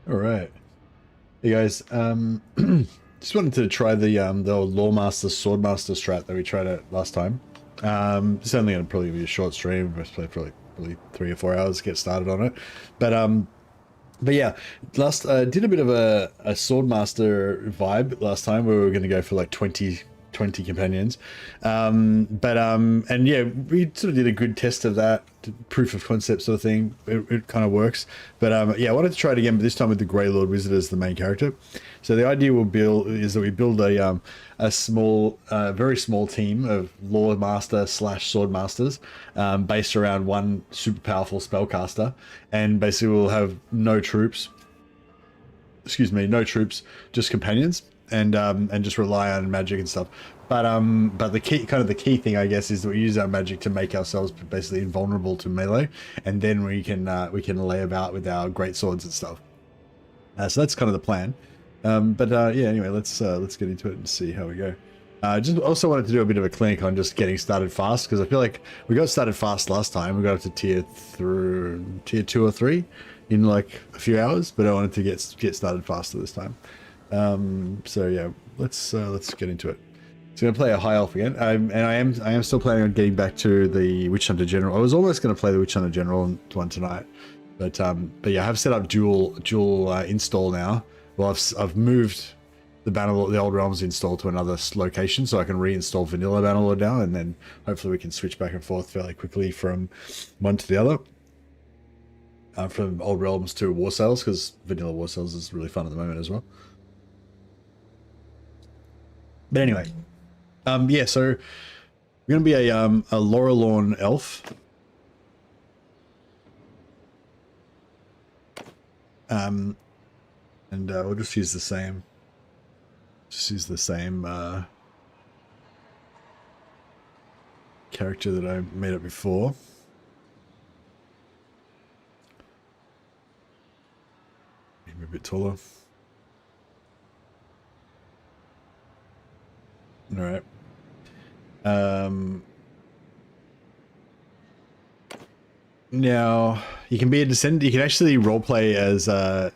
All right. Hey guys, just wanted to try the old Loremasters Swordmasters strat that we tried out last time. It's only gonna probably be a short stream. We'll play for like probably 3 or 4 hours to get started on it. But yeah, last did a bit of a Swordmaster vibe last time where we were gonna go for like 20 companions. And yeah, we sort of did a good test of that, proof of concept sort of thing. It kind of works. But yeah, I wanted to try it again, but this time with the Grey Lord Wizard as the main character. So the idea is that we build a small, very small team of Loremaster / Swordmasters, based around one super powerful spellcaster, and basically we'll have no troops. Excuse me, no troops, just companions, and just rely on magic and stuff. But the key thing, I guess, is that we use our magic to make ourselves basically invulnerable to melee, and then we can lay about with our great swords and stuff. So that's kind of the plan. Yeah, anyway, let's get into it and see how we go. Just also wanted to do a bit of a clinic on just getting started fast, because I feel like we got started fast last time. We got up to tier 2 or 3 in like a few hours, but I wanted to get started faster this time. So yeah, let's get into it. So I'm gonna play a high elf again, and I am still planning on getting back to the Witch Hunter General. I was almost going to play the Witch Hunter General one tonight, but yeah, I have set up dual install now. Well, I've moved the Old Realms install to another location, so I can reinstall vanilla Bannerlord now, and then hopefully we can switch back and forth fairly quickly from one to the other. From Old Realms to War Sales, because vanilla War Sales is really fun at the moment as well. But anyway, yeah, so we're going to be a Lorelorn elf. And we'll just use the same. Character that I made up before. Maybe a bit taller. All right. Now you can be a descendant. You can actually roleplay as a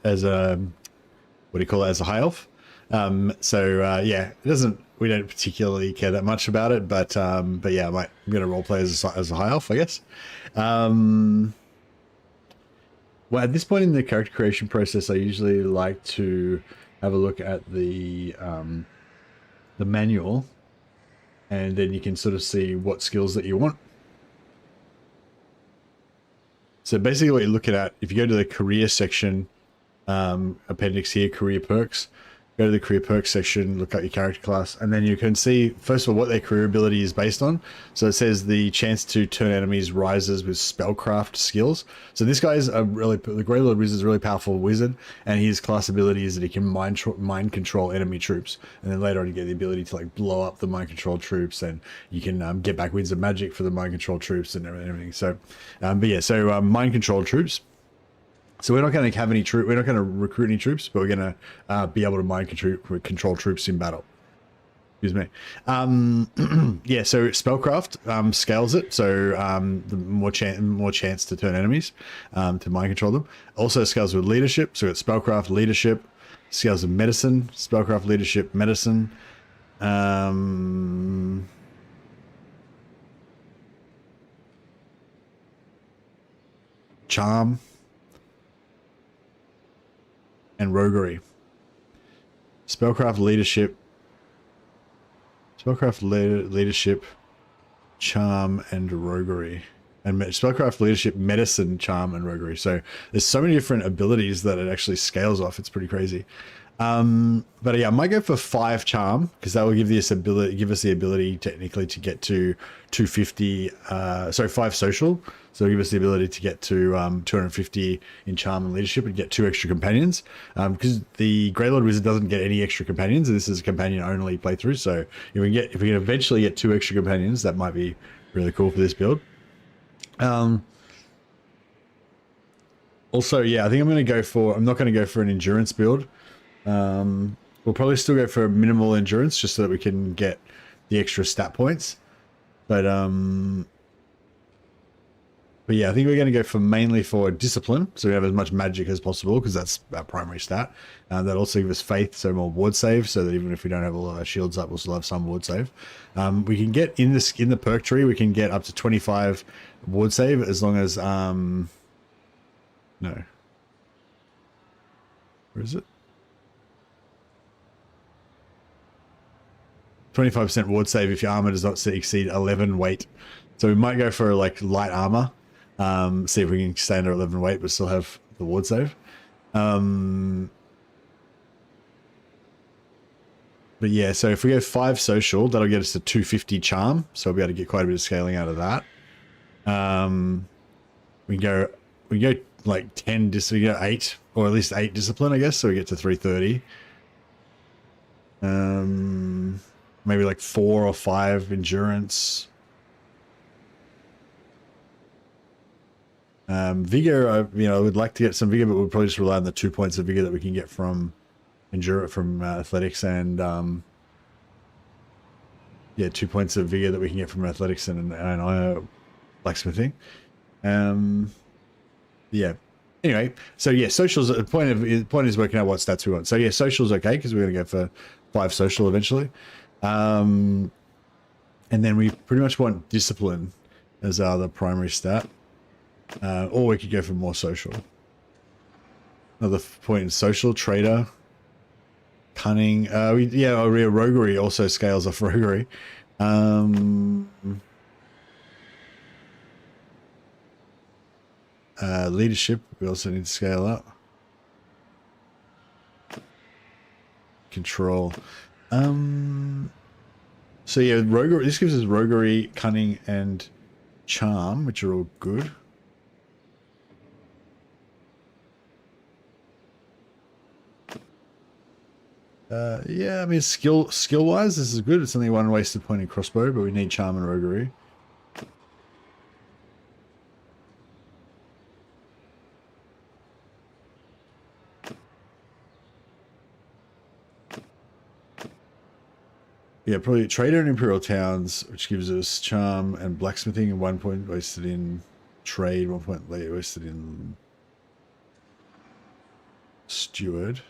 what do you call it, as a high elf. Yeah, it doesn't. We don't particularly care that much about it, but yeah, I'm gonna roleplay as a high elf, I guess. Well, at this point in the character creation process, I usually like to have a look at the manual, and then you can sort of see what skills that you want. So basically what you're looking at, if you go to the career section, appendix here, career perks, go to the career perks section, look at your character class, and then you can see, first of all, what their career ability is based on. So it says the chance to turn enemies rises with spellcraft skills. So this guy is the Grey Lord Wizard is a really powerful wizard, and his class ability is that he can mind control enemy troops. And then later on you get the ability to like blow up the mind control troops, and you can get back winds of magic for the mind control troops and everything. So, mind control troops. So we're not going to have any we're not going to recruit any troops, but we're going to be able to mind control troops in battle. Excuse me. Yeah, so spellcraft scales it, so the more chance to turn enemies, to mind control them. Also scales with leadership, so it's spellcraft, leadership, scales with medicine, spellcraft, leadership, medicine. Charm. And roguery. Spellcraft, leadership, charm, and roguery. And spellcraft, leadership, medicine, charm, and roguery. So there's so many different abilities that it actually scales off. It's pretty crazy. But yeah, I might go for 5 charm, because that will give us the ability technically to get to 250. 5 social. So it'll give us the ability to get to 250 in charm and leadership and get 2 extra companions. Because the Grey Lord Wizard doesn't get any extra companions. This is a companion only playthrough. So if we can eventually get 2 extra companions, that might be really cool for this build. Also, yeah, I think I'm not going to go for an endurance build. We'll probably still go for minimal endurance just so that we can get the extra stat points. But But yeah, I think we're going to go for mainly for discipline, so we have as much magic as possible because that's our primary stat. That also gives us faith, so more ward save, so that even if we don't have all our shields up, we'll still have some ward save. We can get in the perk tree, we can get up to 25 ward save as long as no, where is it? 25% ward save if your armor does not exceed 11 weight. So we might go for like light armor. See if we can stay under 11 weight but still have the ward save. But yeah, so if we go 5 social, that'll get us to 250 charm, so we'll be able to get quite a bit of scaling out of that. We go like 10 we go 8, or at least 8 discipline, I guess, so we get to 330. Maybe like 4 or 5 endurance. Vigor, I would like to get some vigor, but we'll probably just rely on the 2 points of vigor that we can get from athletics and 2 points of vigor that we can get from athletics and blacksmithing. Yeah. Anyway, so yeah, socials. The point is working out what stats we want. So yeah, socials okay because we're gonna go for 5 social eventually, and then we pretty much want discipline as our other primary stat. Or we could go for more social. Another point in social, trader, cunning. Roguery also scales off roguery. Leadership, we also need to scale up. Control. So yeah, roguery. This gives us roguery, cunning, and charm, which are all good. Yeah, I mean, skill-wise, this is good. It's only 1 wasted point in crossbow, but we need charm and roguery. Yeah, probably trader and imperial towns, which gives us charm and blacksmithing, and 1 point wasted in trade, 1 point wasted in steward.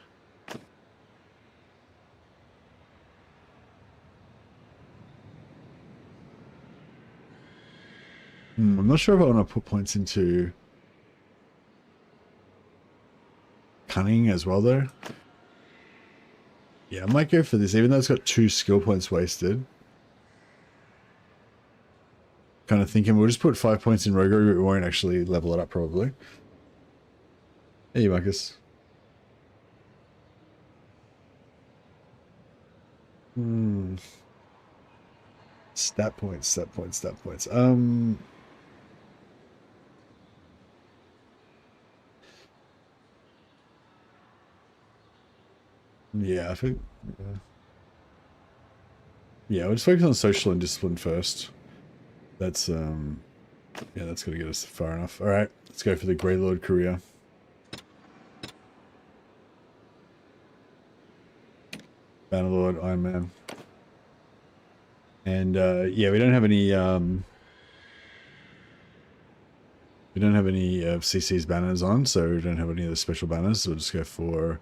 I'm not sure if I want to put points into cunning as well, though. Yeah, I might go for this, even though it's got 2 skill points wasted. Kind of thinking we'll just put 5 points in roguery, but we won't actually level it up, probably. Hey, Marcus. Stat points. Yeah, I think... Yeah, we'll just focus on social and discipline first. That's, yeah, that's going to get us far enough. Alright, let's go for the Grey Lord career. Bannerlord, Iron Man. And, yeah, we don't have any, of CC's banners on, so we don't have any of the special banners, so we'll just go for...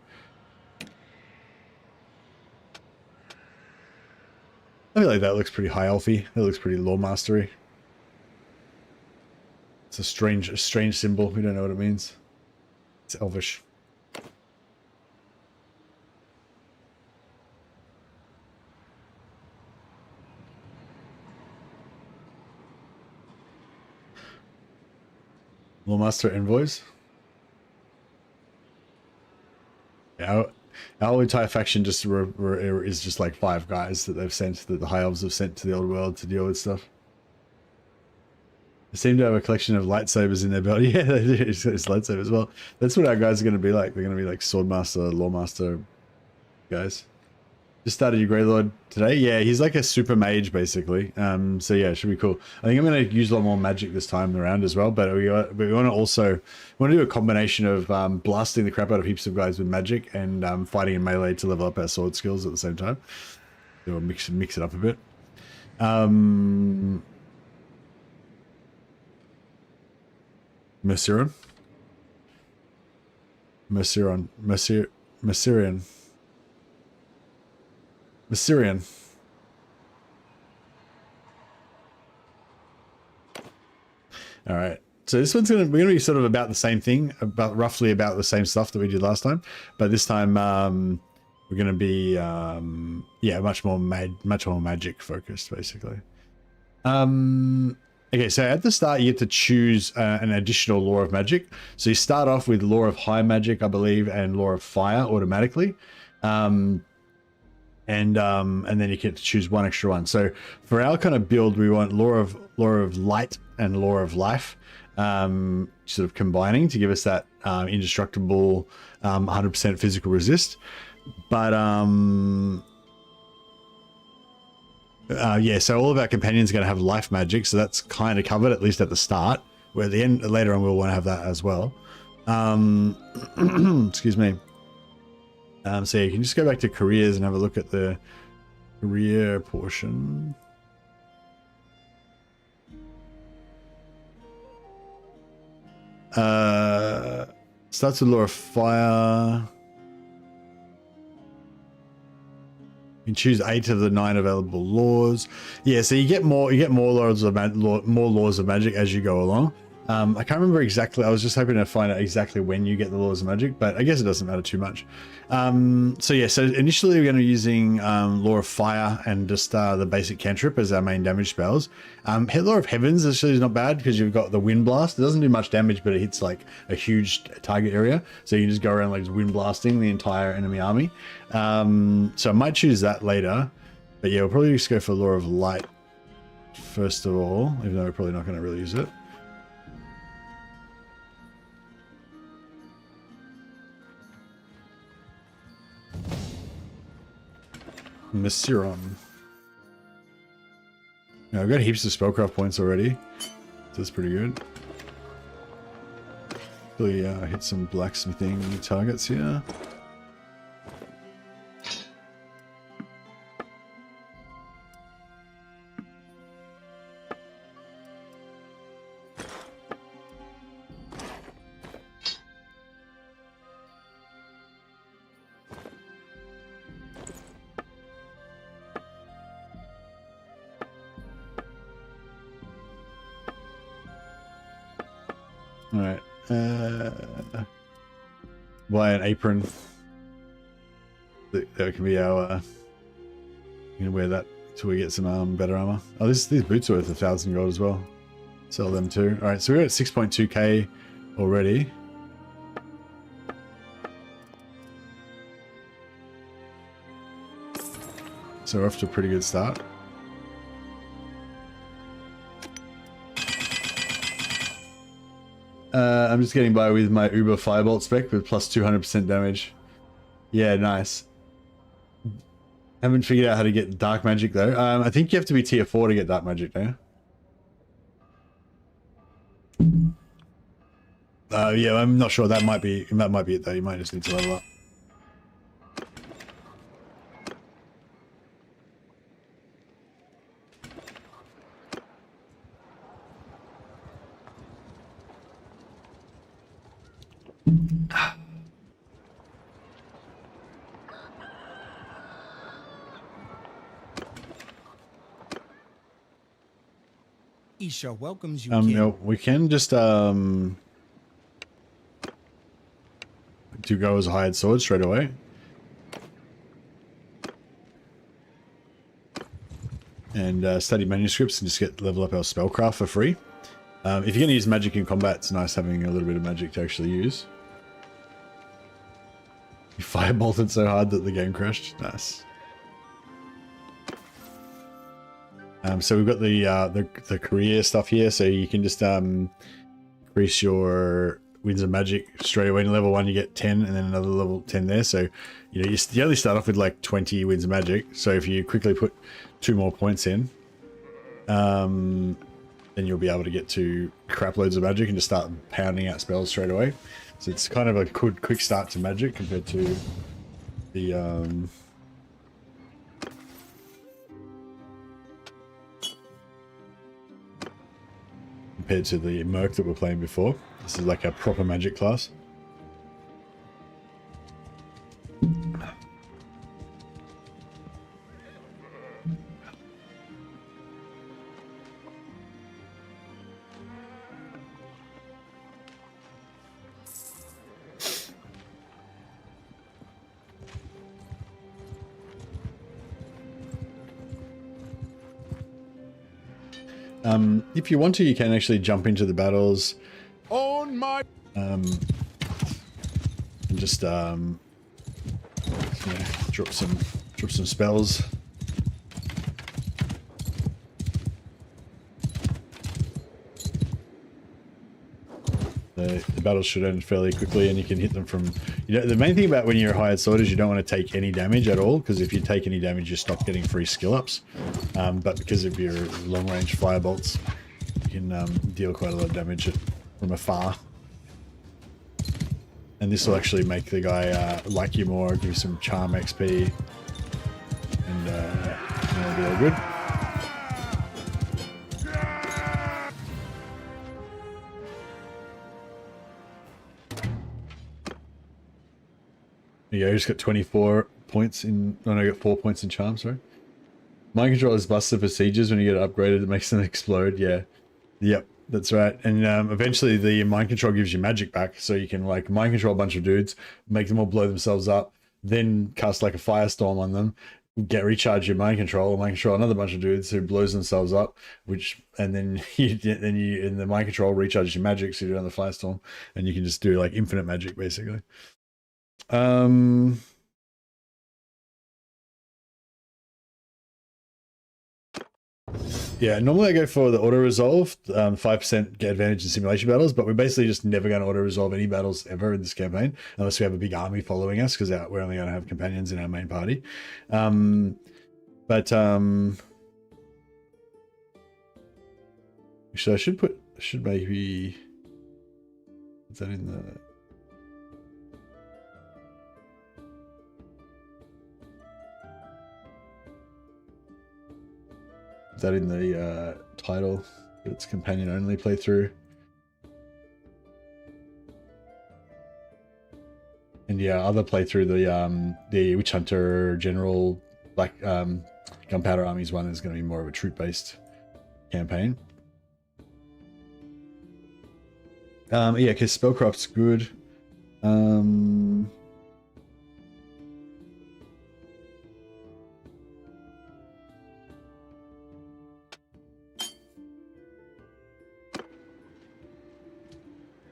I feel like that looks pretty high elfy. That looks pretty Loremastery. It's a strange symbol. We don't know what it means. It's elvish. Loremaster envoys. Yeah, our entire faction just is just like 5 guys that they've sent, that the High Elves have sent to the old world to deal with stuff. They seem to have a collection of lightsabers in their belt. Yeah, they do. It's lightsabers. Well, that's what our guys are going to be like. They're going to be like Swordmaster, Loremaster guys. Just started your Grey Lord today. Yeah, he's like a super mage basically. So yeah, it should be cool. I think I'm going to use a lot more magic this time around as well. But we want to do a combination of blasting the crap out of heaps of guys with magic and fighting in melee to level up our sword skills at the same time. So we'll mix it up a bit. Merciron. All right. So this one's we're gonna be sort of about the same thing, roughly about the same stuff that we did last time, but this time we're gonna be yeah, much more magic focused, basically. Okay, so at the start you get to choose an additional law of magic. So you start off with law of high magic, I believe, and law of fire automatically, and then you get to choose one extra one. So for our kind of build, we want law of light and law of life, sort of combining to give us that indestructible 100% physical resist. But yeah, so all of our companions are going to have life magic, so that's kind of covered, at least at the start. Where at the end, later on, we'll want to have that as well. Excuse me. So you can just go back to careers and have a look at the career portion. Starts with law of fire. You can choose 8 of the 9 available laws. Yeah, so you get more laws of magic as you go along. I can't remember exactly. I was just hoping to find out exactly when you get the laws of magic, but I guess it doesn't matter too much. So yeah, so initially we're going to be using law of fire and just the basic cantrip as our main damage spells. Law of heavens actually is not bad because you've got the wind blast. It doesn't do much damage, but it hits like a huge target area, so you can just go around like wind blasting the entire enemy army. So I might choose that later, but yeah, we'll probably just go for law of light first of all, even though we're probably not going to really use it. Merciron. Now I've got heaps of spellcraft points already, so that's pretty good. Really hit some blacksmithing targets here. All right. Buy an apron. That can be our. You can wear that till we get some better armor. Oh, these boots are worth 1,000 gold as well. Sell them too. All right, so we're at 6.2k already. So we're off to a pretty good start. I'm just getting by with my Uber Firebolt spec with plus 200% damage. Yeah, nice. Haven't figured out how to get dark magic though. I think you have to be tier 4 to get dark magic now. Yeah, I'm not sure. That might be it though. You might just need to level up. Isha welcomes you. No, we can just do go as a hired sword straight away. And study manuscripts and just get level up our spellcraft for free. If you're going to use magic in combat, it's nice having a little bit of magic to actually use. You firebolted so hard that the game crashed. Nice. So we've got the career stuff here, so you can just increase your winds of magic straight away. In level 1 you get 10 and then another level 10 there, so you know you only start off with like 20 winds of magic. So if you quickly put 2 more points in, then you'll be able to get to crap loads of magic and just start pounding out spells straight away. So it's kind of a good quick start to magic compared to the compared to the Merc that we're playing before. This is like a proper magic class. If you want to, you can actually jump into the battles. On my And just drop some spells. The battles should end fairly quickly, and you can hit them from. The main thing about when you're a hired sword is you don't want to take any damage at all, because if you take any damage, you stop getting free skill ups. But because of your long range fire bolts, you can deal quite a lot of damage from afar. And this will actually make the guy like you more, give you some charm XP, and it'll be all good. Yeah, I just got 24 points in. Oh no, I got 4 points in charm. Sorry. Mind control is busted for sieges. When you get it upgraded, it makes them explode. Yeah, yep, that's right. And eventually, the mind control gives you magic back, so you can like mind control a bunch of dudes, make them all blow themselves up, then cast like a firestorm on them, recharge your mind control another bunch of dudes who blows themselves up, and then you in the mind control recharges your magic, so you do another firestorm, and you can just do like infinite magic basically. Yeah, normally I go for the auto resolve, 5% get advantage in simulation battles, but we're basically just never going to auto resolve any battles ever in this campaign unless we have a big army following us, because we're only going to have companions in our main party. Actually, I should maybe put that in the. That in the title, it's companion only playthrough. And yeah, other playthrough, the Witch Hunter General Black Gunpowder Armies one is going to be more of a troop based campaign. Yeah, because spellcraft's good.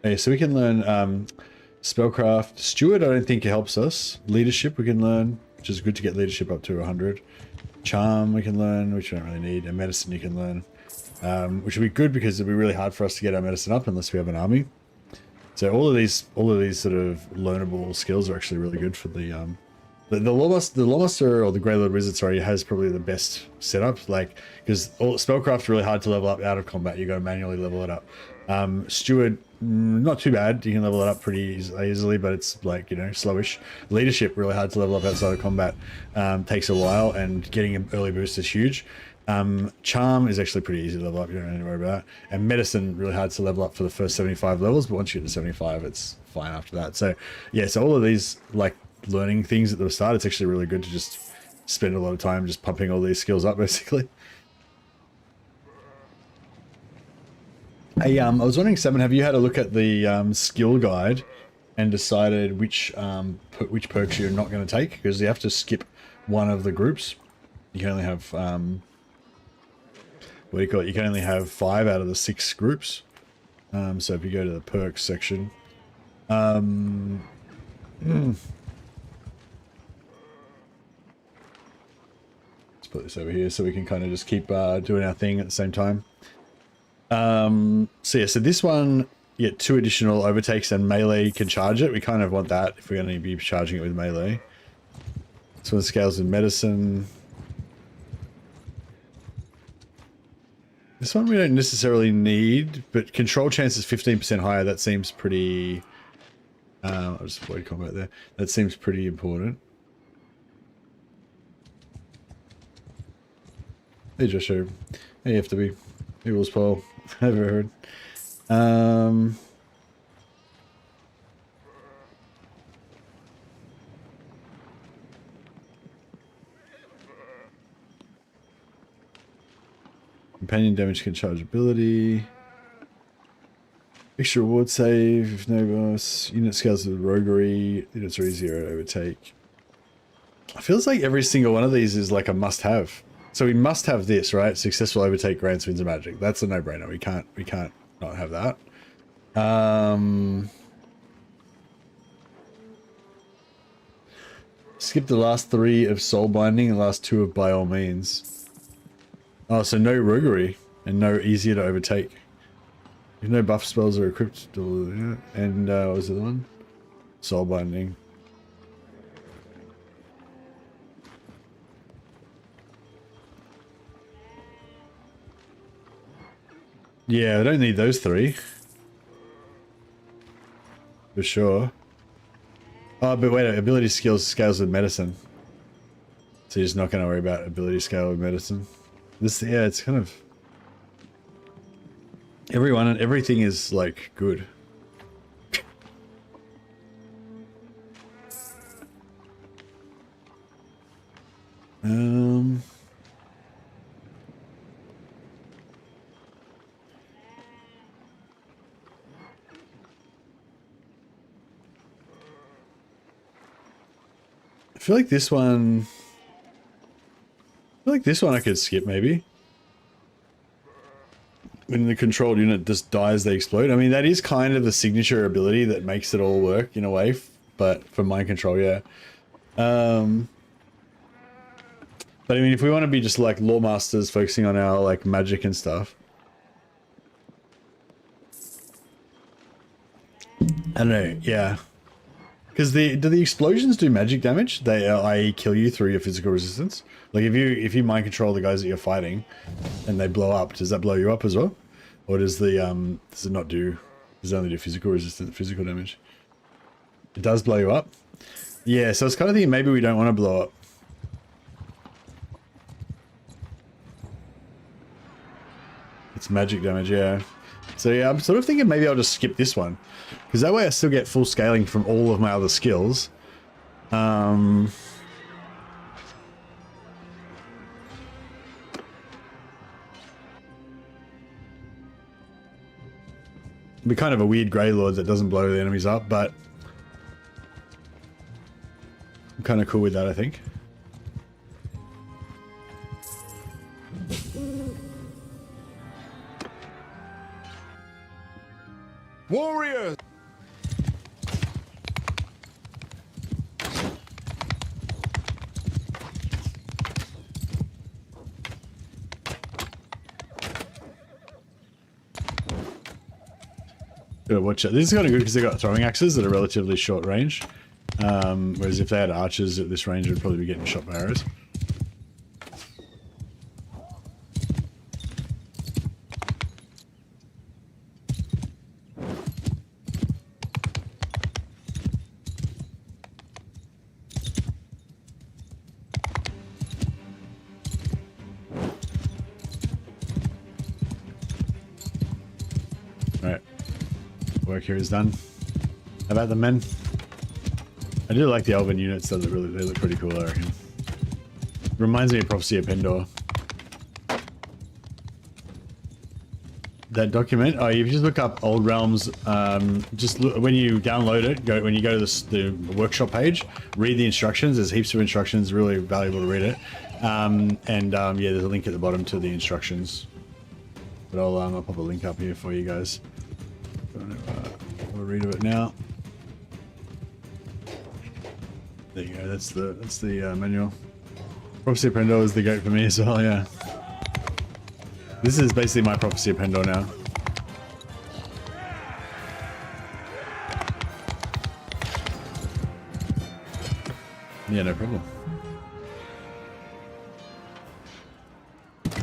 Okay, so we can learn spellcraft. Steward, I don't think helps us. Leadership we can learn, which is good to get leadership up to 100. Charm we can learn, which we don't really need. And medicine you can learn, which will be good because it'll be really hard for us to get our medicine up unless we have an army. So all of these sort of learnable skills are actually really good for the Loremaster or the Grey Lord Wizard, sorry, has probably the best setup, like, because spellcraft's really hard to level up out of combat. You got to manually level it up. Steward, not too bad. You can level it up pretty easily, but it's like, slowish. Leadership, really hard to level up outside of combat. Takes a while, and getting an early boost is huge. Charm is actually pretty easy to level up. You don't need to worry about that. And medicine, really hard to level up for the first 75 levels, but once you get to 75, it's fine after that. So yeah, so all of these like learning things at the start, it's actually really good to just spend a lot of time just pumping all these skills up basically. Hey, I was wondering, Seven, have you had a look at the skill guide and decided which perks you're not going to take? Because you have to skip one of the groups. You can only have what do you call it? You can only have 5 out of the 6 groups. So if you go to the perks section, let's put this over here so we can kind of just keep doing our thing at the same time. So yeah, so this one, you get 2 additional overtakes and melee can charge it. We kind of want that if we're going to be charging it with melee. This one scales in medicine. This one we don't necessarily need, but control chance is 15% higher. That seems pretty... I'll just avoid combat there. That seems pretty important. Hey Joshua. Hey FW. Hey Will's Paul. Never heard. Um, companion damage can charge ability. Extra reward save if no boss. Unit scales with roguery. Units are easier to overtake. It feels like every single one of these is like a must-have. So we must have this, right? Successful overtake grants wins of magic. That's a no-brainer. We can't not have that. Skip the last 3 of soul binding and last 2 of by all means. Oh, so no roguery and no easier to overtake. If no buff spells are equipped, and what was the other one? Soul binding. Yeah, I don't need those 3. For sure. Oh, but wait, ability scales with medicine. So you're just not going to worry about ability scale with medicine. This, yeah, it's kind of... everything is, like, good. I feel like this one... I could skip, maybe. When the controlled unit just dies, they explode. I mean, that is kind of the signature ability that makes it all work, in a way. But for mind control, yeah. But I mean, if we want to be just like Loremasters, focusing on our, like, magic and stuff. I don't know, yeah. Because do the explosions do magic damage? They i.e. kill you through your physical resistance. Like if you mind control the guys that you're fighting, and they blow up, does that blow you up as well, or does the does it not do? Does it only do physical damage? It does blow you up. Yeah, so it's kind of thinking maybe we don't want to blow up. It's magic damage, yeah. So yeah, I'm sort of thinking maybe I'll just skip this one. Because that way I still get full scaling from all of my other skills. It'd be kind of a weird Grey Lord that doesn't blow the enemies up, but I'm kind of cool with that, I think. Warriors! Gotta watch it. This is kind of good because they got throwing axes that are relatively short range. Whereas if they had archers at this range, it would probably be getting shot by arrows. Work here is done. How about the men? I do like the elven units, though. They look pretty cool, I reckon. Reminds me of Prophecy of Pendor. That document? Oh, you just look up Old Realms. Just look, when you download it, when you go to the workshop page, read the instructions. There's heaps of instructions. Really valuable to read it. Yeah, there's a link at the bottom to the instructions. But I'll pop a link up here for you guys. I'll read of it now. There you go. That's the manual. Prophecy of Pendor is the goat for me as well. Yeah. This is basically my Prophecy of Pendor now. Yeah, no problem.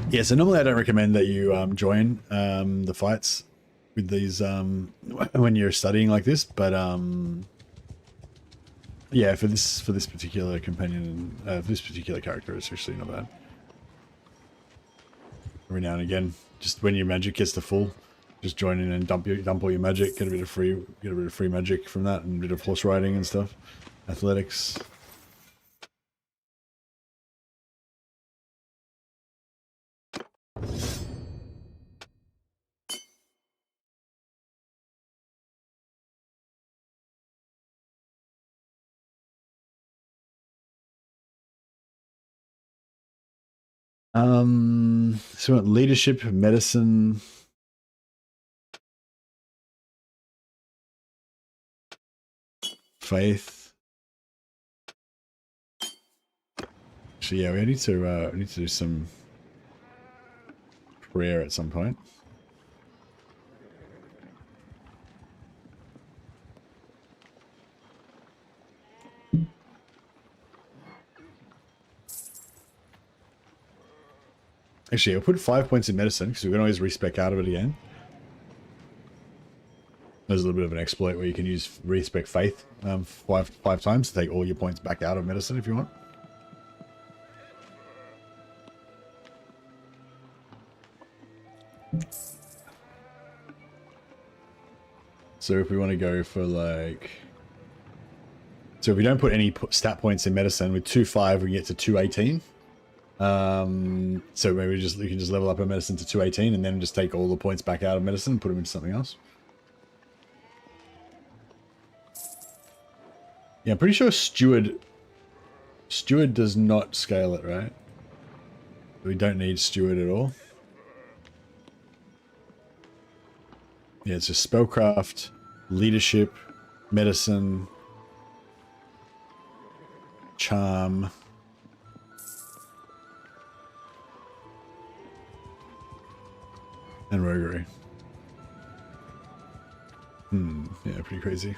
Yeah, so normally I don't recommend that you join the fights with these when you're studying like this, but yeah, for this particular companion, for this particular character, it's actually not bad. Every now and again, just when your magic gets to full, Just join in and dump all your magic, get a bit of free magic from that, and a bit of horse riding and stuff. Athletics. So we want leadership, medicine. Faith. So yeah, we need to do some prayer at some point. Actually, I'll put 5 points in medicine because we can always respec out of it again. There's a little bit of an exploit where you can use respec faith five times to take all your points back out of medicine if you want. So if we want to go for like... So if we don't put any stat points in medicine, with 2-5 we can get to 218. So maybe we can just level up our medicine to 218 and then just take all the points back out of medicine and put them into something else. Yeah, I'm pretty sure Steward does not scale it, right? We don't need Steward at all. Yeah, it's just spellcraft, leadership, medicine, charm, and roguery. Yeah, pretty crazy.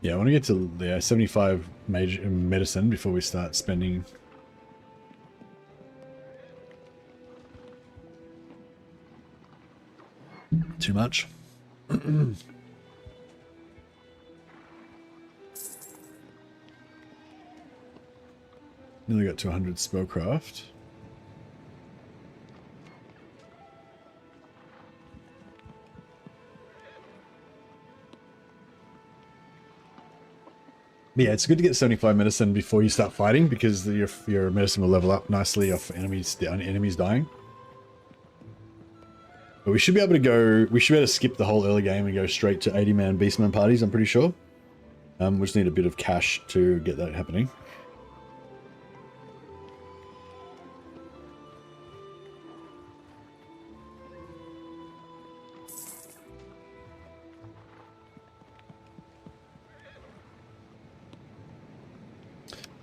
Yeah, I want to get to the 75 major medicine before we start spending. Too much. Nearly got to 100 spellcraft. But yeah, it's good to get 75 medicine before you start fighting because your medicine will level up nicely off enemies dying. But we should be able to go. We should be able to skip the whole early game and go straight to 80-man beastman parties. I'm pretty sure. We just need a bit of cash to get that happening.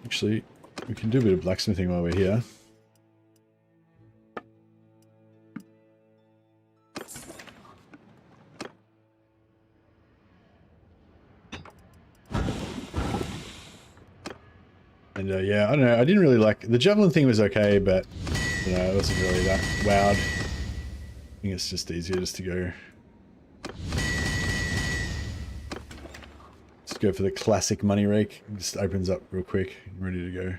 Actually, we can do a bit of blacksmithing while we're here. And yeah, I don't know. I didn't really like the javelin thing. Was okay, but you know, it wasn't really that wowed. I think it's just easier just to go. Just go for the classic money rake. It just opens up real quick, ready to go.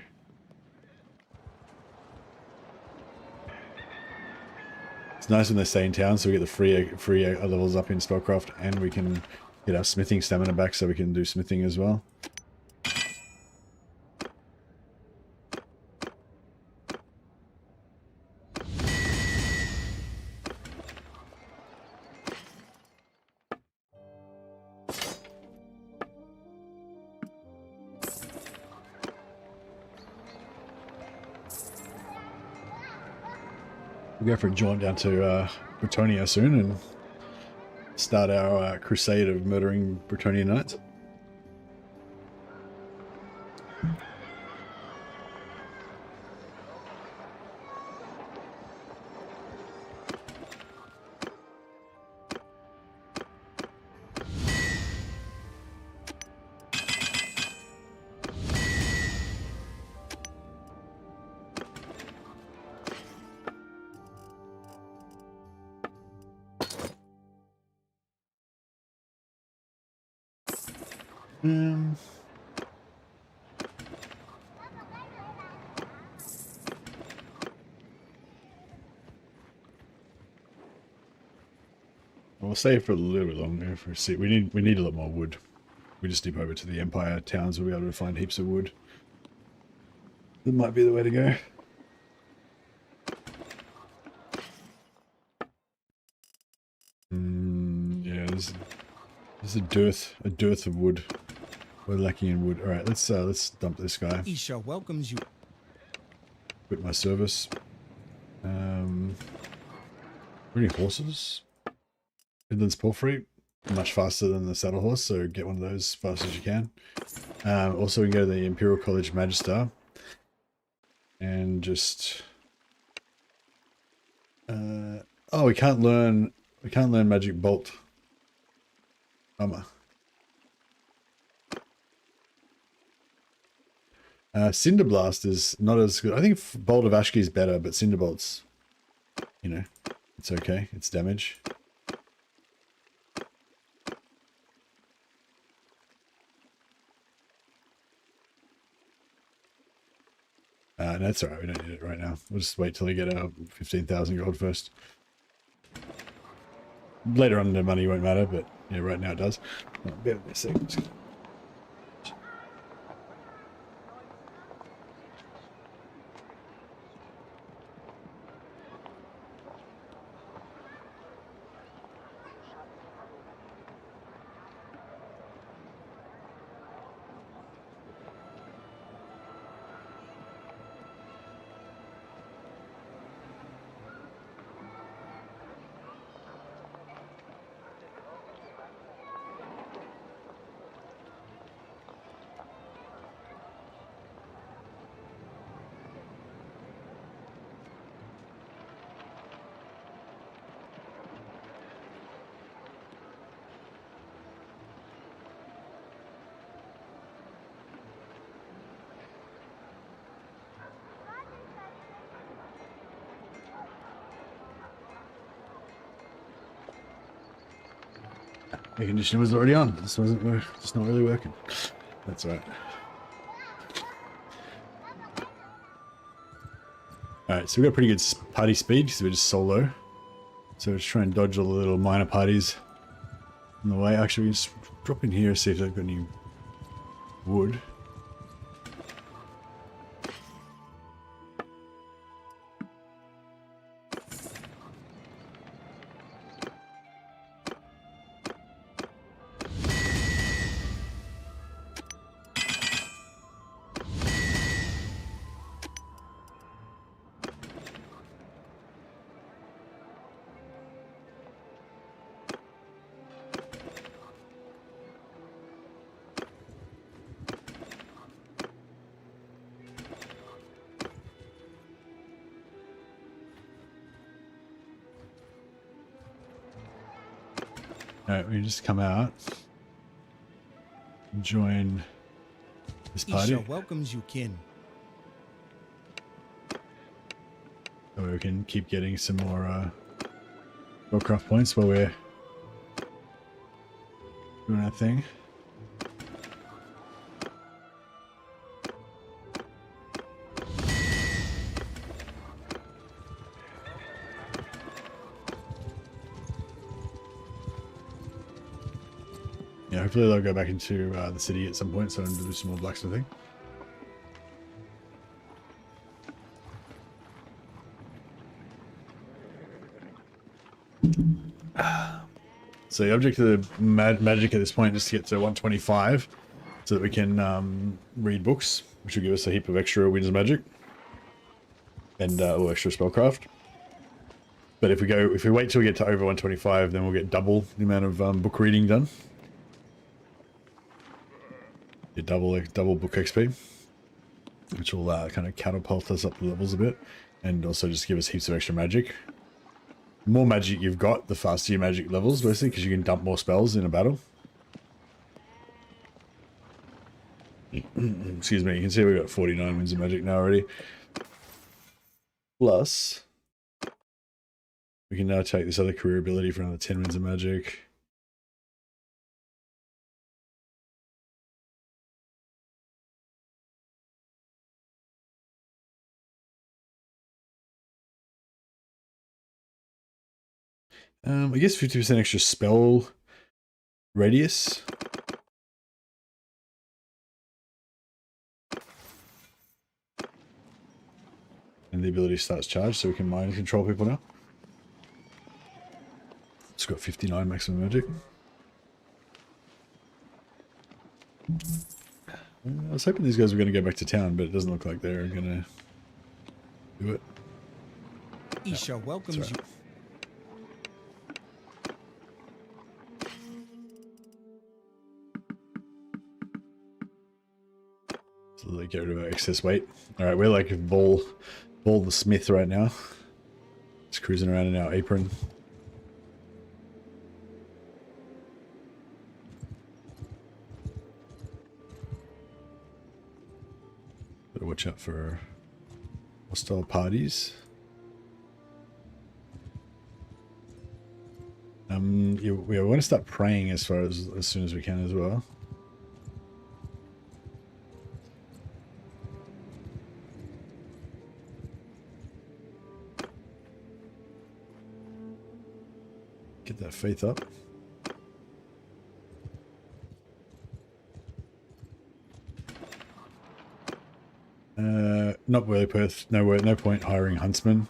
It's nice when they stay in town, so we get the free levels up in spellcraft, and we can get our smithing stamina back, so we can do smithing as well. We'll go for a jaunt down to Bretonia soon and start our crusade of murdering Bretonian knights. Um, we'll save for a little bit longer for a see. We need a lot more wood. We just dip over to the Empire towns. We'll be able to find heaps of wood. That might be the way to go. Yeah, there's a dearth of wood. We're lacking in wood. All right, let's dump this guy. Isha welcomes you. Quit my service. Any horses? Midlands Porphyry, much faster than the saddle horse, so get one of those as fast as you can. Also, we can go to the Imperial College Magister and just. Oh, we can't learn Magic Bolt. Bummer. Cinder Blast is not as good. I think Bolt of Ashki is better, but Cinder Bolt's, you know, it's okay. It's damage. No, that's alright. We don't need it right now. We'll just wait till we get our 15,000 gold first. Later on, the money won't matter, but yeah, right now it does. Oh, bear with me a second. Air conditioner was already on. This wasn't. It's not really working. That's right. All right, so we've got pretty good party speed because we're just solo. So let's try and dodge all the little minor parties on the way. Actually, we just drop in here, see if they've got any wood. Alright, we just come out and join this party. Isha welcomes you, kin. So we can keep getting some more Warcraft points while we're doing our thing. Yeah, hopefully they'll go back into the city at some point so I can do some more blacksmithing. So the object of the magic at this point is to get to 125 so that we can read books, which will give us a heap of extra winds of magic and or extra spellcraft. But if we wait till we get to over 125, then we'll get double the amount of book reading done. Get double book XP, which will kind of catapult us up the levels a bit, and also just give us heaps of extra magic. The more magic you've got, the faster your magic levels, basically, because you can dump more spells in a battle. Excuse me, you can see we've got 49 winds of magic now already. Plus, we can now take this other career ability for another 10 winds of magic. I guess 50% extra spell radius. And the ability starts charged, so we can mind control people now. It's got 59 maximum magic. I was hoping these guys were going to go back to town, but it doesn't look like they're going to do it. Isha welcomes you. So they get rid of our excess weight. Alright, we're like Ball the Smith right now. Just cruising around in our apron. Better watch out for hostile parties. Yeah, we want to start praying as soon as we can as well. Get that faith up. Not really Perth. No point hiring huntsmen.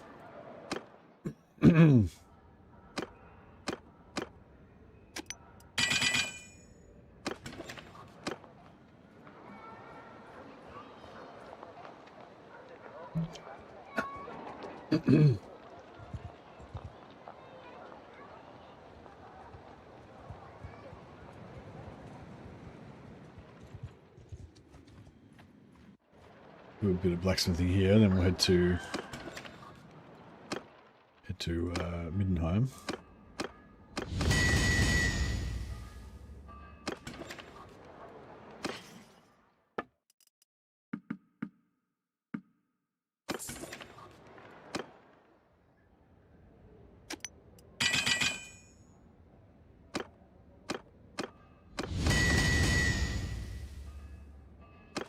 Do a bit of blacksmithing here, then we'll head to Middenheim.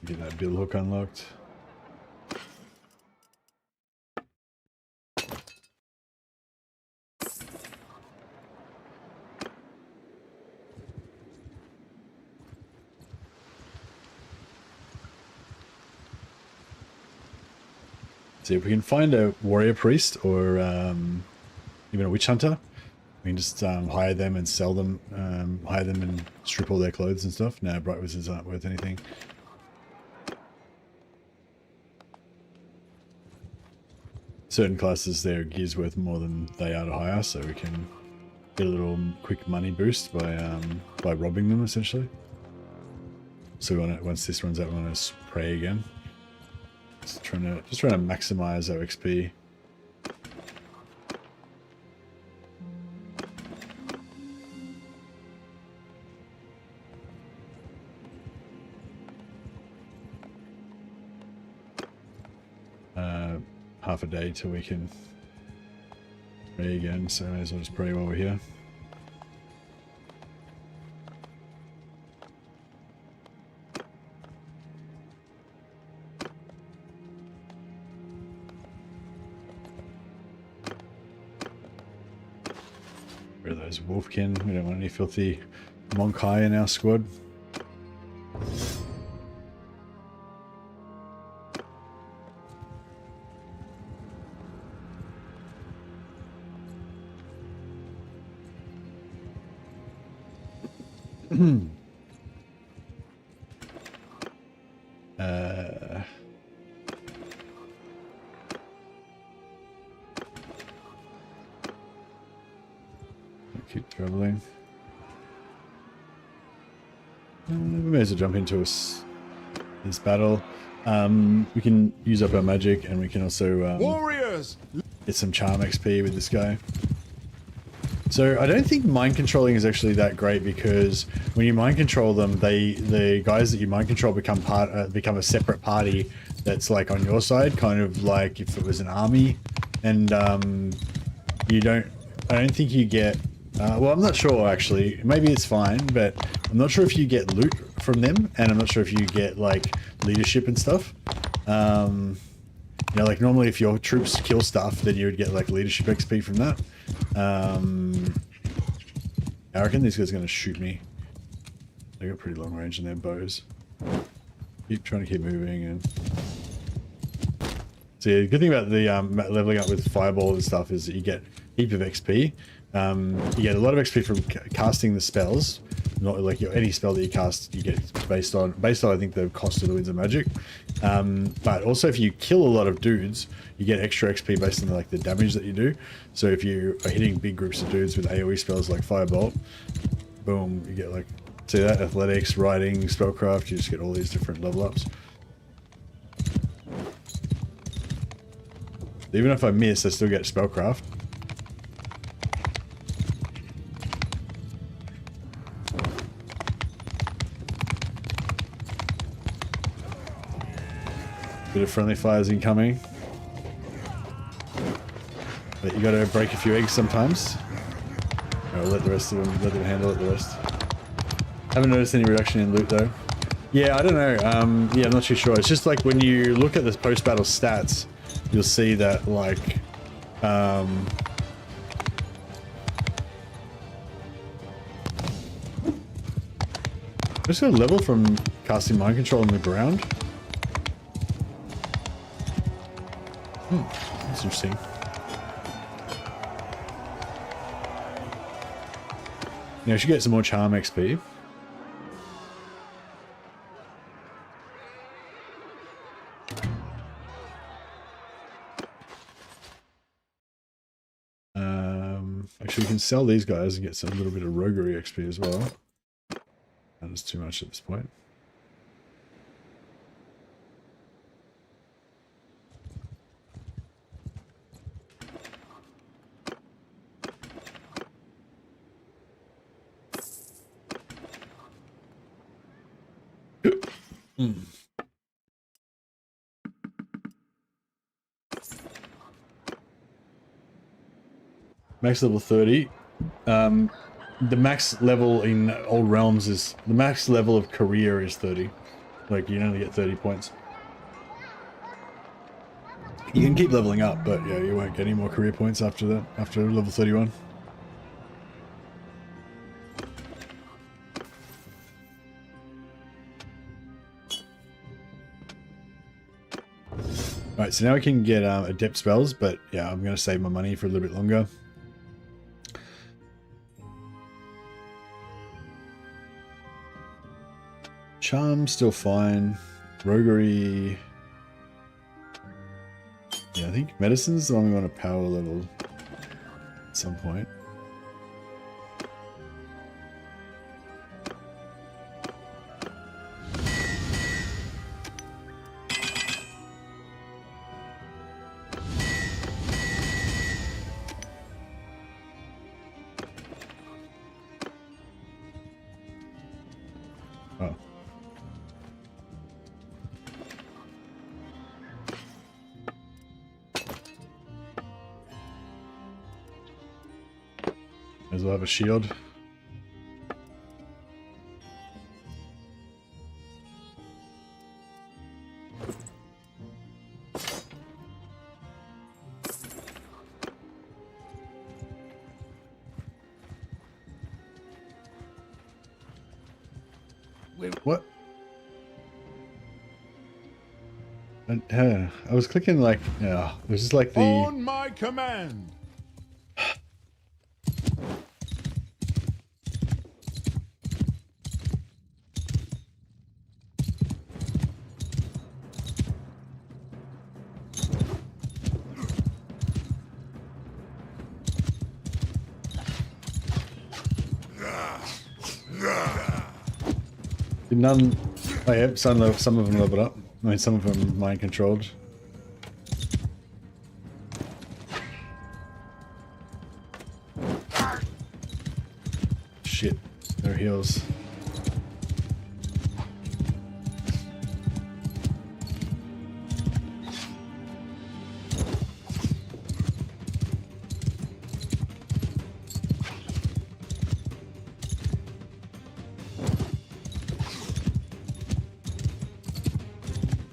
Get that bill hook unlocked. See if we can find a warrior priest or even a witch hunter. We can just hire them and sell them, hire them and strip all their clothes and stuff. No, bright wizards aren't worth anything. Certain classes, their gear's worth more than they are to hire, so we can get a little quick money boost by robbing them essentially. So we want to, once this runs out, we want to pray again. Just trying to maximize our XP. Half a day till we can pray again, so may as well just pray while we're here. Where are those wolfkin? We don't want any filthy Monkai in our squad. Keep traveling. We may as well jump into this battle. We can use up our magic, and we can also Warriors! get some charm XP with this guy. So I don't think mind controlling is actually that great, because when you mind control them, the guys that you mind control become a separate party that's like on your side, kind of like if it was an army, and I don't think you get. Well, I'm not sure actually. Maybe it's fine, but I'm not sure if you get loot from them, and I'm not sure if you get like leadership and stuff. You know, like normally if your troops kill stuff, then you would get like leadership XP from that. I reckon these guys are going to shoot me. They got pretty long range in their bows. Keep trying to keep moving. And so yeah, the good thing about the leveling up with fireball and stuff is that you get a heap of XP. You get a lot of XP from casting the spells. Not like any spell that you cast, you get based on I think the cost of the winds of magic. But also if you kill a lot of dudes, you get extra XP based on like the damage that you do. So if you are hitting big groups of dudes with AoE spells like Firebolt, boom, you get like, see that, athletics, riding, spellcraft, you just get all these different level ups. Even if I miss, I still get spellcraft. Bit of friendly fires incoming. But you gotta break a few eggs sometimes. Or let the rest of them, let them handle it the rest. Haven't noticed any reduction in loot though. Yeah, I don't know. Yeah, I'm not too sure. It's just like when you look at the post-battle stats, you'll see that like I just got a level from casting mind control on the ground. That's interesting. Now I should get some more charm XP. Actually, we can sell these guys and get some little bit of roguery XP as well. That is too much at this point. Max level 30. The max level in Old Realms is, the max level of career is 30. Like you only get 30 points. You can keep leveling up, but yeah, you won't get any more career points after that, after level 31. Alright, so now we can get adept spells, but yeah, I'm going to save my money for a little bit longer. Charm, still fine. Roguery. Yeah, I think medicine's the one we want to power level at some point. Oh. As well have a shield. Wait, what? I was clicking like, yeah, it was just like the... On my command. None. Oh yeah, some of them leveled up. I mean, some of them mind controlled. Shit, no heals.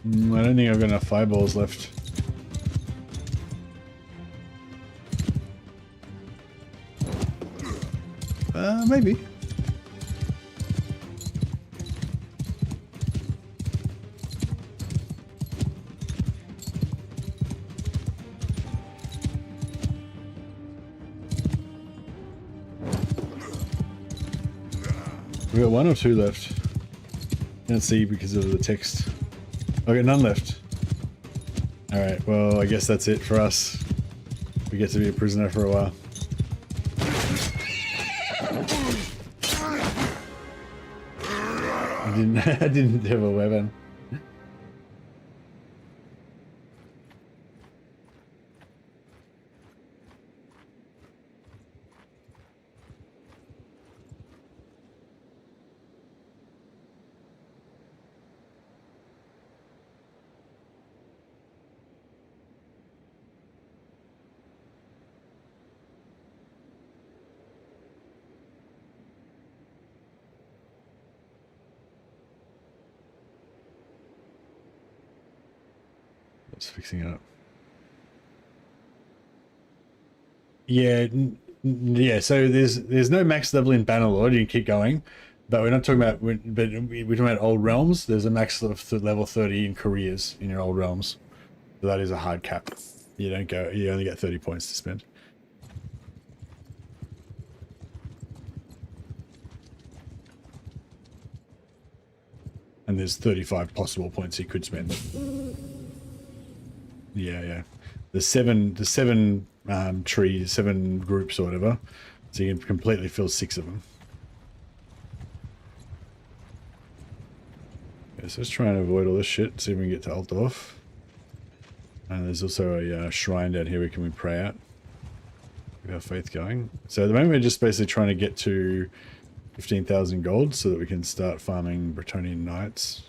I don't think I've got enough fireballs left. Maybe. We got 1 or 2 left. Can't see because of the text. I got none left. Alright, well, I guess that's it for us. We get to be a prisoner for a while. I didn't have a weapon. Fixing it up. Yeah, yeah. So there's no max level in Bannerlord. You can keep going, but we're not talking about. We're talking about old realms. There's a max of level 30 in careers in your old realms. So that is a hard cap. You don't go. You only get 30 points to spend. And there's 35 possible points you could spend. Yeah. There's seven trees, 7 groups or whatever. So you can completely fill 6 of them. Okay, so let's try and avoid all this shit. See if we can get to Altdorf. And there's also a shrine down here we can pray out. Keep our faith going. So at the moment we're just basically trying to get to 15,000 gold so that we can start farming Bretonnian Knights.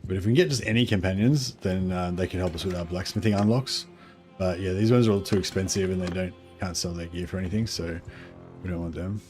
But if we can get just any companions, then they can help us with our blacksmithing unlocks. But yeah, these ones are all too expensive and they can't sell their gear for anything, so we don't want them.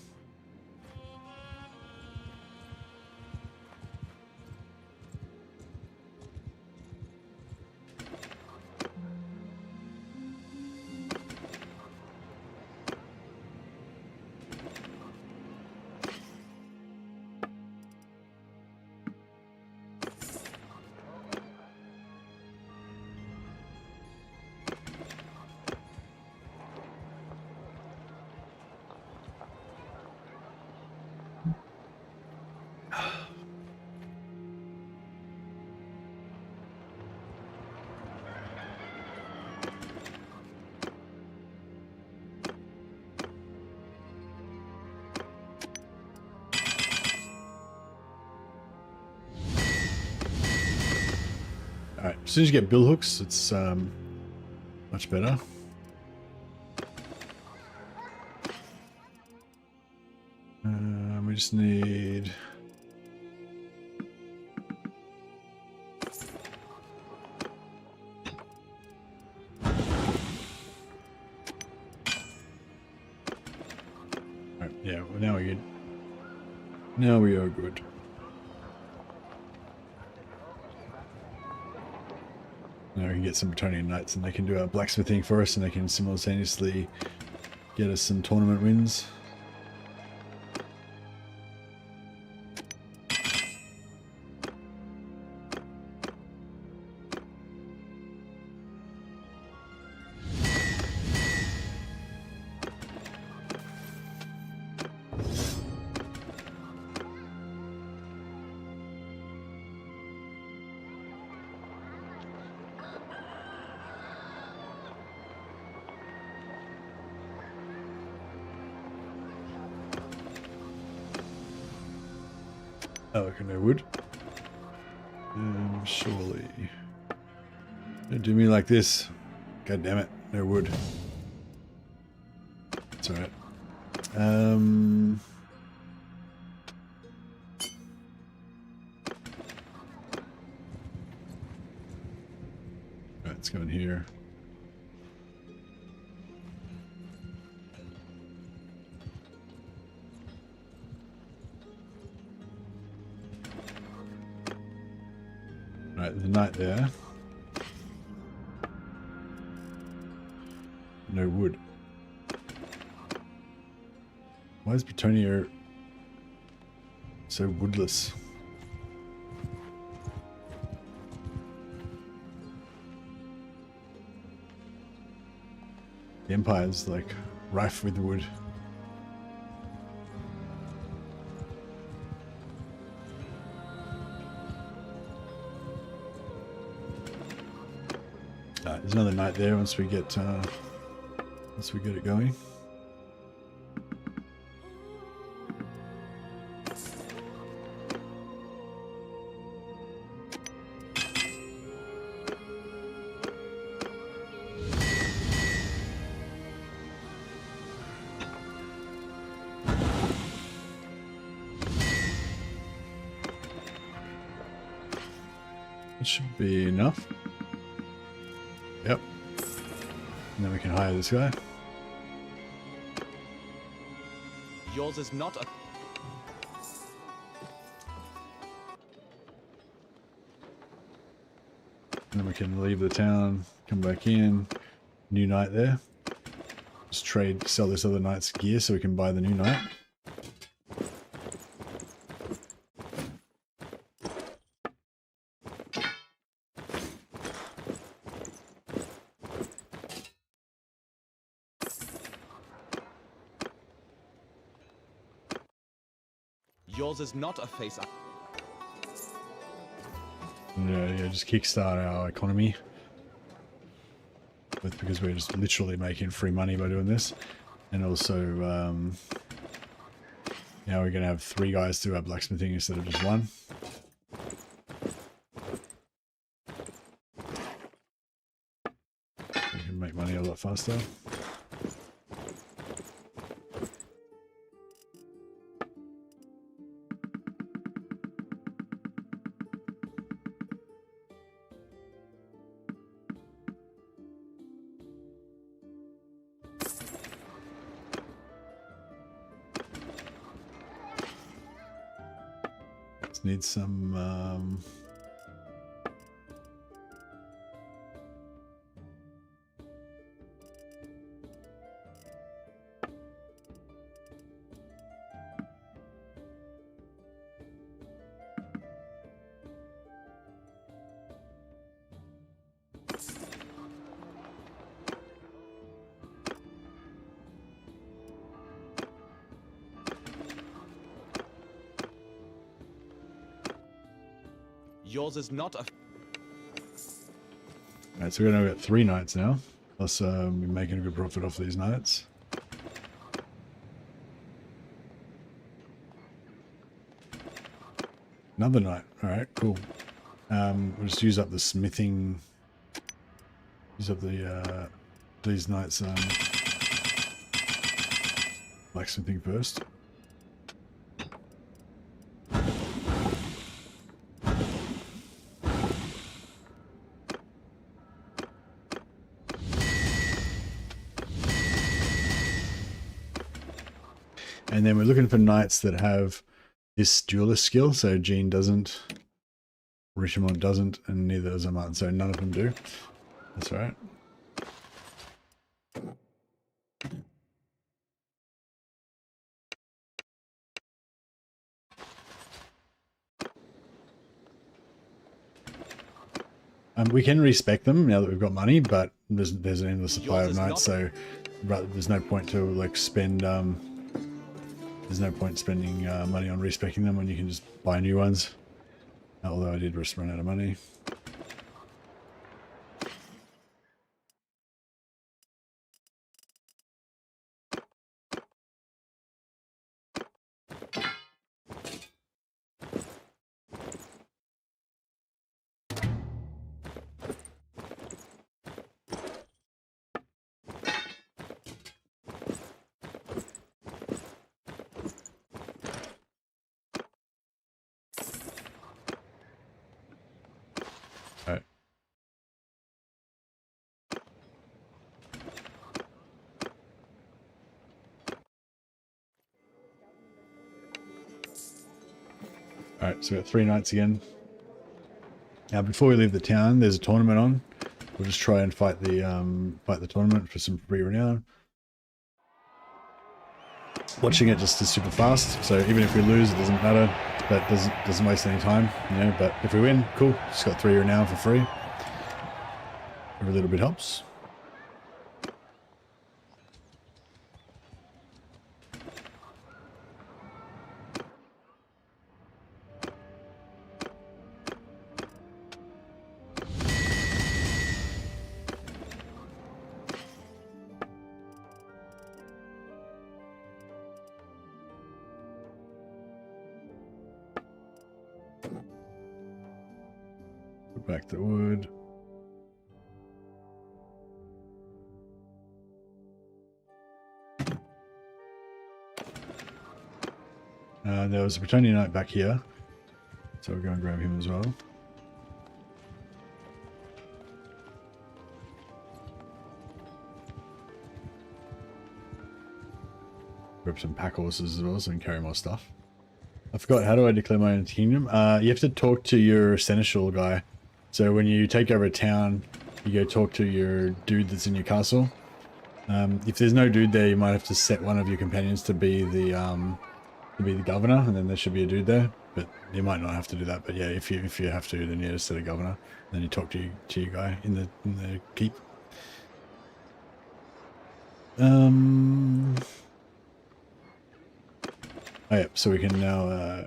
Alright, as soon as you get bill hooks, it's much better. We just need... Alright, yeah, well, now we're good. Now we are good. Now we can get some Bretonnian Knights and they can do our blacksmithing for us and they can simultaneously get us some tournament wins. Oh, okay, no wood. Surely. Don't do me like this. God damn it, no wood. It's alright. Let's go in here. Right, there's a knight there. No wood. Why is Bretonia so woodless? The Empire's like rife with wood. There's another knight there once we get it going. That should be enough. Yep. And then we can hire this guy. Yours is not a... And then we can leave the town, come back in. New knight there. Just trade, sell this other knight's gear so we can buy the new knight. Yours is not a face up. Yeah, just kickstart our economy. Because we're just literally making free money by doing this. And also, now we're going to have 3 guys do our blacksmithing instead of just 1. We can make money a lot faster. Need some Yours is not a... Alright, so we're going to get 3 knights now. Plus, we're making a good profit off these knights. Another knight. Alright, cool. We'll just use up the smithing... Use up the, these knights, blacksmithing first. And then we're looking for knights that have this duelist skill. So Jean doesn't, Richemont doesn't, and neither does Martin. So none of them do. That's right. We can respec them now that we've got money, but there's an endless supply of knights, so there's no point to like spend. There's no point spending money on respecing them when you can just buy new ones. Although I did just run out of money. Alright, so we got 3 knights again. Now before we leave the town, there's a tournament on. We'll just try and fight the tournament for some free renown. Watching it just is super fast, so even if we lose, it doesn't matter. That doesn't waste any time, you know. But if we win, cool. Just got 3 renown for free. Every little bit helps. Put back the wood. There was a Bretonian knight back here, so we'll go and grab him as well. Grab some pack horses as well so we can carry more stuff. I forgot, how do I declare my own kingdom? You have to talk to your seneschal guy. So when you take over a town, you go talk to your dude that's in your castle. If there's no dude there, you might have to set one of your companions to be the governor, and then there should be a dude there. But you might not have to do that. But yeah, if you have to, then you just set a governor. Then you talk to your guy in the keep. Oh yeah, so we can now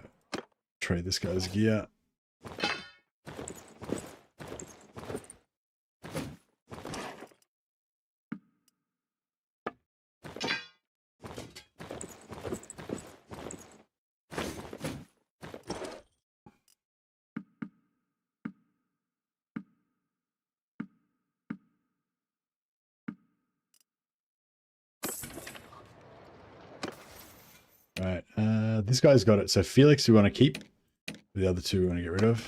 trade this guy's gear. Right, this guy's got it. So Felix we want to keep. The other 2 we want to get rid of.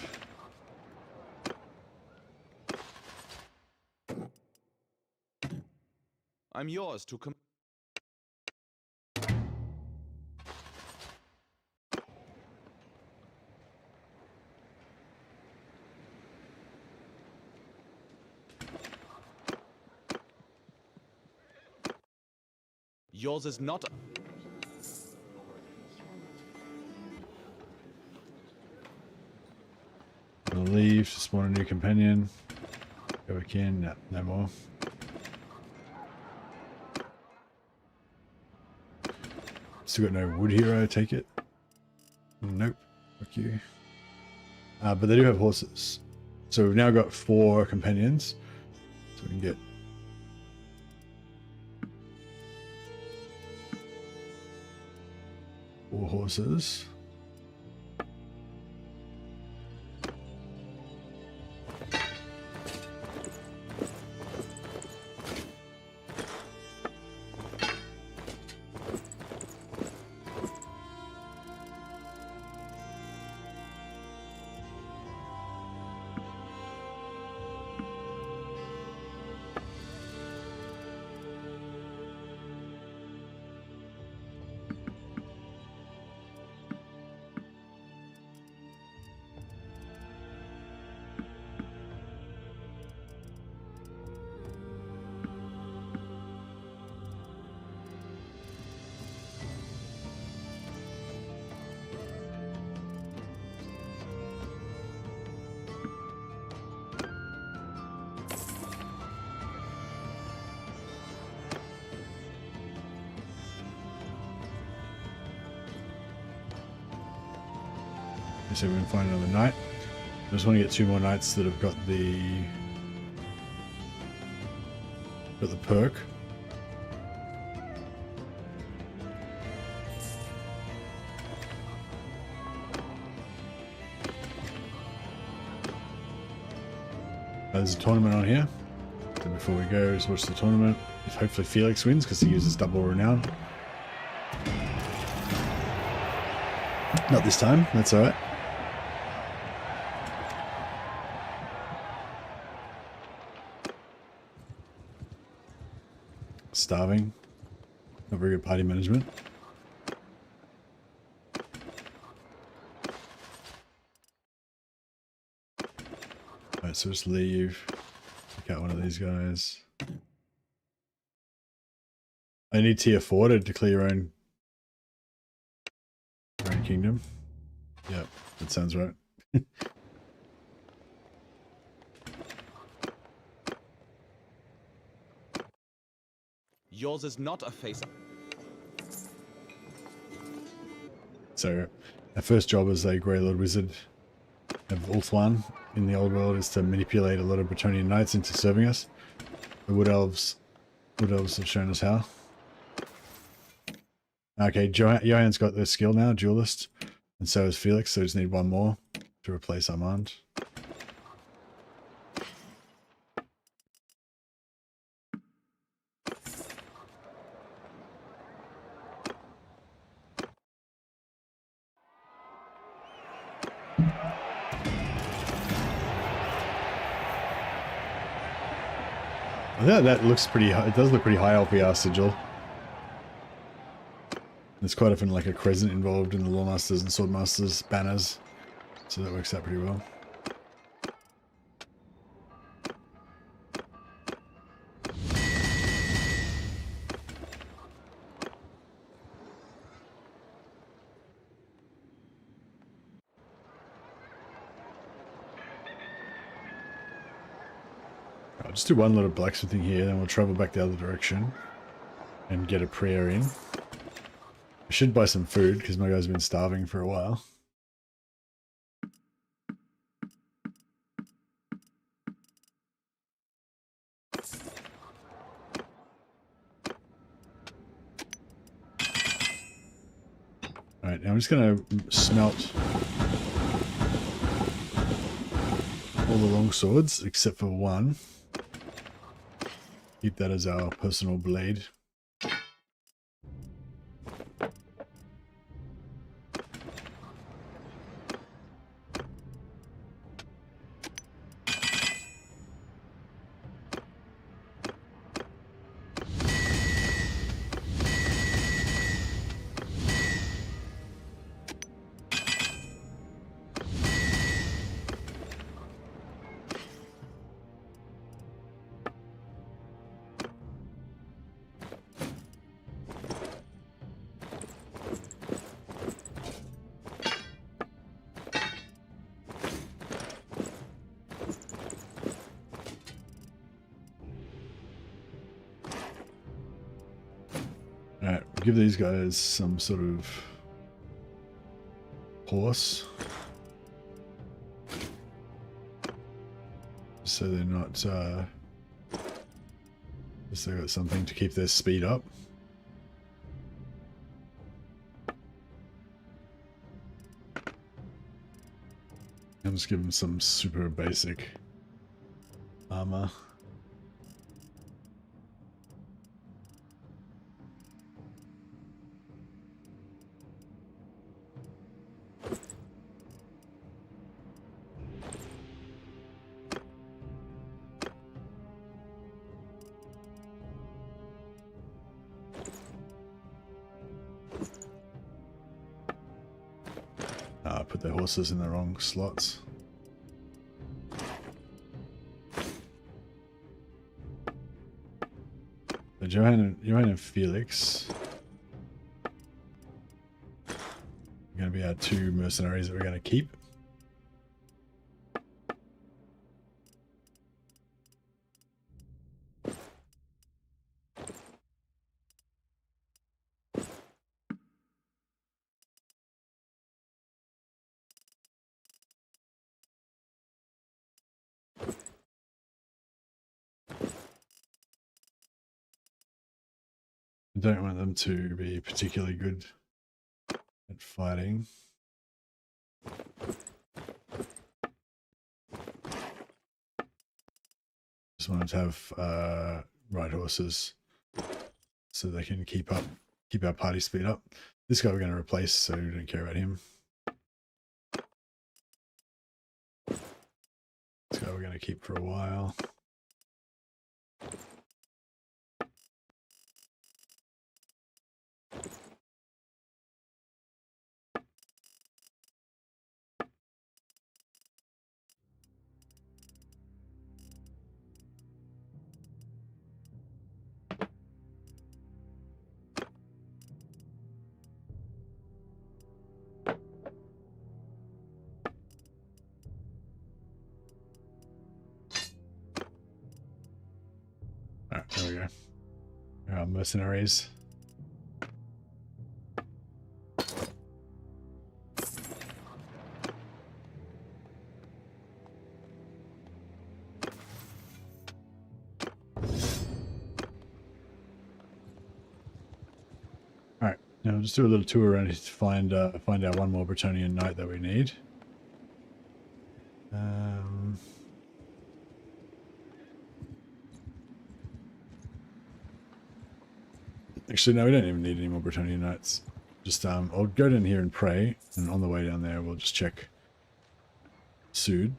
I'm yours to come. Yours is not. We'll leave to spawn a new companion. Go back in. No, no more. Still got no wood hero, take it. Nope. Fuck you. But they do have horses. So we've now got 4 companions. So we can get... four horses. So we can find another knight. I just want to get 2 more knights that have got the perk. There's a tournament on here. So before we go, let's watch the tournament. If hopefully Felix wins because he uses double renown. Not this time. That's all right. Starving. Not very good party management. Alright, so just leave. Pick out one of these guys. I need tier 4 to declare your own kingdom. Yep, that sounds right. Yours is not a face. So, our first job as a Grey Lord Wizard of Ulthuan in the old world is to manipulate a lot of Bretonnian knights into serving us. The Wood Elves have shown us how. Okay, Johann's got the skill now, Duelist, and so has Felix, so we just need one more to replace Armand. Yeah, that looks pretty high. It does look pretty high LPR sigil. There's quite often like a crescent involved in the Loremasters and Swordmasters banners, so that works out pretty well. I'll just do one lot of blacksmithing here, then we'll travel back the other direction and get a prayer in. I should buy some food because my guy's been starving for a while. Alright, now I'm just going to smelt all the long swords except for one. Keep that as our personal blade. Alright, we'll give these guys some sort of horse. So they're not, just so they got something to keep their speed up. And just give them some super basic armor. Put their horses in the wrong slots. So Johann and Felix are going to be our two mercenaries that we're going to keep. I don't want them to be particularly good at fighting. Just want them to have right horses so they can keep our party speed up. This guy we're going to replace, so we don't care about him. This guy we're going to keep for a while. mercenaries. Alright, now we'll just do a little tour around here to find our one more Bretonnian knight that we need. Actually, no, we don't even need any more Bretonnian knights. Just I'll go down here and pray, and on the way down there, we'll just check Sood.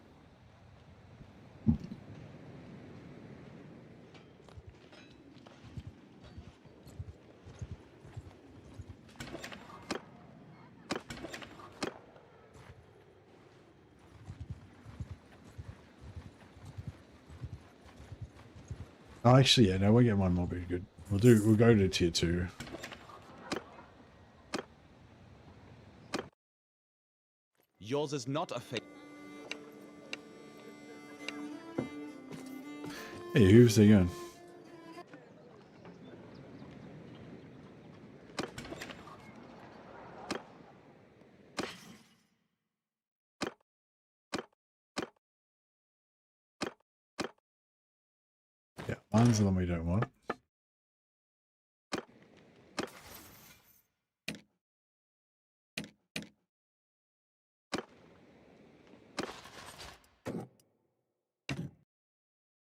Oh, actually, yeah, no, we'll get one more, be good. We'll go to tier 2. Yours is not a face. Hey, who's there going? Yeah, mine's the one we don't want.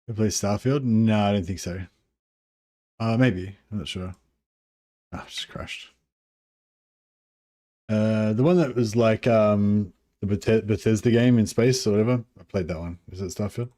We play Starfield? No, I don't think so. Maybe. I'm not sure. Oh, just crashed. The one that was like the Bethesda game in space or whatever. I played that one. Is it Starfield?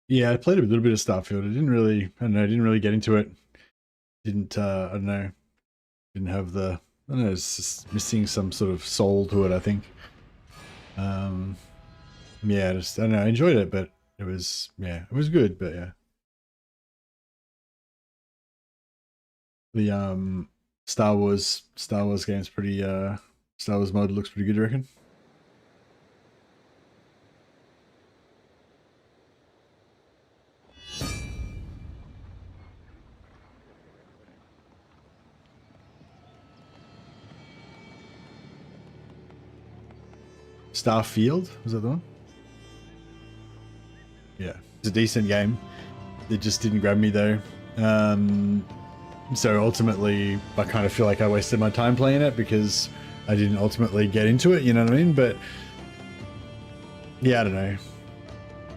Yeah, I played a little bit of Starfield. I don't know, I didn't really get into it. I don't know, didn't have the, I don't know, it's just missing some sort of soul to it, I think. Yeah, I don't know, I enjoyed it, but it was, yeah, it was good, but yeah. The Star Wars game's pretty, Star Wars mode looks pretty good, I reckon. Starfield, was that the one? Yeah, it's a decent game. It just didn't grab me though. So ultimately, I kind of feel like I wasted my time playing it because I didn't ultimately get into it, you know what I mean? But yeah, I don't know.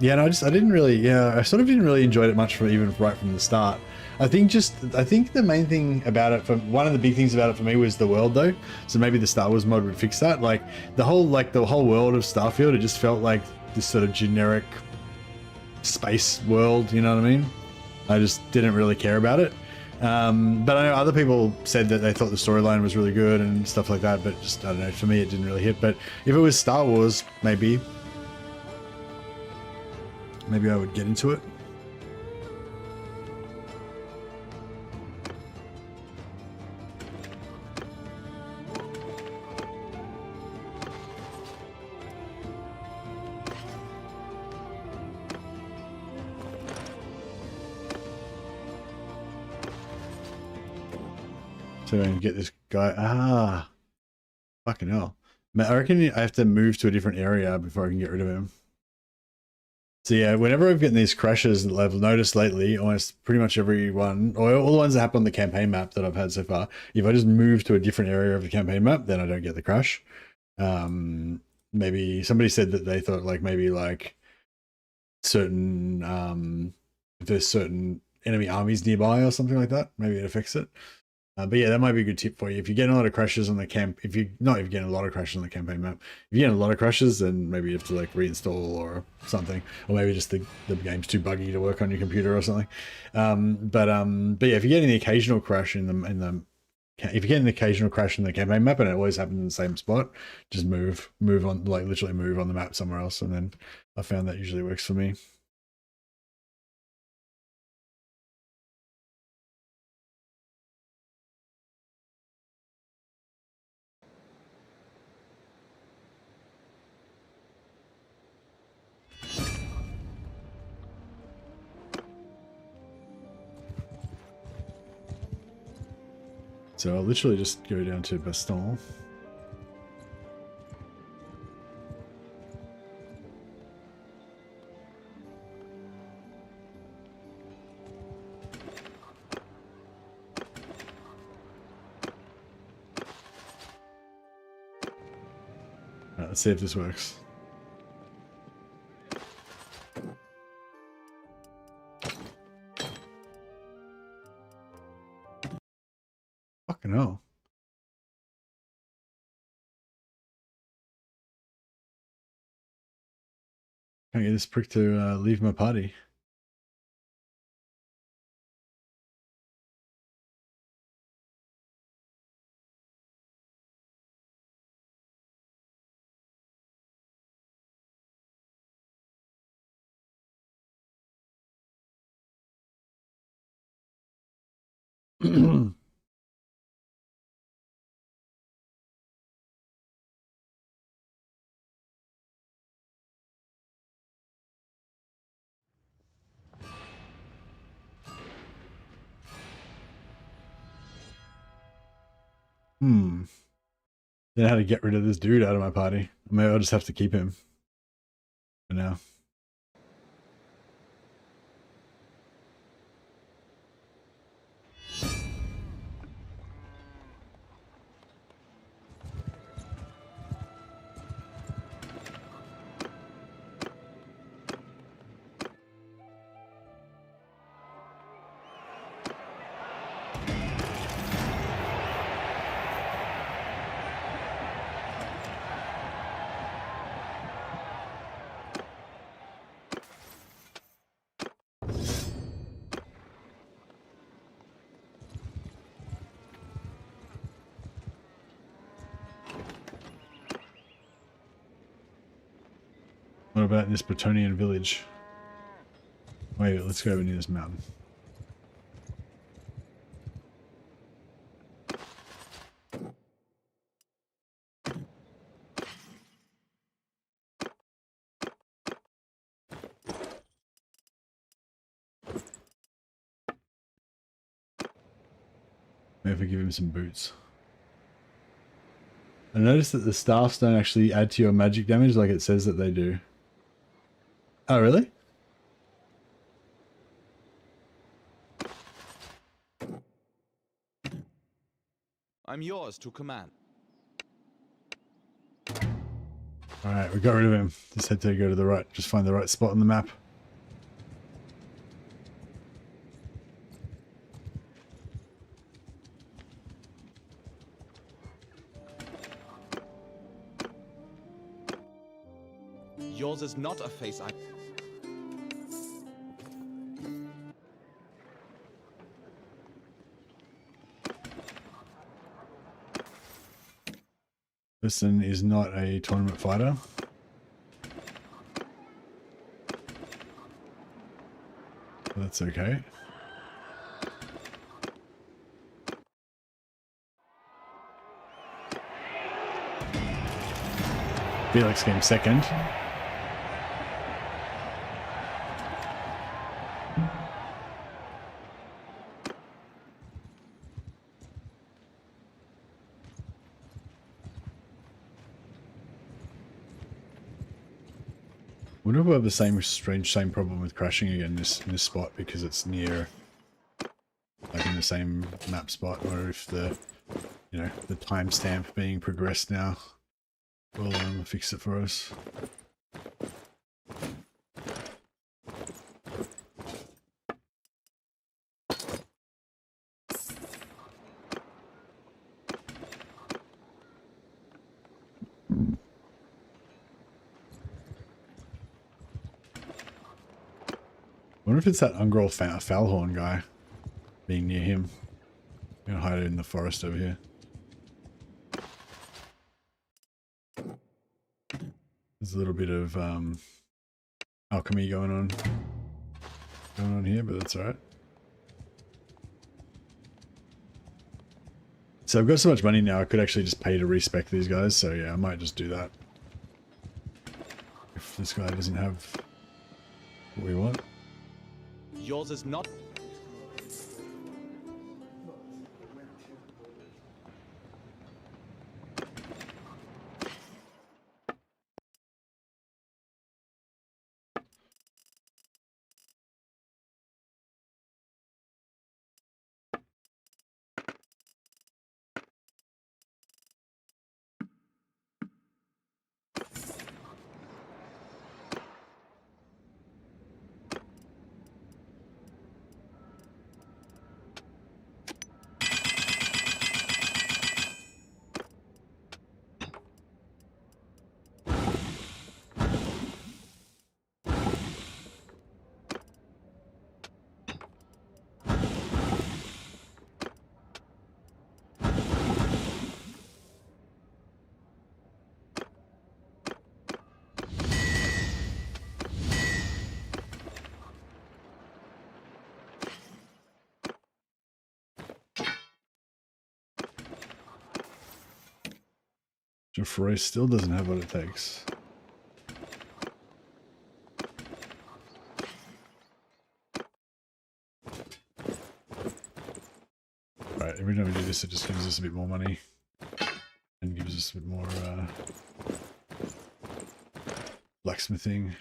Yeah, no, I didn't really, yeah, I sort of didn't really enjoy it much from even right from the start. I think the main thing about it, one of the big things about it for me was the world though. So maybe the Star Wars mod would fix that. Like the whole world of Starfield, it just felt like this sort of generic space world, you know what I mean? I just didn't really care about it. But I know other people said that they thought the storyline was really good and stuff like that, but just, I don't know, for me it didn't really hit. But if it was Star Wars, maybe I would get into it. So I get this guy. Fucking hell. I reckon I have to move to a different area before I can get rid of him. So yeah, whenever I've gotten these crashes that I've noticed lately, almost pretty much every one, or all the ones that happen on the campaign map that I've had so far, if I just move to a different area of the campaign map, then I don't get the crash. maybe somebody said that they thought like maybe like certain if there's certain enemy armies nearby or something like that, maybe it affects it. But yeah, that might be a good tip for you if you're getting a lot of crashes on the camp. If you're getting a lot of crashes on the campaign map, if you're getting a lot of crashes, then maybe you have to like reinstall or something, or maybe just the game's too buggy to work on your computer or something. But yeah, if you're getting the occasional crash if you're getting the occasional crash in the campaign map and it always happens in the same spot, just move on, like literally move on the map somewhere else, and then I found that usually works for me. So I'll literally just go down to Baston. Alright, let's see if this works. Fucking hell. Can't get this prick to leave my party. Then how to get rid of this dude out of my party. Maybe I'll just have to keep him for now. What about this Bretonian village? Wait, let's go over near this mountain. Maybe if we give him some boots. I noticed that the staffs don't actually add to your magic damage like it says that they do. Oh, really? I'm yours to command. Alright, we got rid of him. Just had to go to the right. Just find the right spot on the map. Yours is not a face I... Listen is not a tournament fighter. But that's okay. Felix came second. I wonder if we'll have the same problem with crashing again in this spot because it's near, like in the same map spot, or if the, you know, the timestamp being progressed now. will fix it for us. I wonder if it's that Ungroll Foulhorn guy being near him. I'm gonna hide it in the forest over here. There's a little bit of alchemy going on here, but that's alright. So I've got so much money now, I could actually just pay to respec these guys. So yeah, I might just do that. If this guy doesn't have what we want. Yours is not. Jeffrey still doesn't have what it takes. Right, every time we do this, it just gives us a bit more money and gives us a bit more blacksmithing.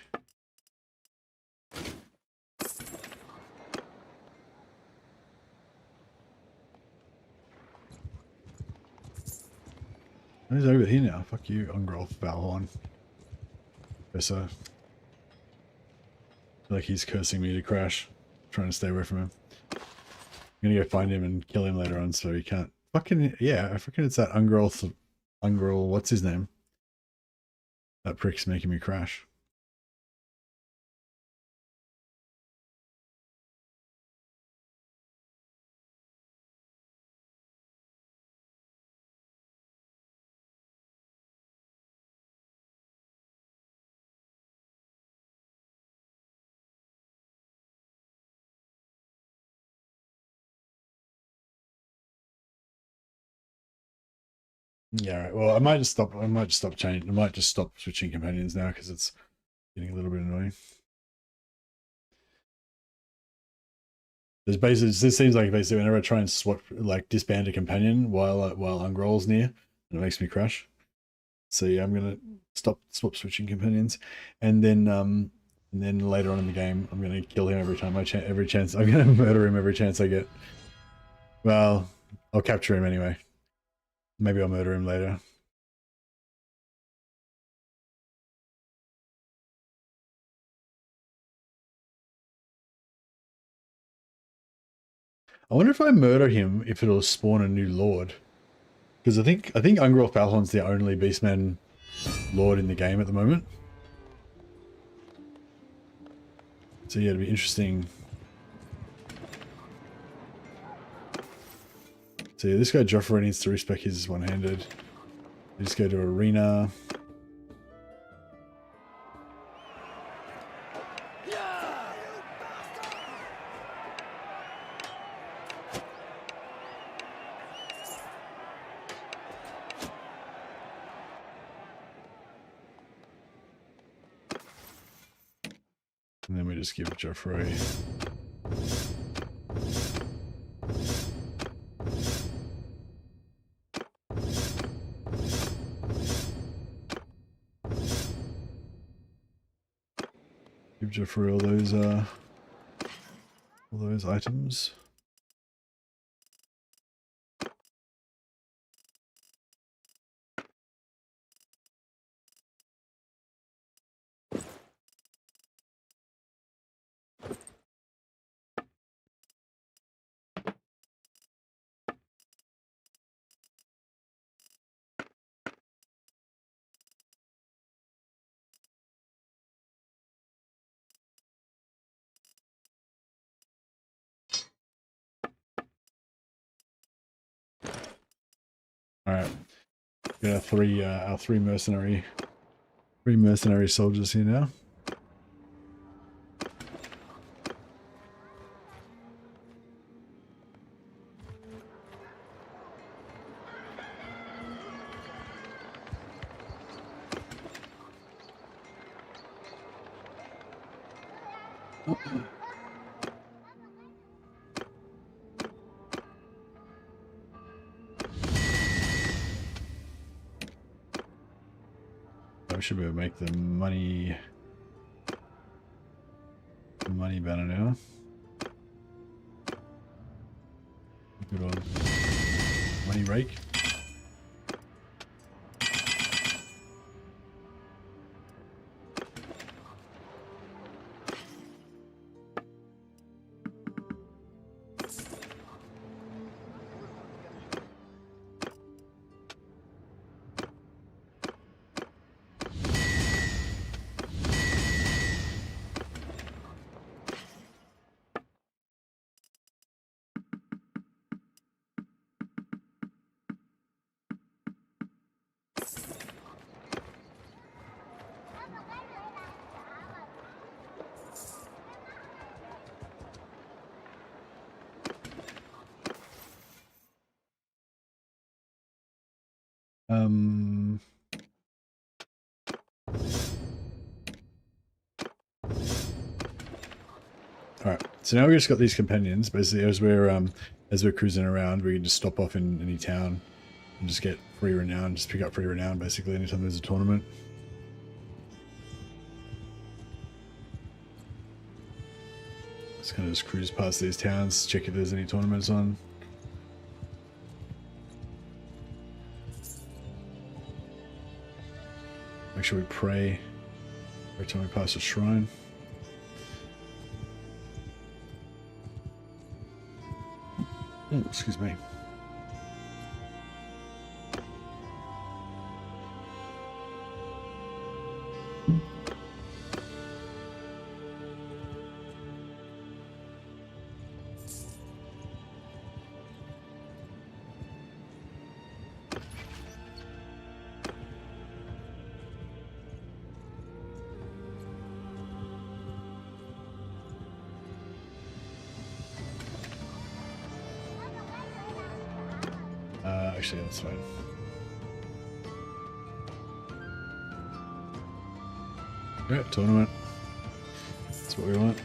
He's over here now. Fuck you, Ungroll Valhorn. Professor. I feel like he's cursing me to crash. Trying to stay away from him. I'm gonna go find him and kill him later on so he can't. Fucking, yeah, I reckon it's that Ungroll, what's his name? That prick's making me crash. Yeah, right. Well, I might just stop. I might just stop changing. I might just stop switching companions now because it's getting a little bit annoying. There's basically, this seems like basically whenever I try and swap, like disband a companion while Ungroll's near, and it makes me crash. So yeah, I'm gonna swap switching companions, and then later on in the game, I'm gonna kill him every time every chance. I'm gonna murder him every chance I get. Well, I'll capture him anyway. Maybe I'll murder him later. I wonder if I murder him, if it'll spawn a new lord. Because I think Ungroll Falhorn's the only Beastman lord in the game at the moment. So yeah, it'd be interesting. So yeah, this guy Joffrey needs to respec his one-handed. You just go to arena. And then we just give Joffrey. Give Joffrey all those items. All right, got our three mercenary soldiers here now. I should be able to make the money banner now. Good old money rake. Alright, so now we just got these companions. Basically, as we're cruising around, we can just stop off in any town and just get free renown, just pick up free renown basically anytime there's a tournament. Just kind of just cruise past these towns, check if there's any tournaments on. Make sure we pray every time we pass a shrine. Oh, excuse me. Actually, that's fine. Yeah, tournament. That's what we want.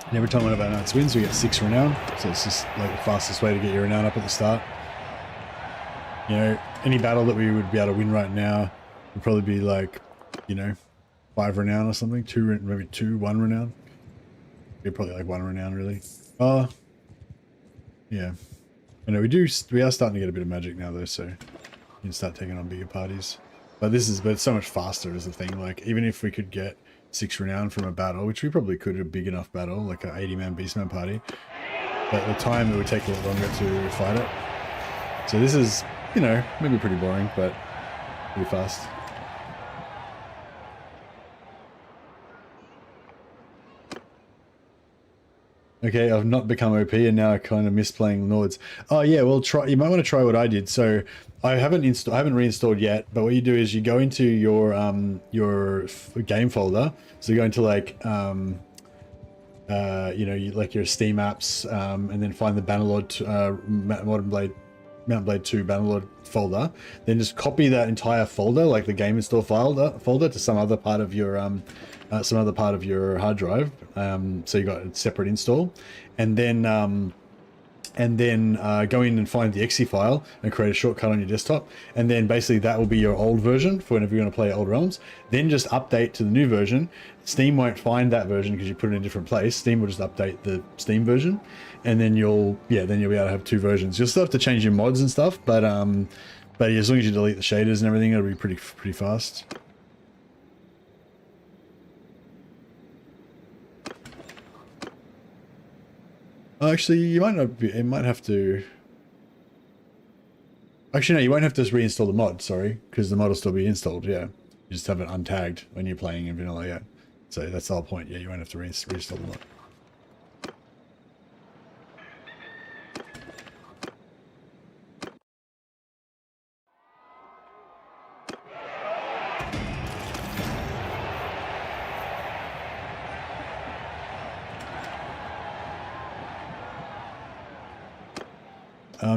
And every time one of our knights wins, we get 6 renown. So it's just like the fastest way to get your renown up at the start. You know, any battle that we would be able to win right now would probably be like, you know, 5 renown or something. 2, maybe 2, 1 renown. Be probably like 1 renown really. Oh, yeah. I know we are starting to get a bit of magic now though, so you can start taking on bigger parties. But it's so much faster is the thing. Like even if we could get 6 renown from a battle, which we probably could, a big enough battle, like an 80-man beastman party, but at the time it would take a lot longer to fight it. So this is, you know, maybe pretty boring, but pretty fast. Okay, I've not become OP and now I kind of miss playing Lords. Oh yeah, well you might want to try what I did. So I haven't reinstalled yet, but what you do is you go into your game folder. So you go into like you know, like your Steam apps, and then find the Bannerlord Mountain Blade 2 Bannerlord folder. Then just copy that entire folder, like the game install folder, to some other part of your hard drive. So you got a separate install, and then and then go in and find the exe file and create a shortcut on your desktop, and then basically that will be your old version for whenever you want to play Old Realms. Then just update to the new version. Steam won't find that version because you put it in a different place. Steam will just update the Steam version, and then you'll be able to have two versions. You'll still have to change your mods and stuff, but as long as you delete the shaders and everything, it'll be pretty fast. Actually, you might not be, it might have to... Actually, no, you won't have to just reinstall the mod, sorry, because the mod will still be installed, yeah. You just have it untagged when you're playing in vanilla, yeah. So that's the whole point, yeah, you won't have to reinstall the mod.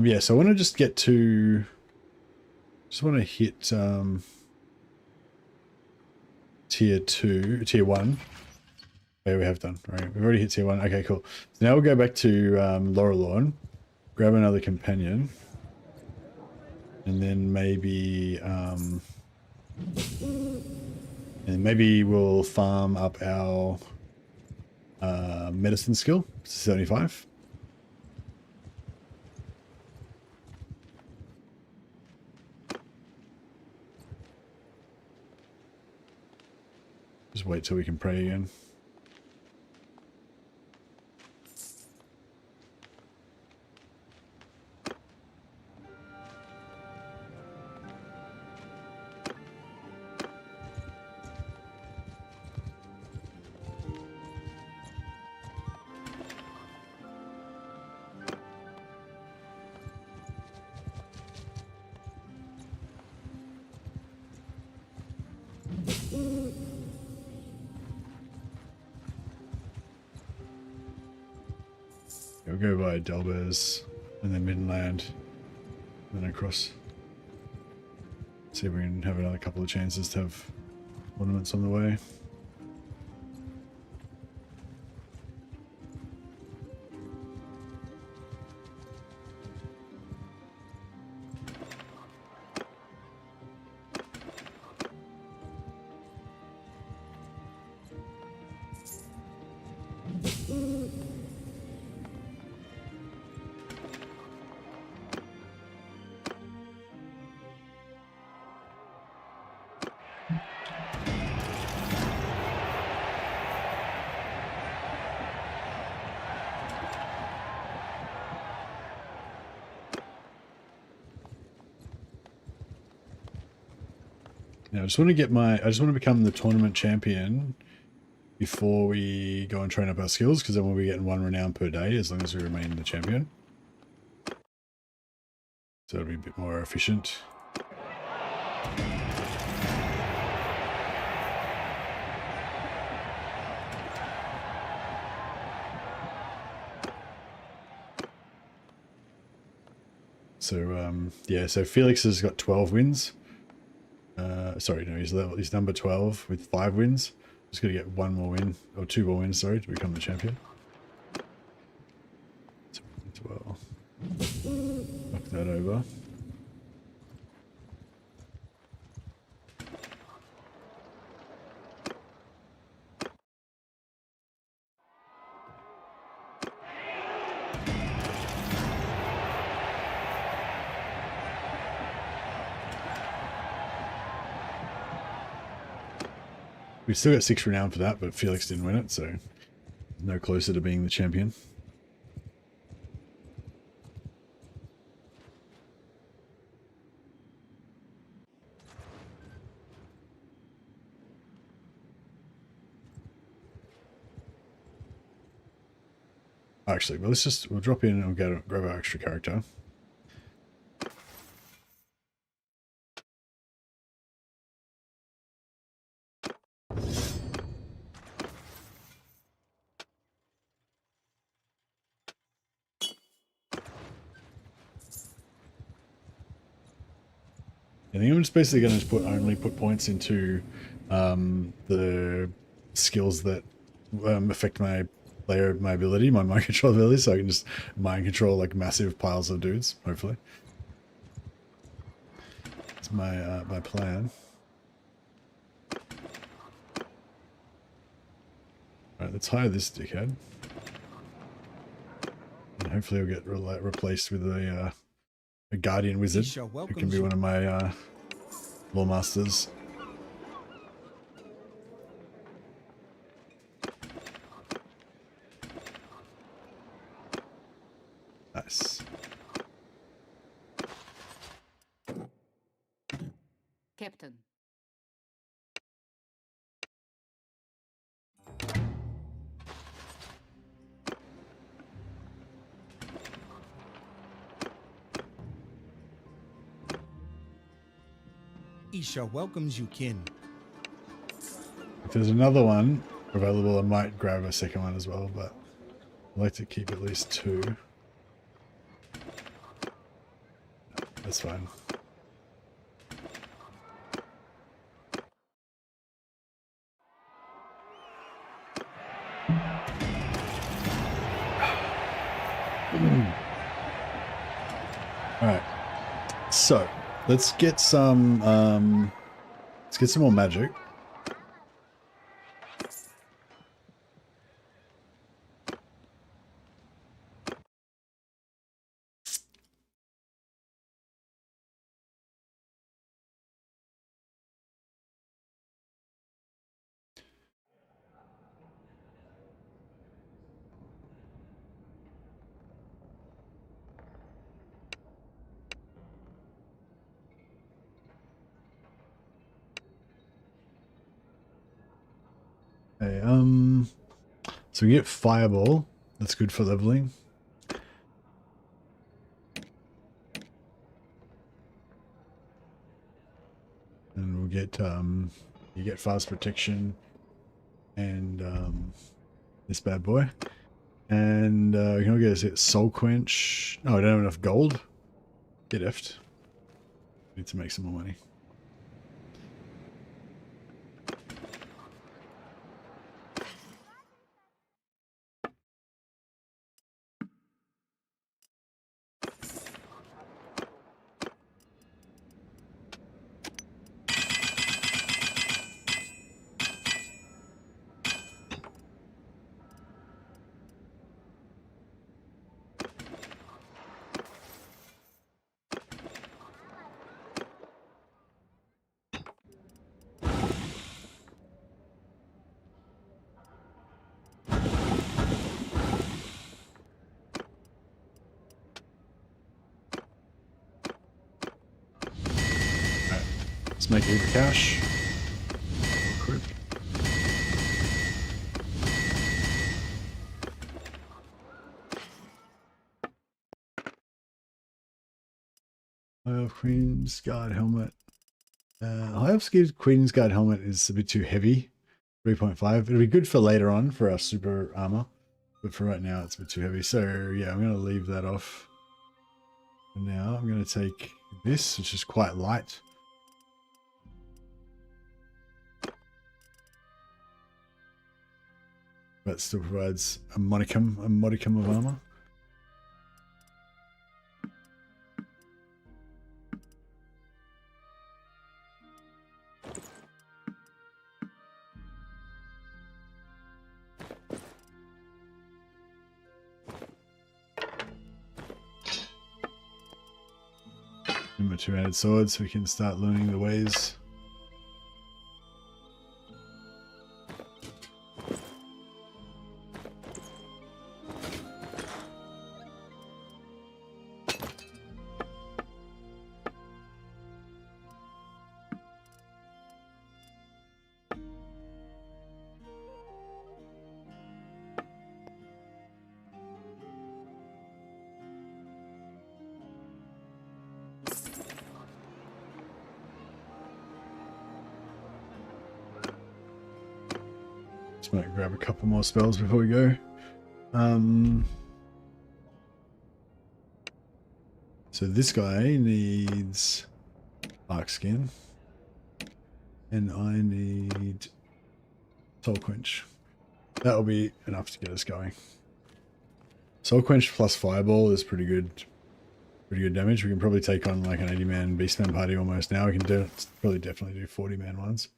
Yeah, so I want to just get to... Just want to hit tier 1. Okay, we have done. Right, we've already hit tier 1. Okay, cool. So now we'll go back to Laurelorn, grab another companion, and then maybe we'll farm up our medicine skill to 75. Just wait till we can pray again. We'll go by Delbers and then Midland, and then across. See if we can have another couple of chances to have ornaments on the way. Now, I just want to become the tournament champion before we go and train up our skills, because then we'll be getting 1 renown per day as long as we remain the champion. So it'll be a bit more efficient. So yeah, so Felix has got 12 wins. Sorry, no, he's number 12 with 5 wins. Just got to get 1 more win, or 2 more wins, sorry, to become the champion. So, well, knock that over. We still got 6 renown for that, but Felix didn't win it, so no closer to being the champion. Actually, well, we'll drop in and we'll grab our extra character. I think I'm just basically going to only put points into the skills that affect my layer of my ability, my mind control ability, so I can just mind control like massive piles of dudes, hopefully. That's my my plan. Alright, let's hire this dickhead. And hopefully he'll get replaced with a guardian wizard who can be one of my Loremasters. Nice. Captain. Isha welcomes you, kin. If there's another one available, I might grab a second one as well, but I'd like to keep at least 2. That's fine. Alright. So let's get some more magic. Okay, so we get Fireball. That's good for leveling. And we'll get you get fast protection and this bad boy. And we can all get Soul Quench. No, I don't have enough gold. Get effed. Need to make some more money. Let's make it cash. Crip. High Elf Queen's Guard helmet. High Elf's Queen's Guard helmet is a bit too heavy. 3.5. It'll be good for later on for our super armor, but for right now it's a bit too heavy. So yeah, I'm going to leave that off. For now I'm going to take this, which is quite light. But still provides a modicum of armor. And my 2 added swords, so we can start learning the ways. Just might grab a couple more spells before we go. So this guy needs Arc Skin, and I need Soul Quench. That'll be enough to get us going. Soul Quench plus Fireball is pretty good. Pretty good damage. We can probably take on like an 80-man Beastman party almost now. We can probably definitely do 40-man ones.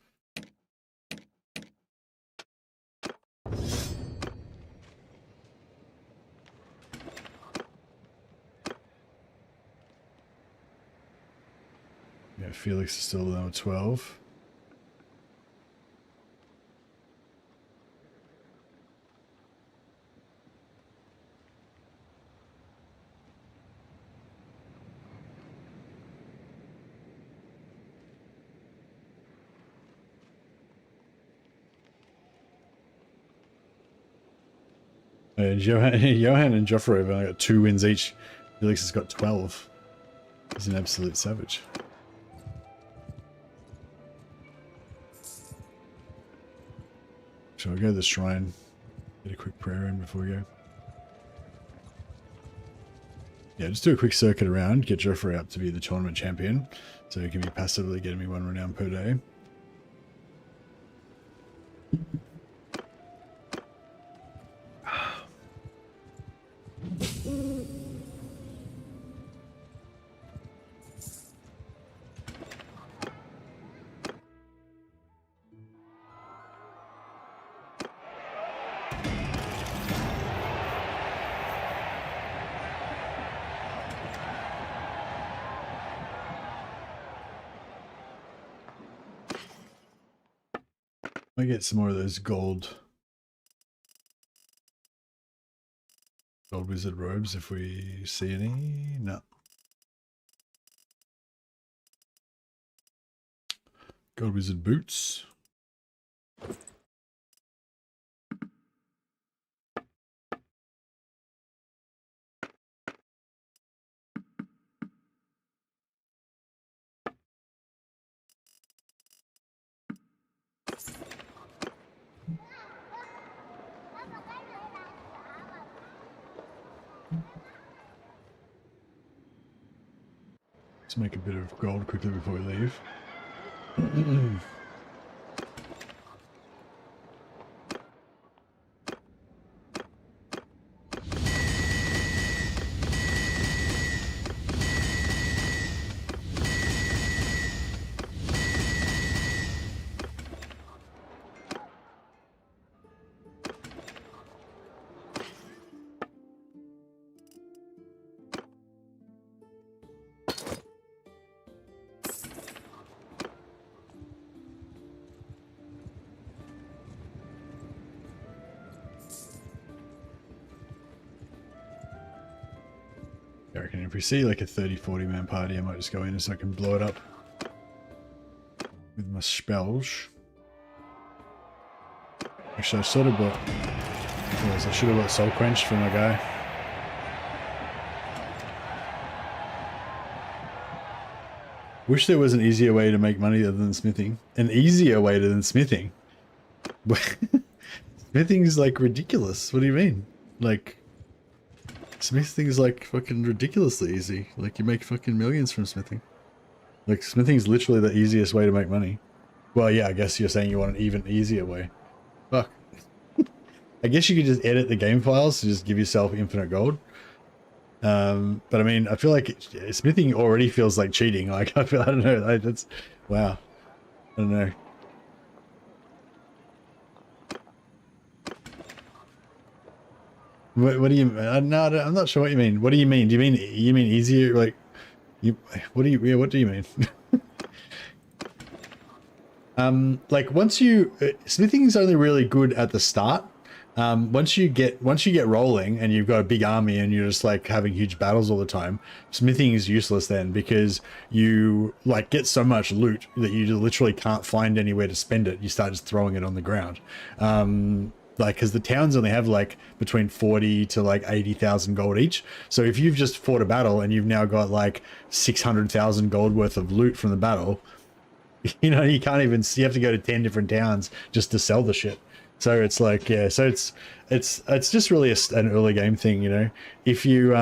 Yeah, Felix is still level 12. Johan and Joffrey have only got 2 wins each. Felix has got 12. He's an absolute savage. Shall we go to the shrine? Get a quick prayer in before we go. Yeah, just do a quick circuit around. Get Joffrey up to be the tournament champion. So he can be passively getting me 1 renown per day. I get some more of those gold wizard robes if we see any. No. Gold wizard boots. Let's make a bit of gold quickly before we leave. I reckon if we see like a 30-40 man party, I might just go in so I can blow it up with my spells. Actually, I should have bought Soul Quench for my guy. Wish there was an easier way to make money other than smithing. An easier way than smithing. Smithing is like ridiculous. What do you mean? Like, smithing is like fucking ridiculously easy. Like, you make fucking millions from smithing. Like, smithing is literally the easiest way to make money. Well, yeah, I guess you're saying you want an even easier way. Fuck. I guess you could just edit the game files to just give yourself infinite gold. But I mean, I feel like smithing already feels like cheating. Like, I don't know. That's, wow. I don't know. What do you? No, I'm not sure what you mean. What do you mean? Do you mean easier? Like, what do you? Yeah, what do you mean? Like once you smithing is only really good at the start. Once you get rolling and you've got a big army and you're just like having huge battles all the time, smithing is useless then because you like get so much loot that you literally can't find anywhere to spend it. You start just throwing it on the ground. Like, because the towns only have like between 40 to like 80,000 gold each. So if you've just fought a battle and you've now got like 600,000 gold worth of loot from the battle, you know, you can't even, you have to go to 10 different towns just to sell the shit. So it's like, yeah, so it's just really an early game thing, you know. If you,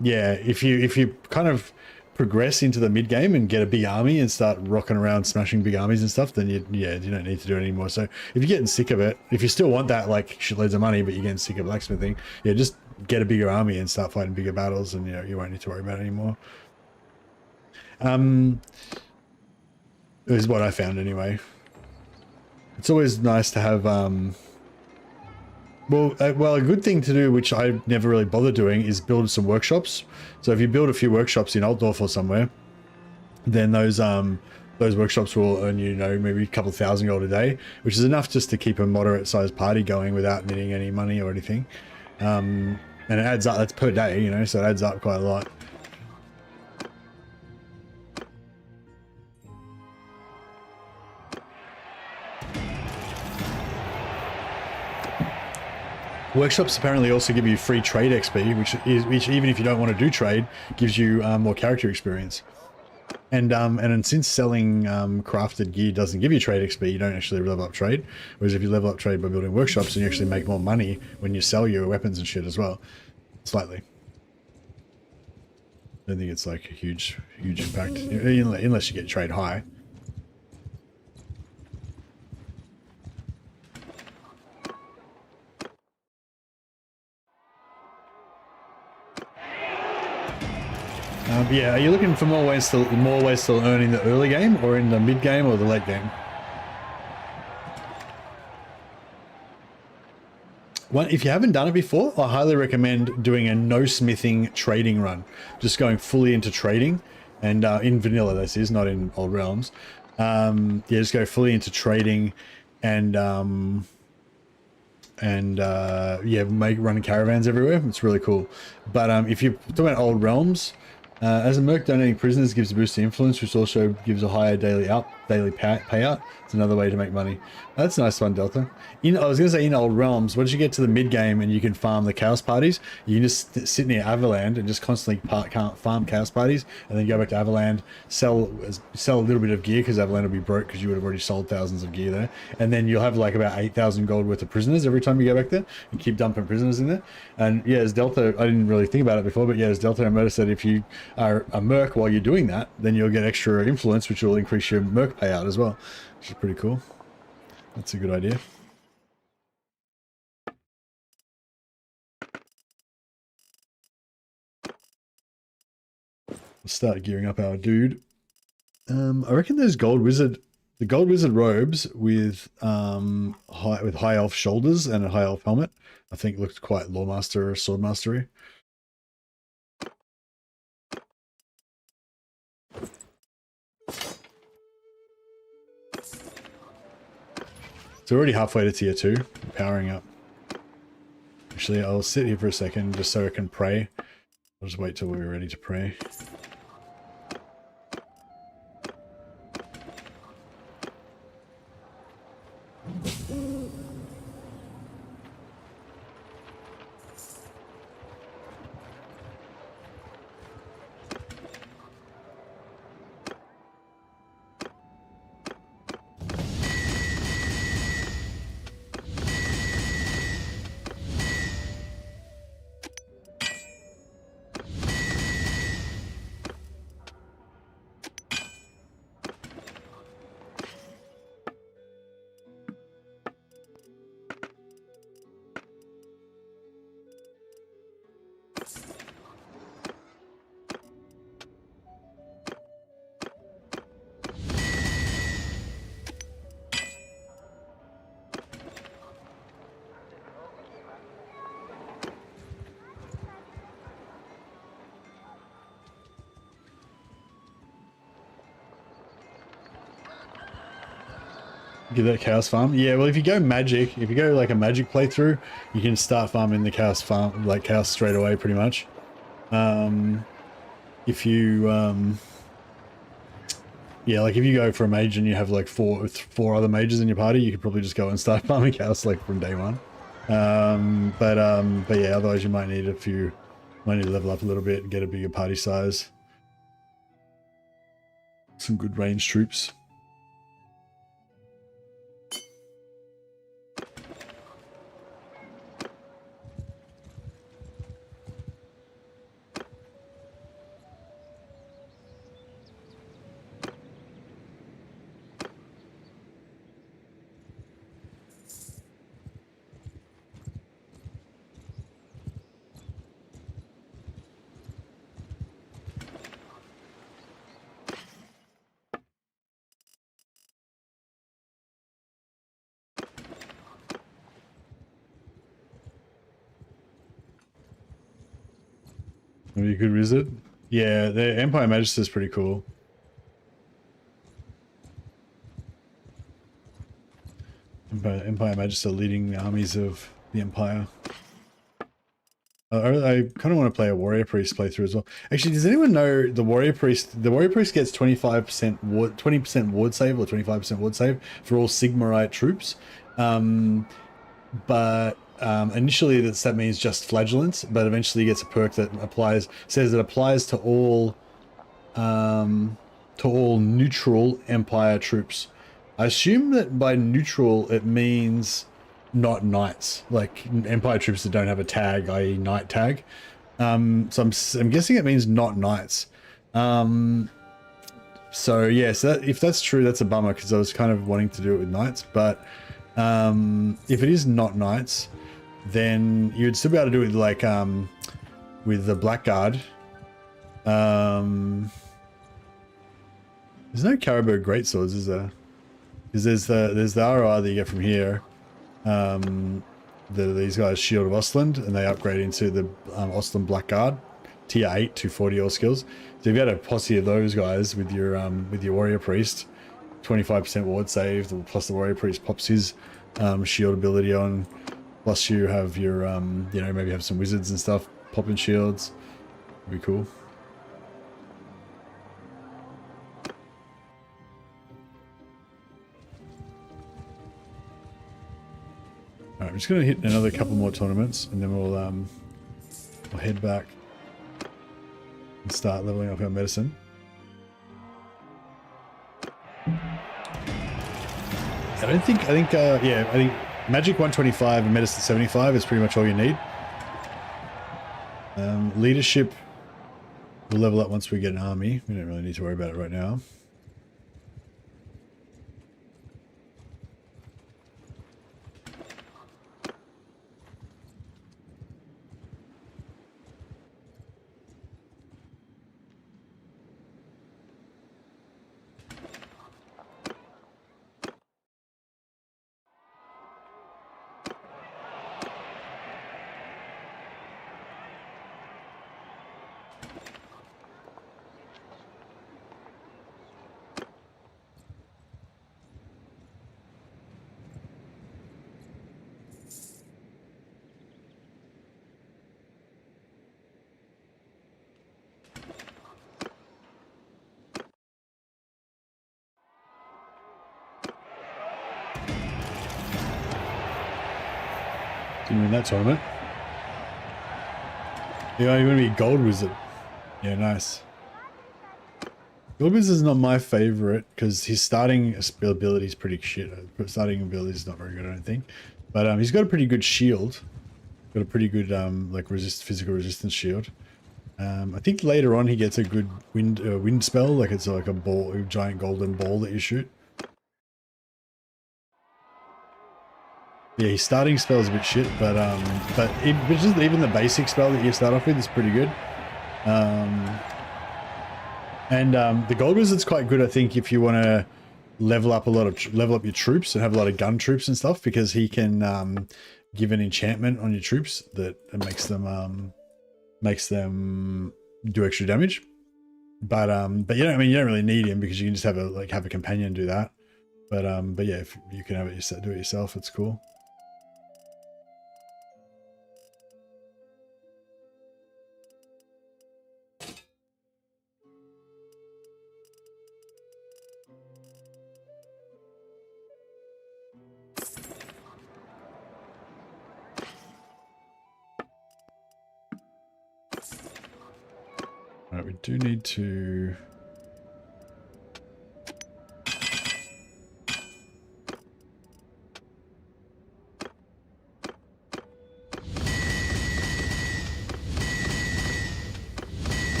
yeah, if you kind of progress into the mid game and get a big army and start rocking around smashing big armies and stuff, then you don't need to do it anymore. So if you're getting sick of it, if you still want that like shitloads of money, but you're getting sick of blacksmithing, yeah, just get a bigger army and start fighting bigger battles, and you won't need to worry about it anymore. Is what I found anyway. It's always nice to have well, a good thing to do, which I never really bother doing, is build some workshops. So if you build a few workshops in Altdorf or somewhere, then those workshops will earn you, maybe a couple thousand gold a day, which is enough just to keep a moderate sized party going without needing any money or anything. And it adds up. That's per day, so it adds up quite a lot. Workshops apparently also give you free trade XP, which even if you don't want to do trade, gives you more character experience. And since selling crafted gear doesn't give you trade XP, you don't actually level up trade. Whereas if you level up trade by building workshops, then you actually make more money when you sell your weapons and shit as well. Slightly. I don't think it's like a huge impact, unless you get trade high. Yeah, are you looking for more ways to earn in the early game, or in the mid game, or the late game? If you haven't done it before, I highly recommend doing a no smithing trading run, just going fully into trading, and in vanilla this is, not in Old Realms. Yeah, just go fully into trading, and yeah, running caravans everywhere. It's really cool. But if you're talking about Old Realms, as a merc, donating prisoners gives a boost to influence, which also gives a higher daily payout. It's another way to make money. That's a nice one, Delta. I was going to say, in Old Realms, once you get to the mid game and you can farm the chaos parties, you can just sit near Avaland and just constantly farm chaos parties, and then go back to Avaland, sell a little bit of gear, because Avaland will be broke because you would have already sold thousands of gear there, and then you'll have like about 8,000 gold worth of prisoners every time you go back there, and keep dumping prisoners in there. And yeah, as Delta, I didn't really think about it before, but yeah, as Delta and Motor said, if you are a merc while you're doing that, then you'll get extra influence, which will increase your merc payout as well, which is pretty cool. That's a good idea. We'll start gearing up our dude. I reckon those the gold wizard robes with high elf shoulders and a high elf helmet, I think looked quite Loremaster or Swordmastery. It's already halfway to tier 2, powering up. Actually, I'll sit here for a second just so I can pray. I'll just wait till we're ready to pray. Get that chaos farm. Yeah, well, if you go like a magic playthrough, you can start farming the chaos farm, like chaos straight away, pretty much. If you yeah, like if you go for a mage and you have like four other mages in your party, you could probably just go and start farming chaos like from day one. But yeah, otherwise you might need to level up a little bit and get a bigger party size. Some good range troops. Maybe a good wizard. Yeah, the Empire Magister is pretty cool. Empire Magister leading the armies of the Empire. I kind of want to play a Warrior Priest playthrough as well. Actually, does anyone know the Warrior Priest? The Warrior Priest gets 25% ward, 20% ward save or 25% ward save for all Sigmarite troops. But initially that means just flagellants, but eventually gets a perk that says it applies to all neutral Empire troops. I assume that by neutral it means not knights, like Empire troops that don't have a tag, i.e. knight tag. So I'm guessing it means not knights. So yeah, so if that's true, that's a bummer because I was kind of wanting to do it with knights, but if it is not knights, then you'd still be able to do it like with the Blackguard. There's no Caribou Greatswords, is there? Because there's the ROR that you get from here. These guys Shield of Ostland, and they upgrade into the Ostland Blackguard, tier 8, 240 all skills. So if you had a posse of those guys with your Warrior Priest, 25% ward save, plus the Warrior Priest pops his shield ability on, plus you have your you know, maybe have some wizards and stuff popping shields. It'd be cool. Alright, I'm just going to hit another couple more tournaments and then we'll head back and start leveling up our medicine. I think Magic 125 and Medicine 75 is pretty much all you need. Leadership will level up once we get an army. We don't really need to worry about it right now. Didn't win that tournament. Yeah, you're going to be Gold Wizard. Yeah, nice. Gold Wizard is not my favorite because his starting ability is pretty shit. Starting ability is not very good, I don't think. But he's got a pretty good shield. Got a pretty good like physical resistance shield. I think later on he gets a good wind spell, like it's like a giant golden ball that you shoot. Yeah, his starting spell is a bit shit, but just even the basic spell that you start off with is pretty good. The Gold Wizard's quite good, I think, if you want to level up your troops and have a lot of gun troops and stuff, because he can give an enchantment on your troops that makes them do extra damage. But you don't really need him because you can just have a companion do that. But yeah, if you can have it do it yourself, it's cool. All right, we do need to.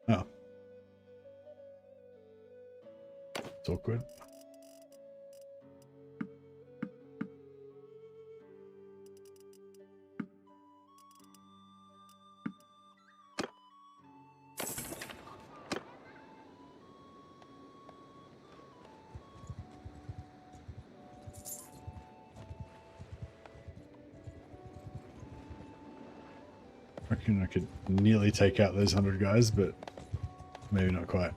Oh. It's awkward. I reckon I could nearly take out those 100 guys, but maybe not quite.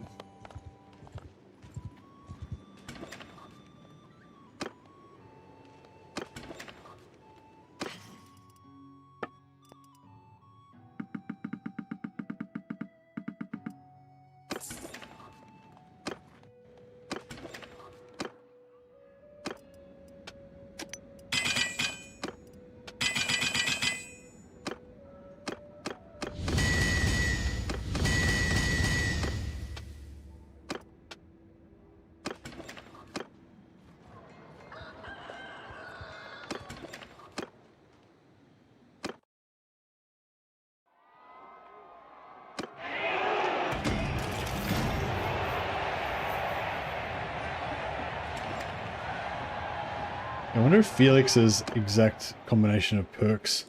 I wonder if Felix's exact combination of perks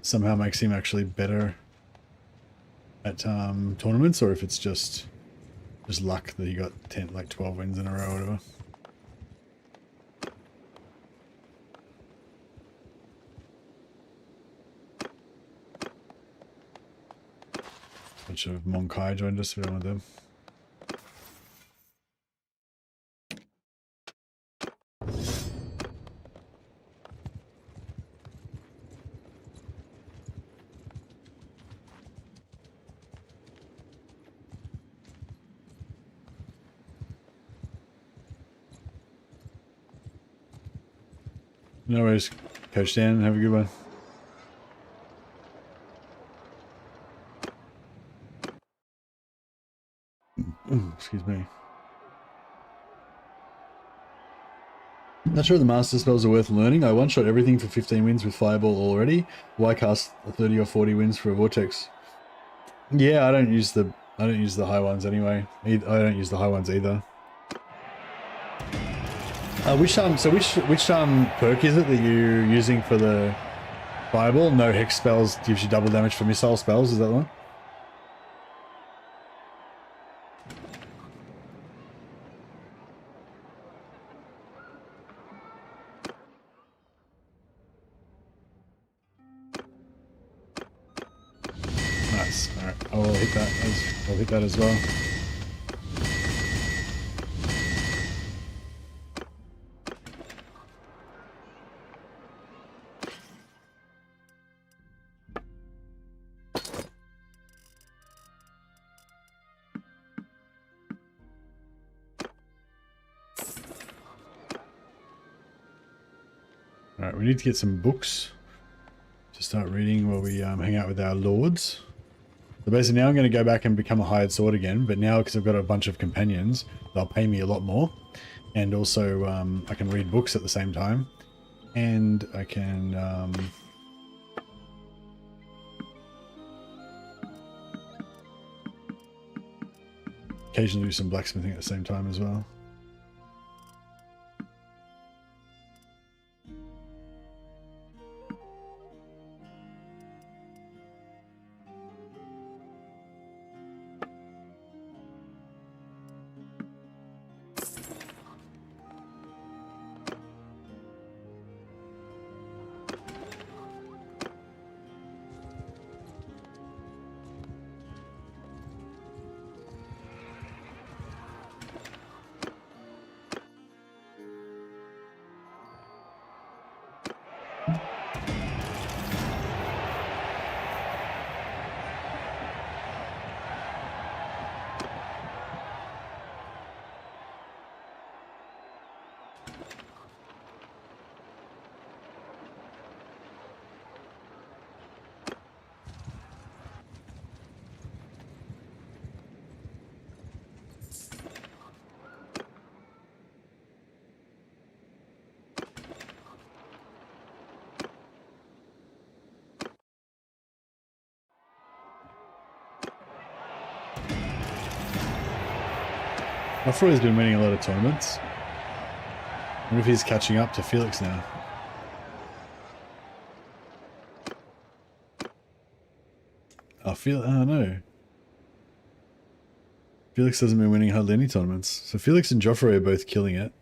somehow makes him actually better at tournaments, or if it's just luck that he got 10, like 12 wins in a row or whatever. Bunch of Monkai joined us, we don't want them. No worries, Coach Dan. Have a good one. Excuse me. Not sure the master spells are worth learning. I one-shot everything for 15 wins with Fireball already. Why cast 30 or 40 wins for a Vortex? Yeah, I don't use the high ones anyway. I don't use the high ones either. Which perk is it that you're using for the Fireball? No hex spells gives you double damage for missile spells. Is that the one? Nice. All right, I'll hit that as well. Alright, we need to get some books to start reading while we hang out with our lords. So basically now I'm going to go back and become a hired sword again, but now because I've got a bunch of companions, they'll pay me a lot more. And also I can read books at the same time. And I can... occasionally do some blacksmithing at the same time as well. Joffrey's been winning a lot of tournaments. I wonder if he's catching up to Felix now. Oh no. Felix hasn't been winning hardly any tournaments. So Felix and Joffrey are both killing it.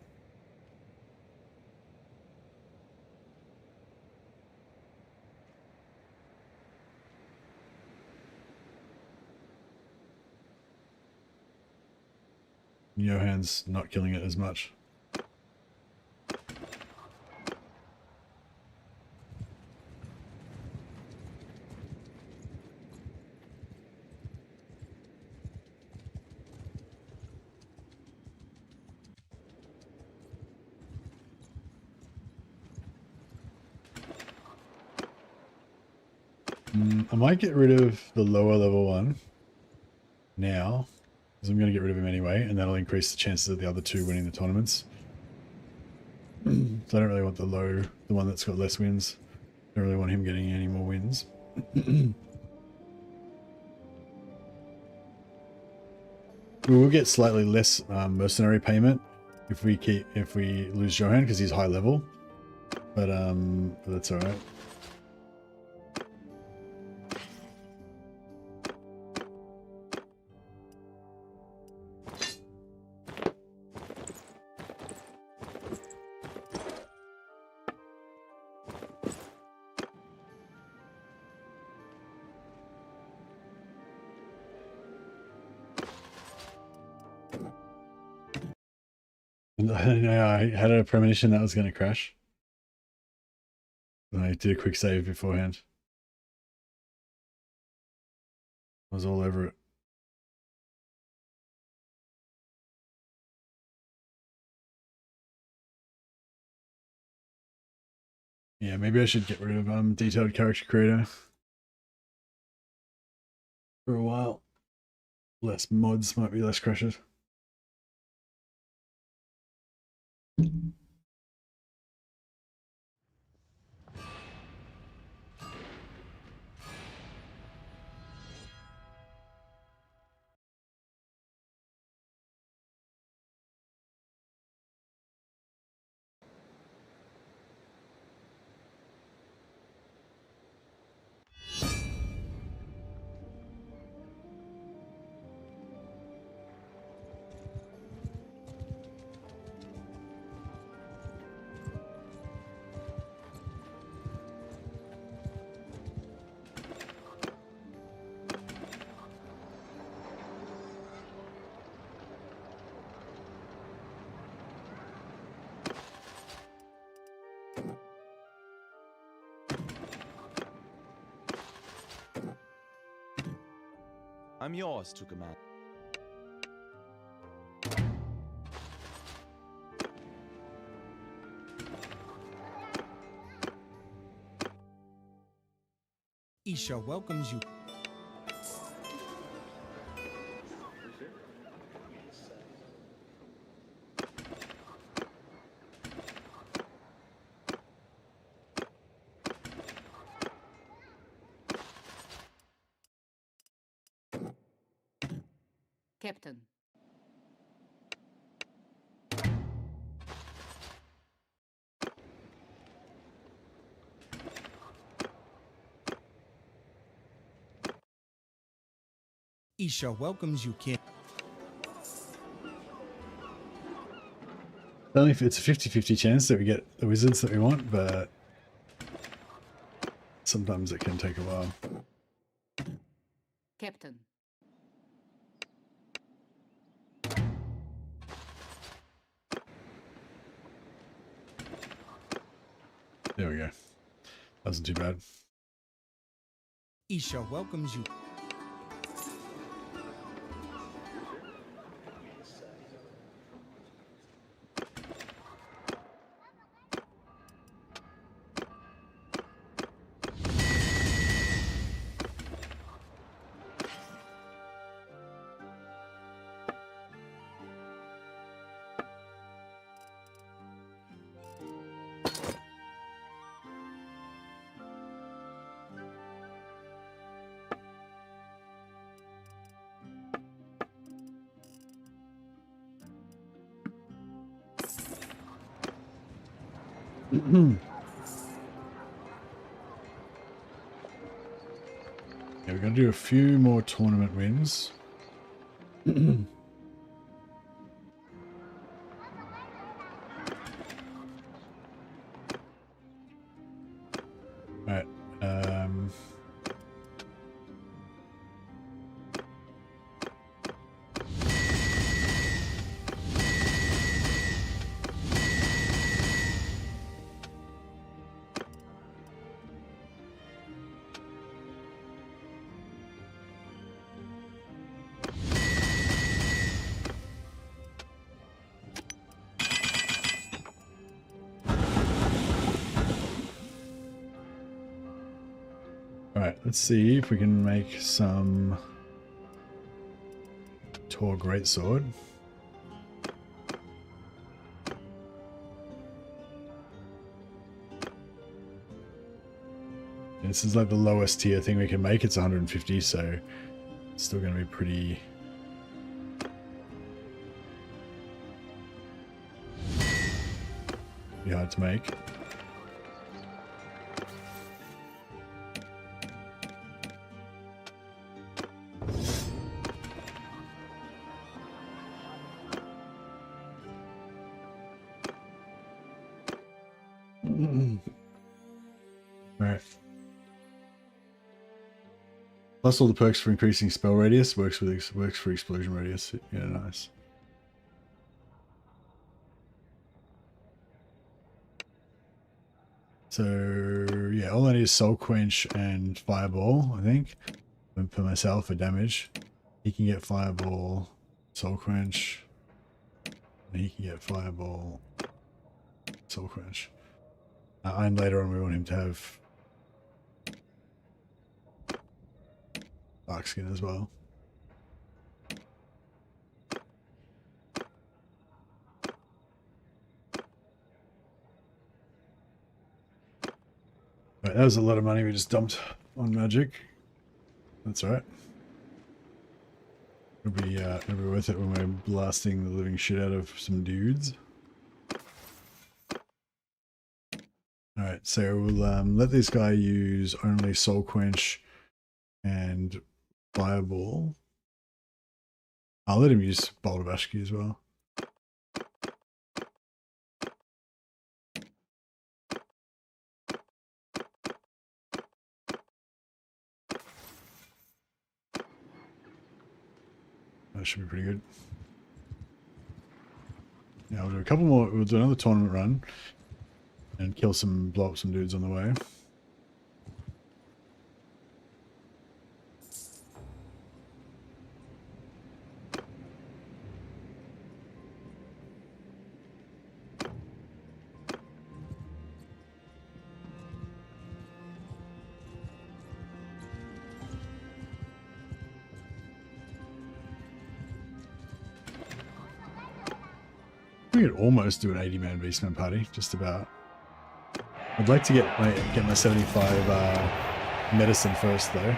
Johan's not killing it as much. I might get rid of the lower level one now, because I'm going to get rid of him anyway, and that'll increase the chances of the other two winning the tournaments. So I don't really want the one that's got less wins. I don't really want him getting any more wins. We will get slightly less mercenary payment if we lose Johan because he's high level, but that's all right. I had a premonition that was going to crash. And I did a quick save beforehand. I was all over it. Yeah, maybe I should get rid of detailed character creator for a while. Less mods might be less crashes. I'm yours to command. Isha welcomes you. Captain. Isha welcomes you, Kin. Only if it's a 50-50 chance that we get the wizards that we want, but sometimes it can take a while. Captain. There we go. That wasn't too bad. Isha welcomes you. Yeah, we're going to do a few more tournament wins. Alright. Alright, let's see if we can make some Tor Greatsword. This is like the lowest tier thing we can make. It's 150, so it's still going to be pretty hard to make. Alright. Plus all the perks for increasing spell radius works for explosion radius. Yeah, nice. So yeah, all I need is Soul Quench and Fireball, I think. And for myself for damage. He can get Fireball, Soul Quench, and he can get Fireball, Soul Quench. And later on we want him to have Dark Skin as well. Right, that was a lot of money we just dumped on magic. That's all right. It'll be worth it when we're blasting the living shit out of some dudes. Alright, so we'll let this guy use only Soul Quench and Fireball. I'll let him use Bolt of Ashki as well. That should be pretty good. Yeah, we'll do a couple more. We'll do another tournament run and blow up some dudes on the way. We could almost do an 80-man Beastman party, just about. I'd like to get my 75 medicine first, though.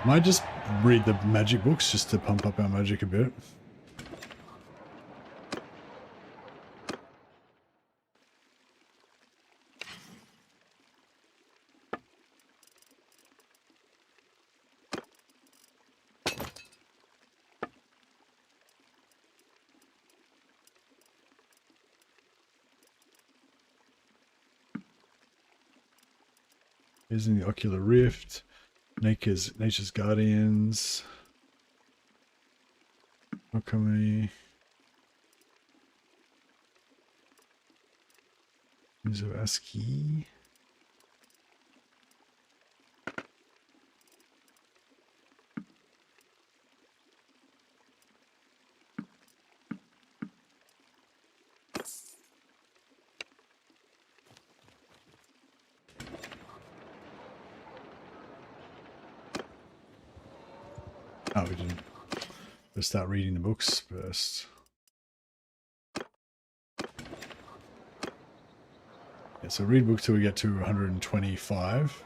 Might just read the magic books just to pump up our magic a bit. Using the Ocular Rift. Nature's Guardians. Alchemy. Mizoaski. Oh, we didn't. Let's start reading the books first. Yeah, so read book till we get to 125.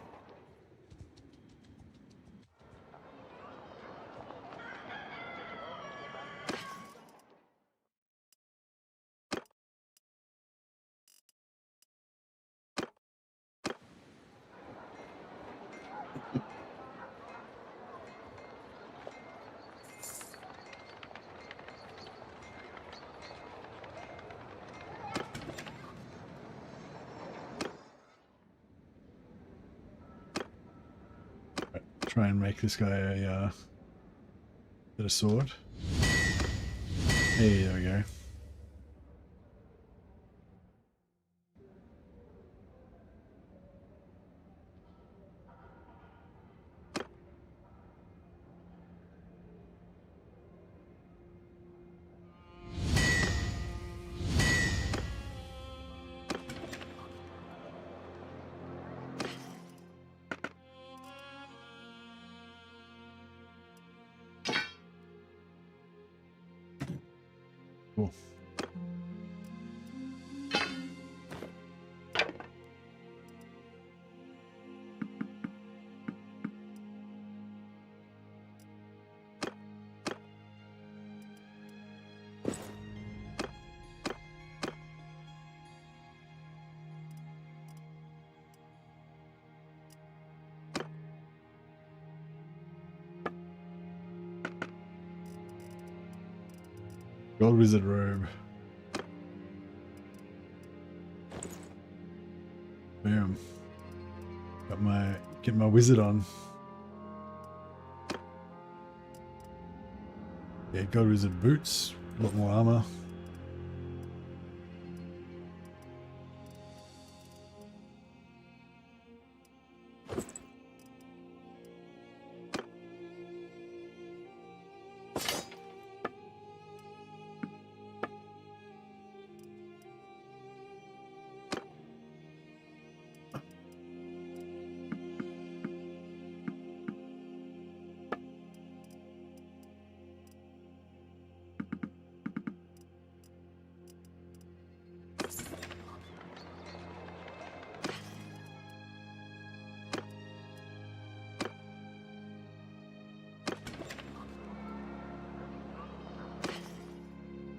Try and make this guy a bit of sword. Hey, there we go. Cool. Gold wizard robe. Boom. Get my wizard on. Yeah, gold wizard boots. A lot more armor.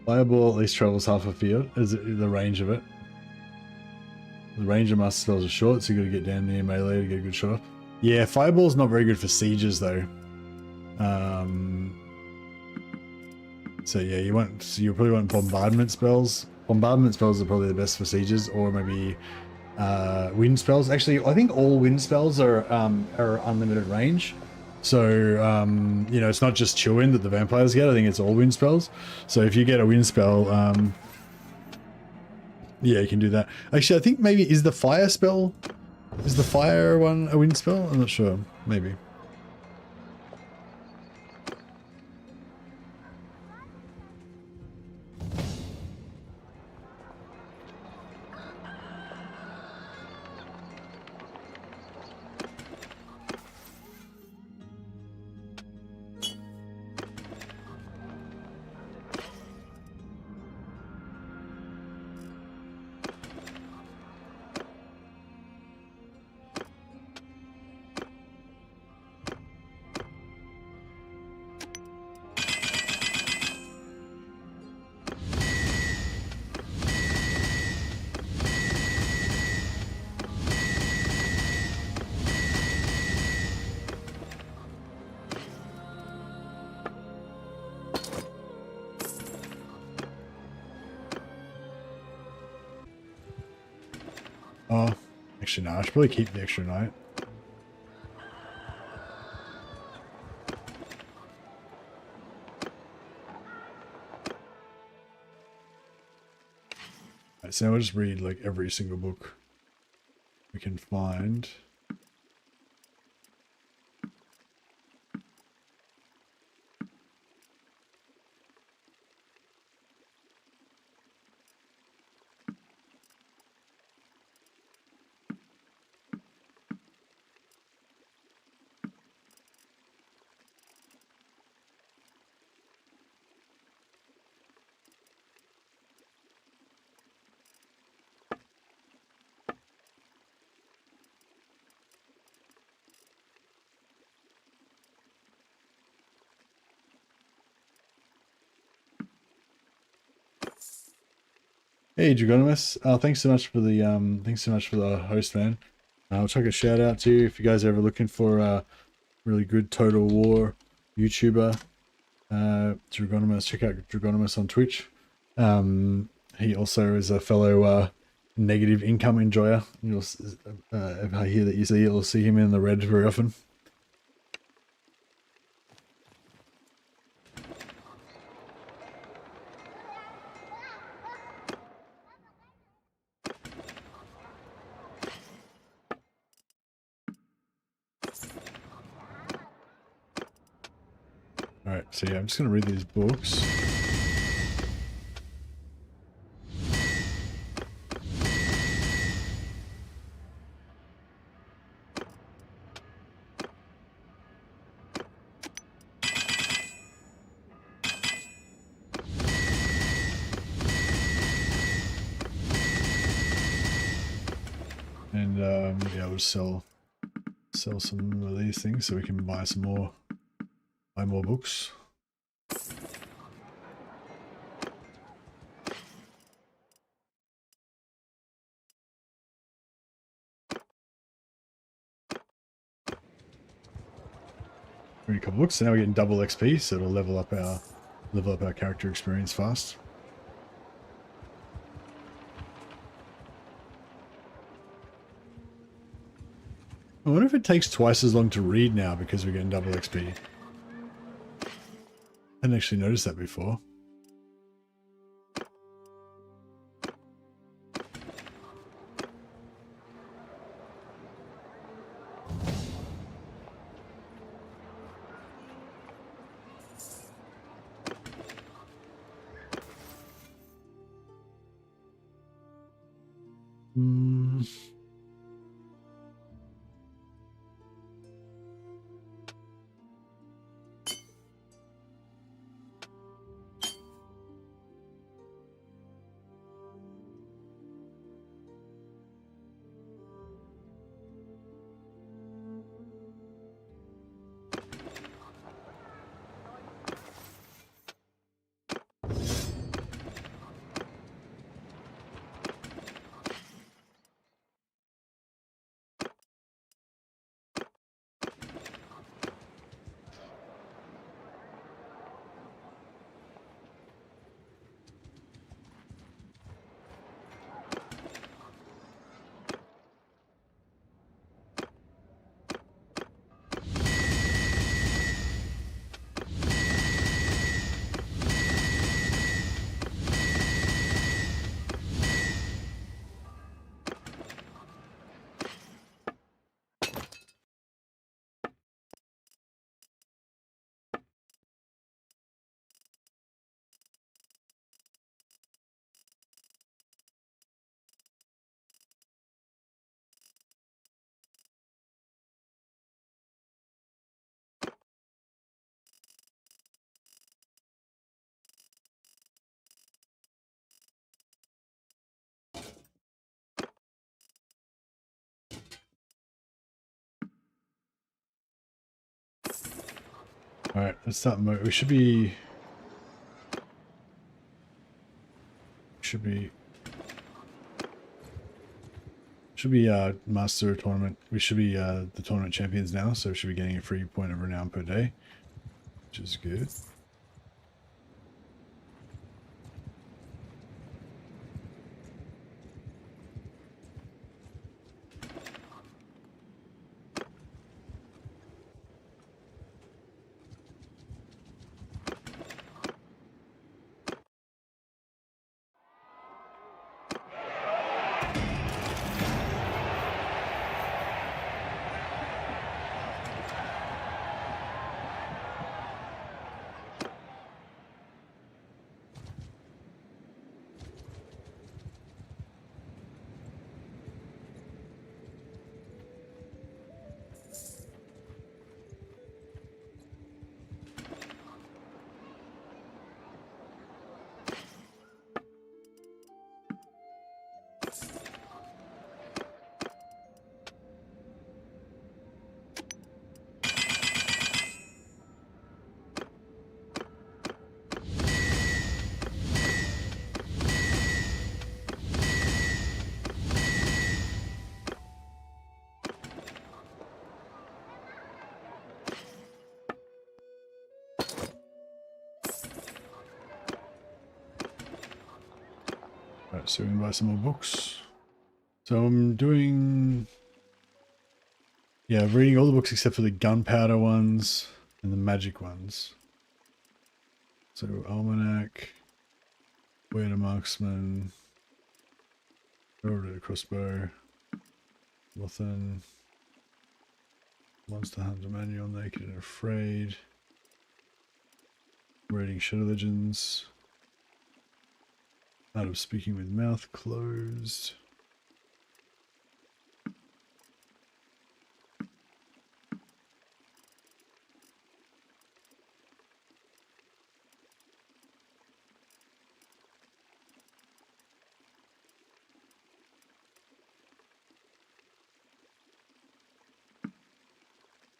Fireball at least travels half a field. Is it the range of it? The range of master spells are short, so you got to get down near melee to get a good shot off. Yeah, fireball's not very good for sieges though. So yeah, you probably want bombardment spells. Bombardment spells are probably the best for sieges, or maybe wind spells. Actually, I think all wind spells are unlimited range. So you know, it's not just chill wind that the vampires get. I think it's all wind spells. So if you get a wind spell, yeah, you can do that. Actually, I think maybe is the fire one a wind spell? I'm not sure. Maybe. Oh, actually, no, I should probably keep the extra knight. Right, so now we'll just read like every single book we can find. Hey, Dragonimus. Thanks so much for the host, man. I'll chuck a shout out to you if you guys are ever looking for a really good Total War YouTuber. Dragonimus, check out Dragonimus on Twitch. He also is a fellow negative income enjoyer. You'll if I hear that you'll see him in the red very often. Alright, so yeah, I'm just going to read these books. And yeah, we'll sell some of these things so we can buy some more. Buy more books. Read a couple books, so now we're getting double XP, so it'll level up our character experience fast. I wonder if it takes twice as long to read now because we're getting double XP. I hadn't actually noticed that before. Alright, let's start mode. We should be master tournament. We should be the tournament champions now, so we should be getting a free point of renown per day, which is good. Alright, so we can buy some more books. So I'm doing... Yeah, I'm reading all the books except for the gunpowder ones and the magic ones. So Almanac, Where to Marksman, Over to the Crossbow, Lothan, Monster Hunter Manual, Naked and Afraid, Reading Shadow Legends, Art of Speaking with Mouth Closed.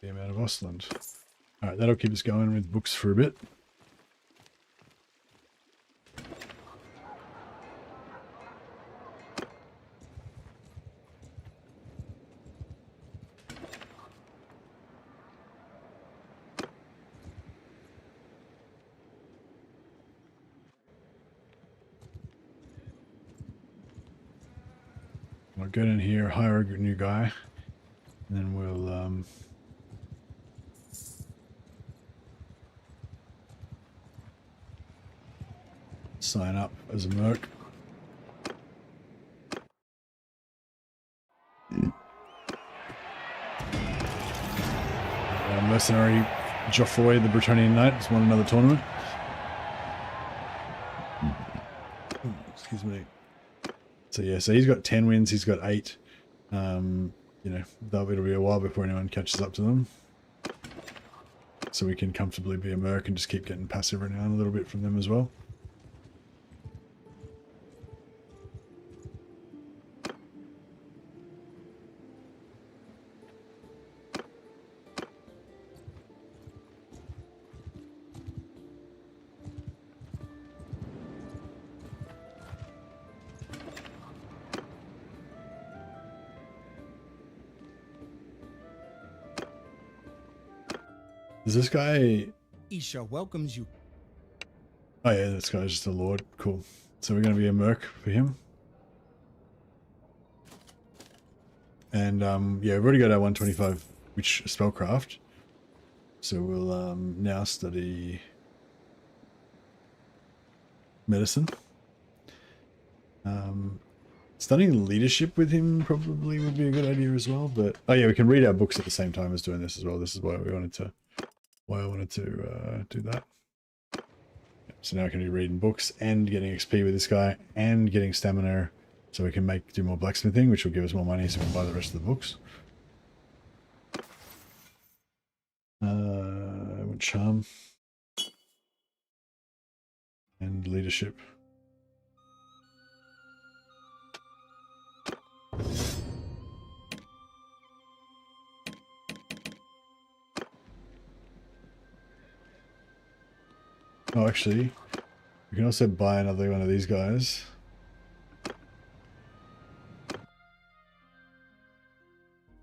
The amount of Ostland. Alright, that'll keep us going with books for a bit. I'll go in here, hire a new guy, and then we'll sign up as a merc. Mercenary Geoffroy, the Bretonnian Knight, has won another tournament. Excuse me. So yeah, so he's got 10 wins, he's got 8. You know, it'll be a while before anyone catches up to them. So we can comfortably be a merc and just keep getting passive every now and a little bit from them as well. Is this guy... Isha welcomes you. Oh yeah, this guy's just a lord. Cool. So we're going to be a merc for him. And yeah, we've already got our 125 witch spellcraft. So we'll now study medicine. Studying leadership with him probably would be a good idea as well. But oh yeah, we can read our books at the same time as doing this as well. This is why I wanted to do that. So now I can be reading books and getting XP with this guy and getting stamina, so we can do more blacksmithing, which will give us more money so we can buy the rest of the books. I want charm and leadership. Oh, actually, we can also buy another one of these guys.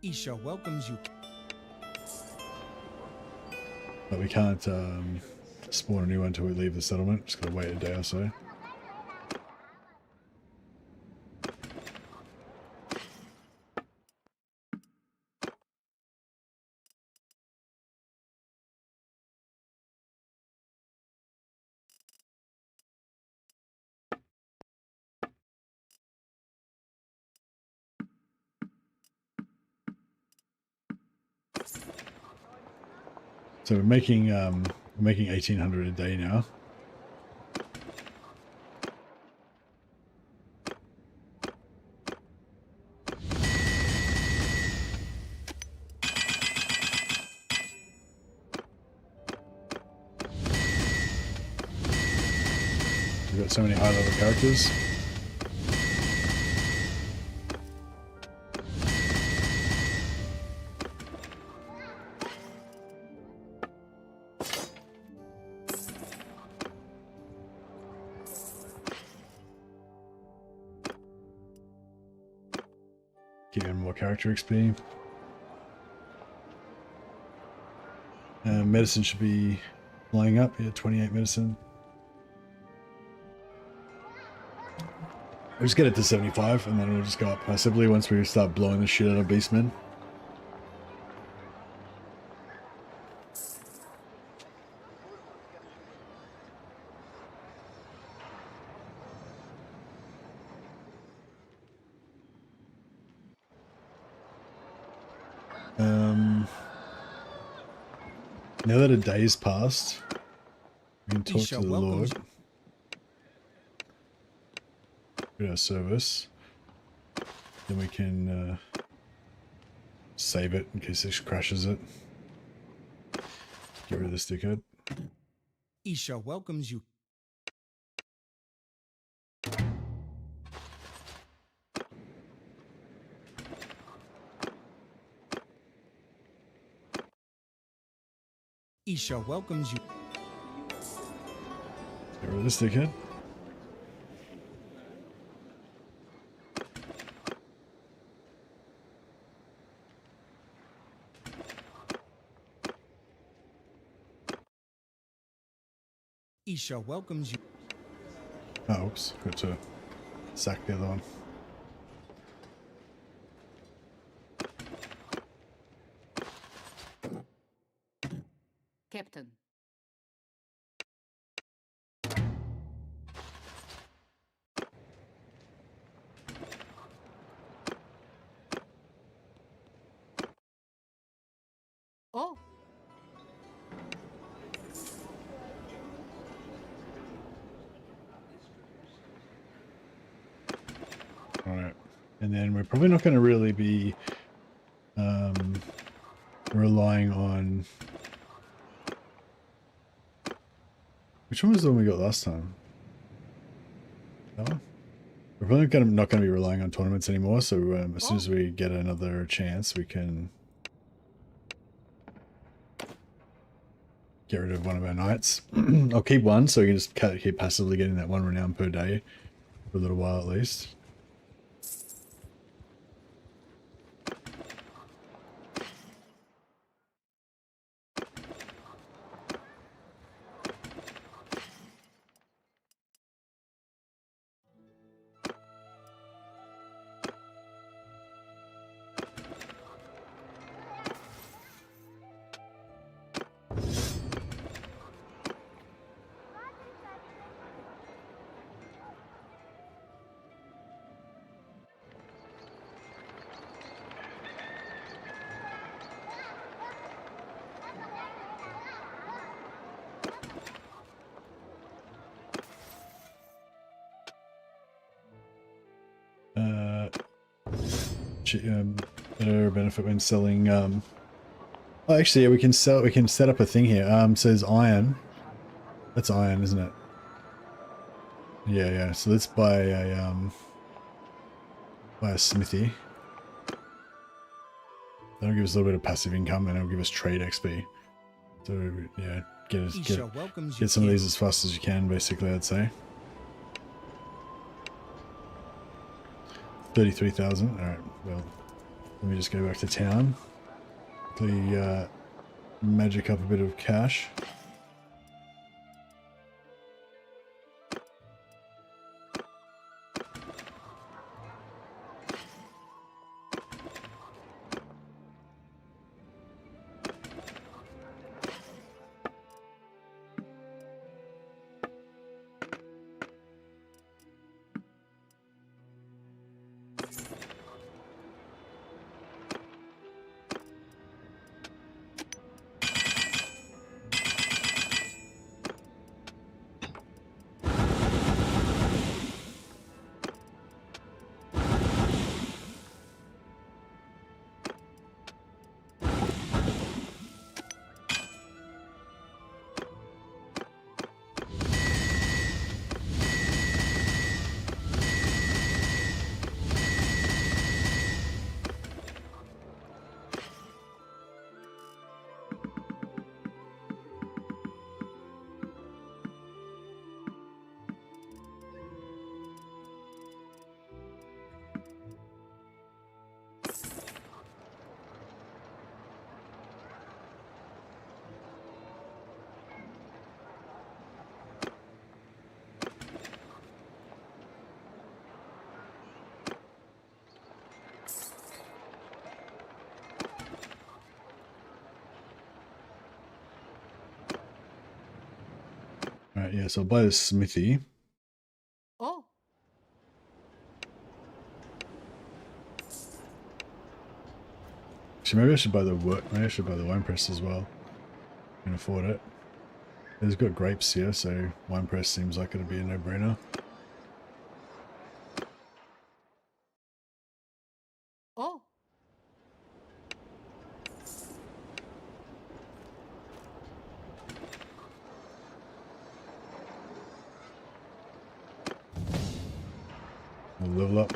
Isha welcomes you. But we can't spawn a new one until we leave the settlement. Just gotta wait a day or so. So we're making 1800 a day now. We've got so many high level characters. Getting more character XP. Medicine should be flying up. Yeah, 28 medicine. We'll just get it to 75 and then we'll just go up passively once we start blowing the shit out of beastmen. Now that a day's passed, we can talk to the Lord. Get our service. Then we can save it in case this crashes it. Get rid of the stickhead. Isha welcomes you. Isha welcomes you. Get rid of the stickhead. Isha welcomes you. Oh, oops. Got to sack the other one. Captain. Oh. Alright. And then we're probably not going to really be relying on... Which one was the one we got last time? That one? We're probably not going to be relying on tournaments anymore, so as soon as we get another chance, we can get rid of one of our knights. I'll keep one, so we can just keep passively getting that one renown per day for a little while at least. Better benefit when selling. Oh, actually, yeah, we can sell. We can set up a thing here. Says iron. That's iron, isn't it? Yeah, yeah. So let's buy a smithy. That'll give us a little bit of passive income, and it'll give us trade XP. So yeah, get some of these as fast as you can. Basically, I'd say. 33,000. All right. Well, let me just go back to town. Quickly magic up a bit of cash. Alright, yeah, so I'll buy the smithy. Oh, Actually, maybe I should buy the maybe I should buy the wine press as well. I can afford it. There's got grapes here, so wine press seems like it'd be a no-brainer. oh. We'll level up.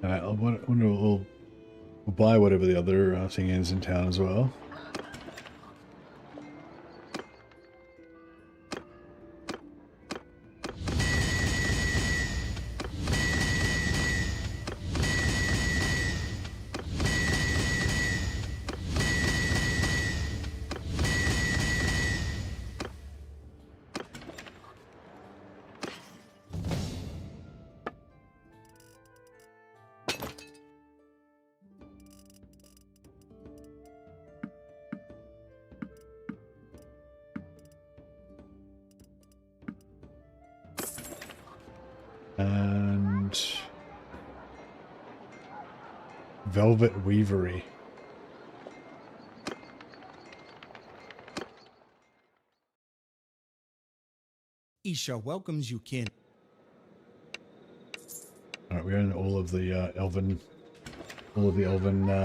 Alright, I wonder we'll buy whatever the other thing is in town as well. And velvet weavery. Isha welcomes you, kin. Alright, we own all of the elven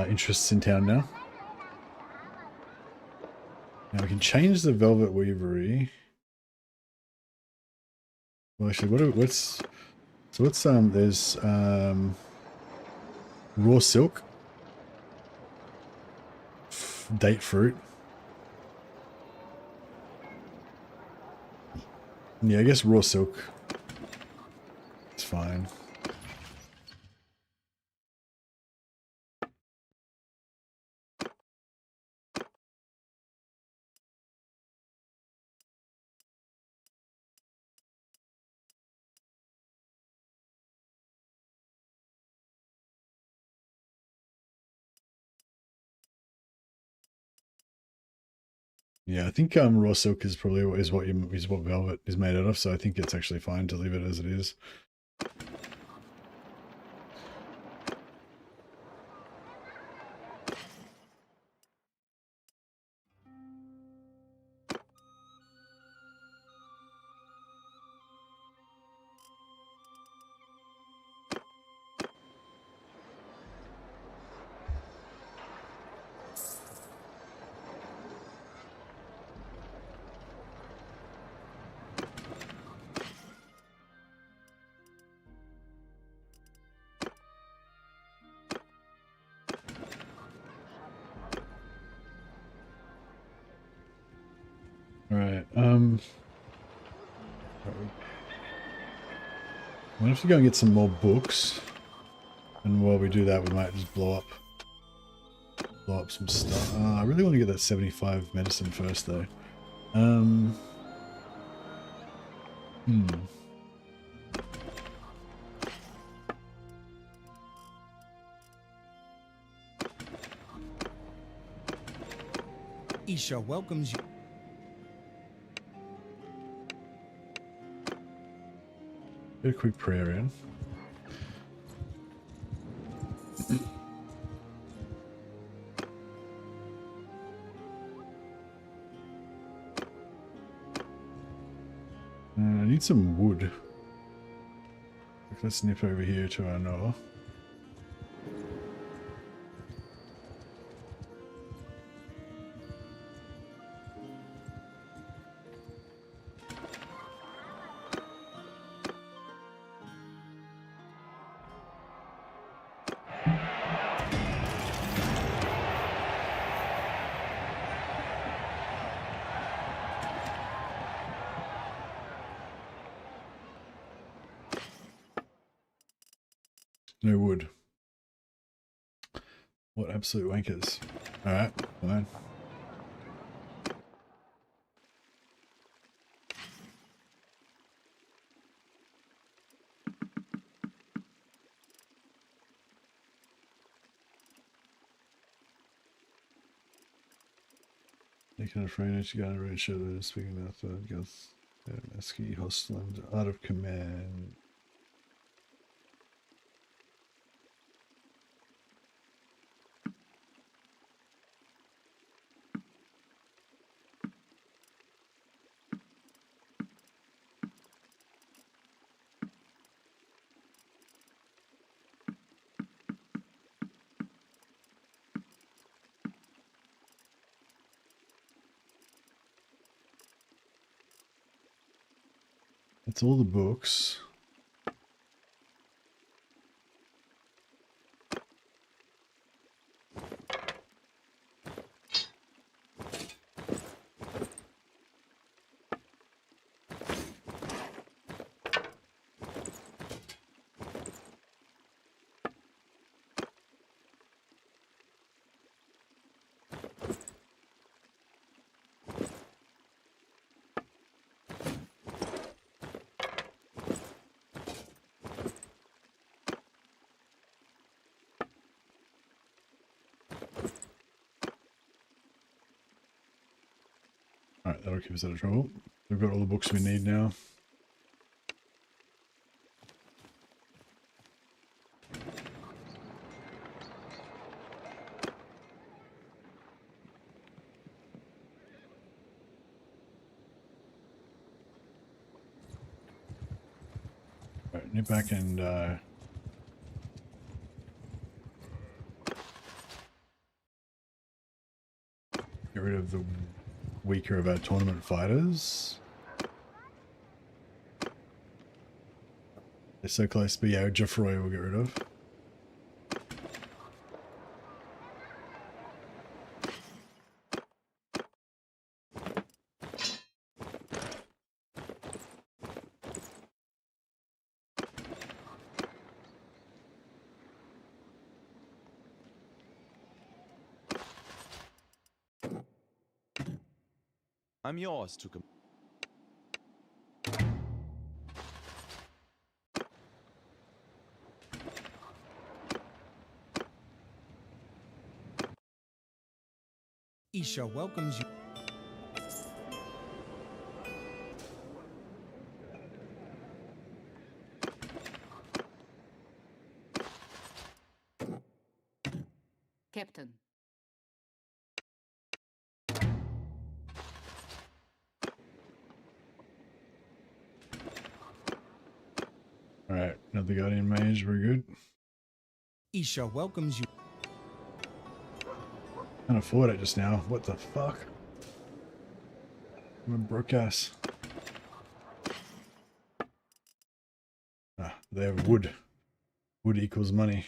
interests in town now. Now we can change the velvet weavery. Well, actually, what's there's raw silk, date fruit. Yeah, I guess raw silk. It's fine. Yeah, I think raw silk is probably what velvet is made out of, so I think it's actually fine to leave it as it is. Alright, we'll have to go and get some more books. And while we do that, we might just blow up some stuff. I really want to get that 75 medicine first, though. Isha welcomes you. Get a quick prayer in. I need some wood. Let's nip over here to our Noah. No wood. What absolute wankers. Alright, fine. Taking a friend, you got a red shirt, speaking about the guess. Mesky, Hostland, out of command. It's all the books. Alright, that'll keep us out of trouble. We've got all the books we need now. Alright, nip back and get rid of the weaker of our tournament fighters. They're so close, but yeah, Geoffroy we'll get rid of. I'm yours to command. Isha welcomes you. Captain. Alright, another Guardian Mage, very good. Isha welcomes you. Can't afford it just now. What the fuck? I'm a broke ass. Ah, they have wood. Wood equals money.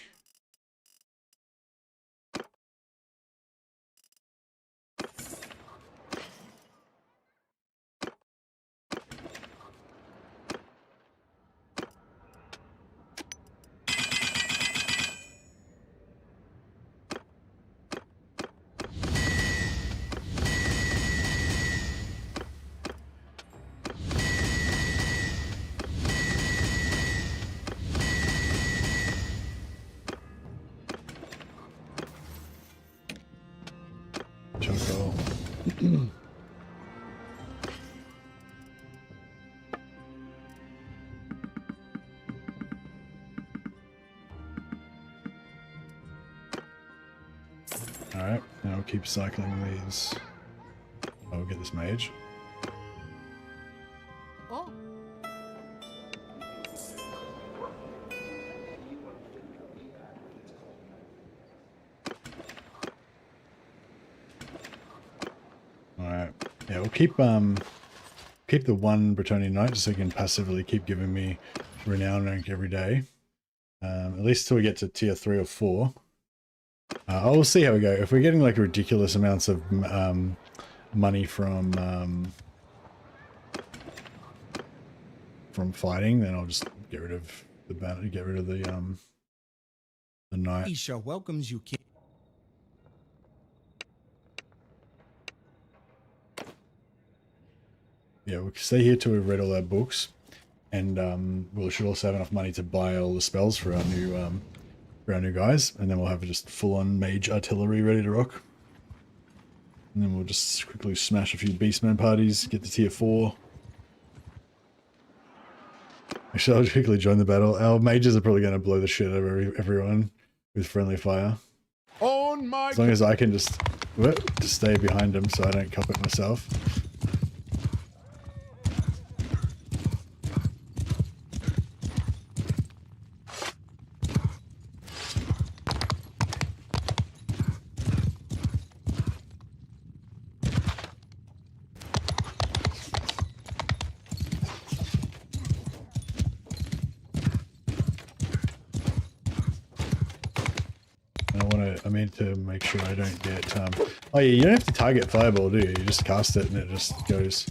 Choco. Alright, now we'll keep cycling these. I'll get this mage. Oh. Alright. Yeah, we'll keep the one Bretonnian Knight just so he can passively keep giving me renown rank every day. At least till we get to tier 3 or 4. I will see how we go. If we're getting like ridiculous amounts of money from fighting, then I'll just get rid of the banner, get rid of the the knight. Isha welcomes you, King. Yeah, we'll stay here till we've read all our books, and we should also have enough money to buy all the spells for our new guys, and then we'll have just full-on mage artillery ready to rock. And then we'll just quickly smash a few beastman parties, get to tier 4. Actually, I'll quickly join the battle. Our mages are probably going to blow the shit out of everyone with friendly fire. On my As long as I can just stay behind them so I don't cup it myself. I mean to make sure I don't get oh yeah, you don't have to target fireball, do you? You just cast it and it just goes.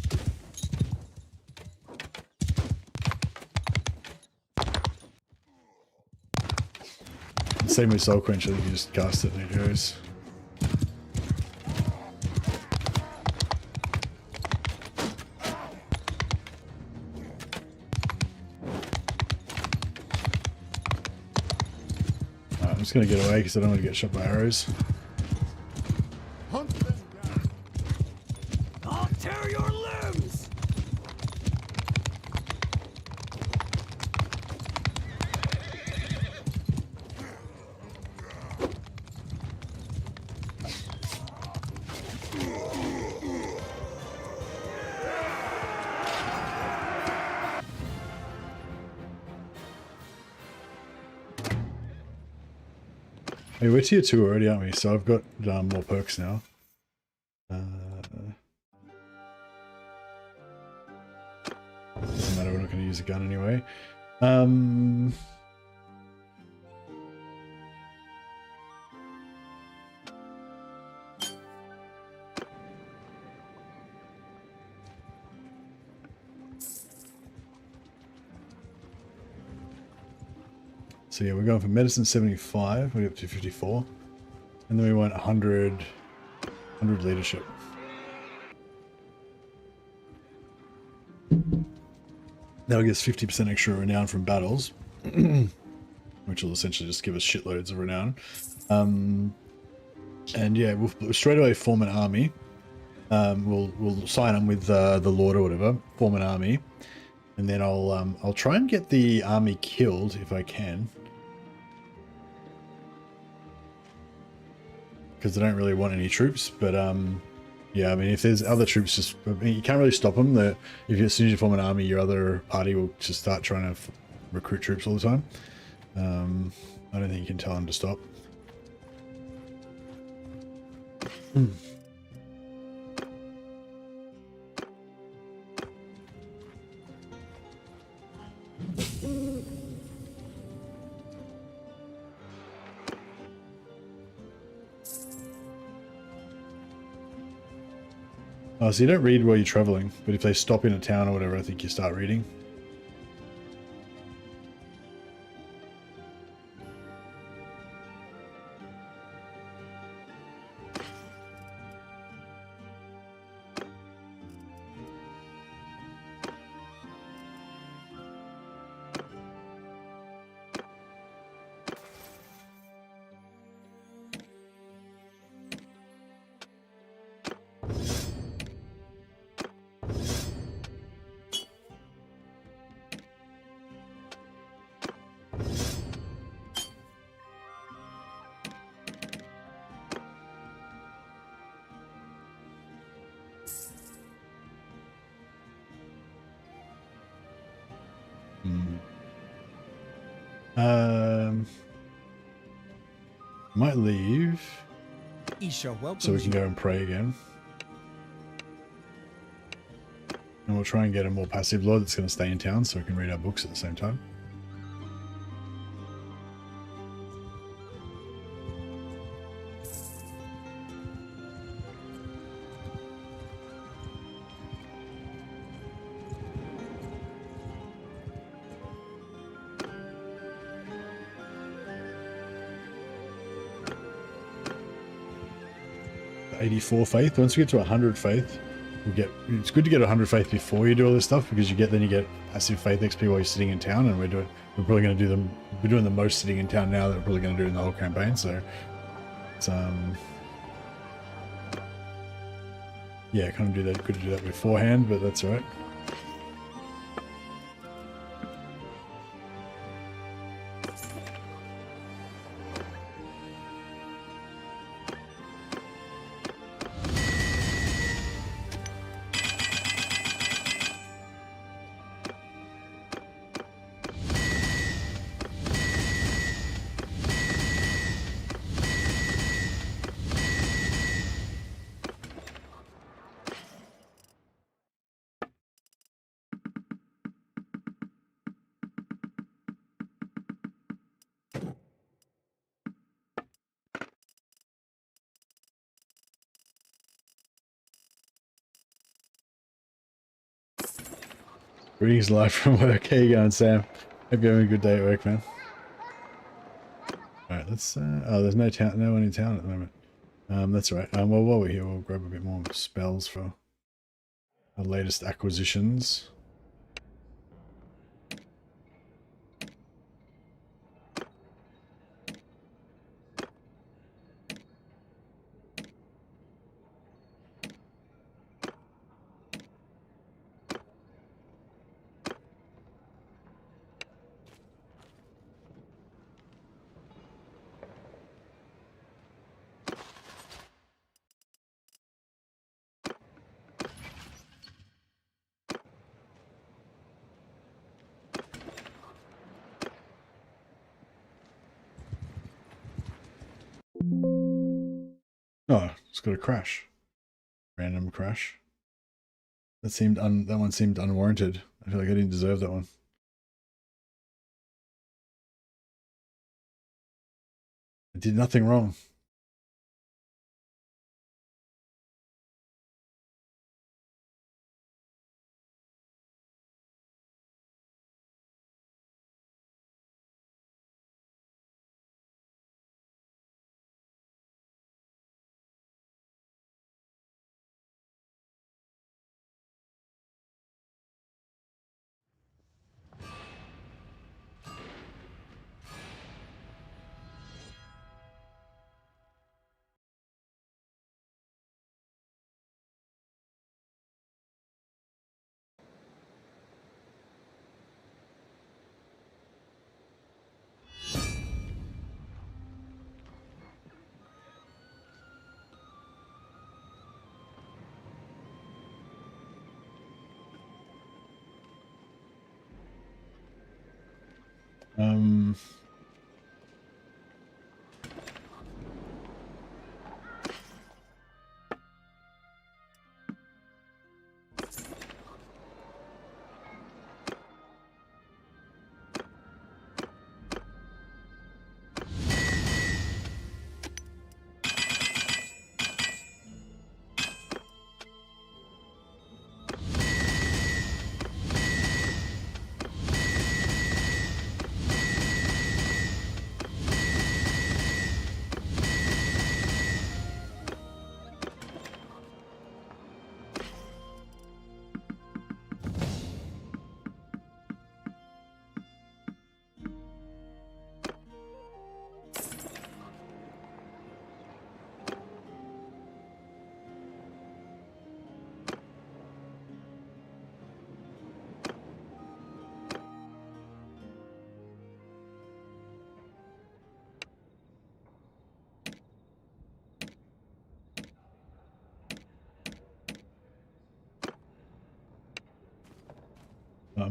Same with Soul Quench, I think you just cast it and it goes. I'm just going to get away because I don't want to get shot by arrows. hunt them down. I'll tear your limbs! Hey, we're tier 2 already, aren't we? So I've got more perks now. Doesn't matter, we're not going to use a gun anyway. So yeah, we're going for medicine 75, we're up to 54. And then we want 100 leadership. That'll give us 50% extra renown from battles, which will essentially just give us shitloads of renown. And yeah, we'll straight away form an army. We'll sign them with the Lord or whatever, form an army, and then I'll try and get the army killed if I can, because I don't really want any troops. But yeah, I mean, if there's other troops, just I mean, you can't really stop them. As soon as you form an army, your other party will just start trying to recruit troops all the time. I don't think you can tell them to stop. Oh, so you don't read while you're traveling, but if they stop in a town or whatever, I think you start reading. Might leave Isha welcomes so we can you. go and pray again. And we'll try and get a more passive lord that's going to stay in town so we can read our books at the same time. 84 faith. Once we get to 100 faith, we'll get. It's good to get 100 faith before you do all this stuff because you get passive faith XP while you're sitting in town, and we're probably going to do them. We're doing the most sitting in town now that we're probably going to do in the whole campaign. So it's yeah, kind of do that. Good to do that beforehand, but that's all right. Greetings live from work. How you going, Sam? Hope you're having a good day at work, man. Alright, let's oh, there's no one in town at the moment. That's all right. Well, while we're here, we'll grab a bit more spells for our latest acquisitions. Oh, it's got a crash. Random crash. That one seemed unwarranted. I feel like I didn't deserve that one. I did nothing wrong. Um,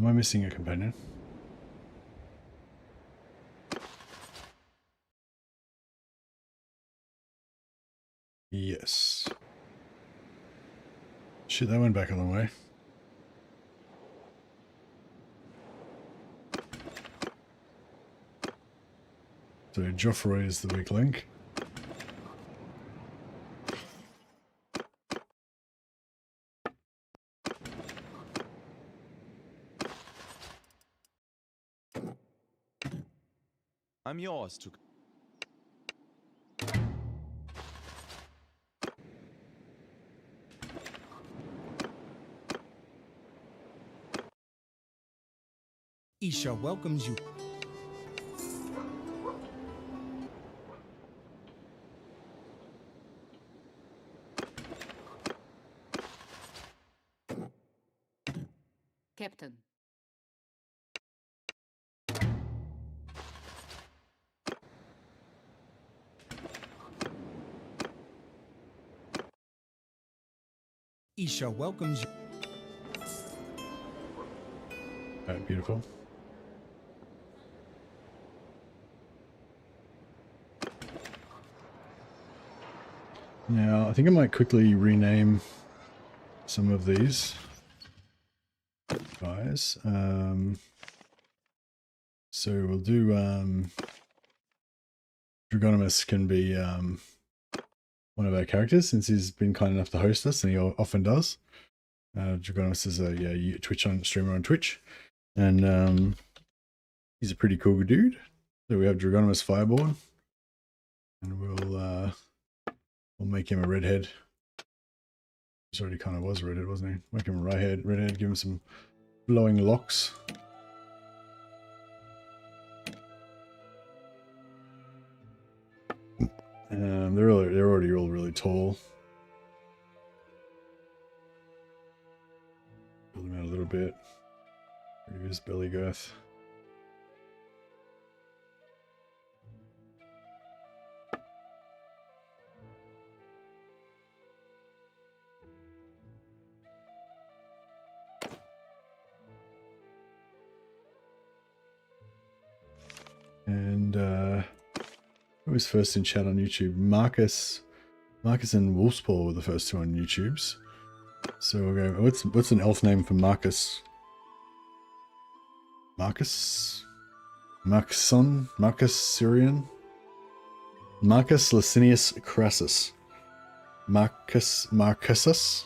am I missing a companion? Yes. Shit, that went back a long way. So Joffrey is the weak link. I'm yours to. Isha welcomes you. Captain. Isha welcomes you. Alright, beautiful. Now, I think I might quickly rename some of these guys. So we'll do Dragonimus can be one of our characters since he's been kind enough to host us, and he often does. Dragonimus is a Twitch streamer on Twitch, and he's a pretty cool dude. So we have Dragonimus Fireborn, and we'll make him a redhead. He already kind of was a redhead, wasn't he? Make him a redhead, give him some flowing locks. They're already all really tall. Build them out a little bit. Reduce belly girth. And who was first in chat on YouTube? Marcus and Wolfspaw were the first two on YouTube's. So we'll go. What's an elf name for Marcus? Marcus Syrian, Marcus Licinius Crassus, Marcussus.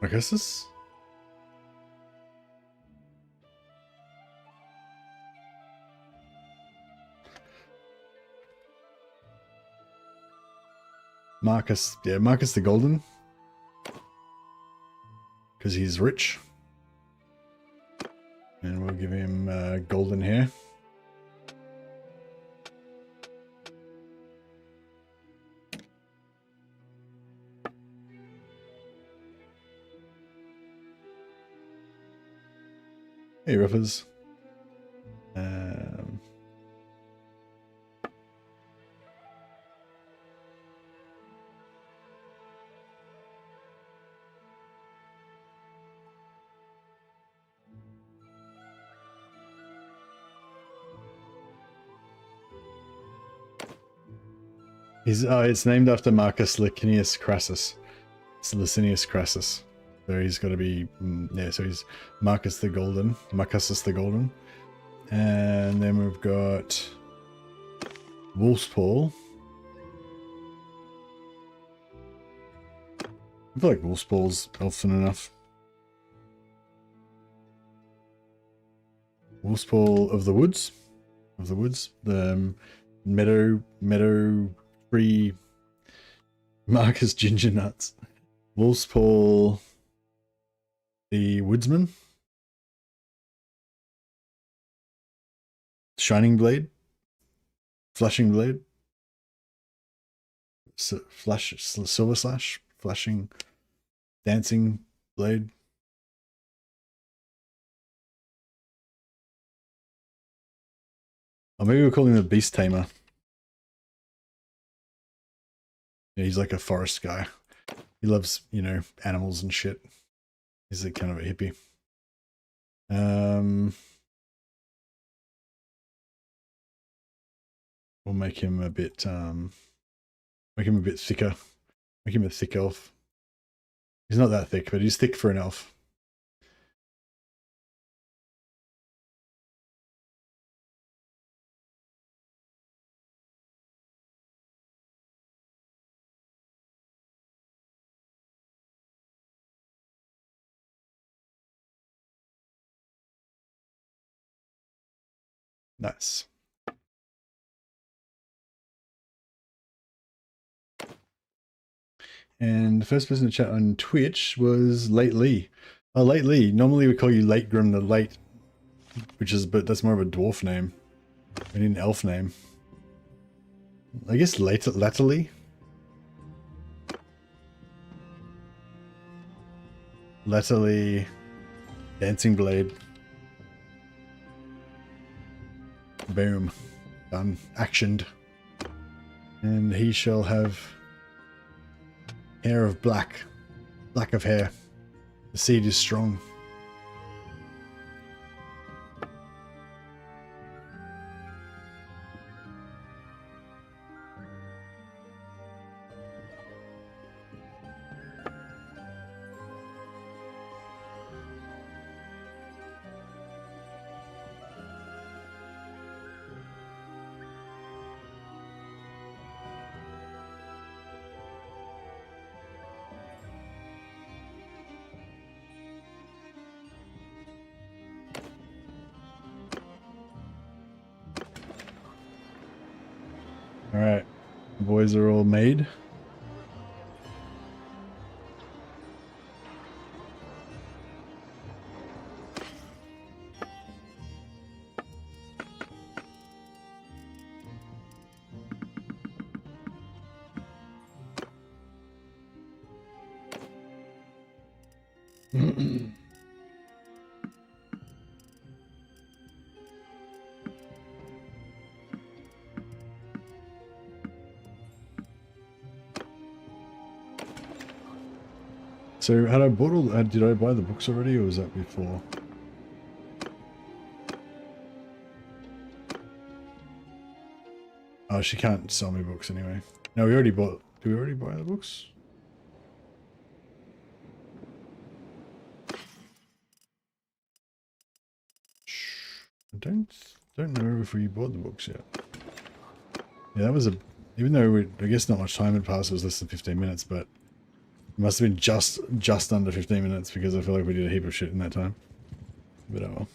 Marcussus? Marcus the Golden. Because he's rich. And we'll give him golden hair. Hey, Ruffers. It's named after Marcus Licinius Crassus. It's Licinius Crassus. So he's got to be, so he's Marcus the Golden. Marcussus the Golden. And then we've got Wolfspaw. I feel like Wolfspaw's often enough. Wolfspaw of the Woods. The meadow tree Marcus Ginger Nuts. Wolfspaw the Woodsman. Shining Blade. Flashing Blade. Silver Slash. Flashing. Dancing Blade. Or maybe we'll call him the Beast Tamer. Yeah, he's like a forest guy. He loves, animals and shit. He's like kind of a hippie. We'll make him a bit thicker. Make him a thick elf. He's not that thick, but he's thick for an elf. Nice. And the first person to chat on Twitch was Late Lee. Oh, Late Lee. Normally we call you Late Grim the Late, but that's more of a dwarf name. We need an elf name. I guess Latterly. Latterly Dancing Blade. Boom. Done. Actioned. And he shall have hair of black. Black of hair. The seed is strong. Alright, the boys are all made. So had I bought all? Did I buy the books already, or was that before? Oh, she can't sell me books anyway. No, we already bought. Did we already buy the books? I don't know if we bought the books yet. Yeah, that was a. Even though I guess not much time had passed, it was less than 15 minutes, but it must have been just under 15 minutes because I feel like we did a heap of shit in that time. But oh well.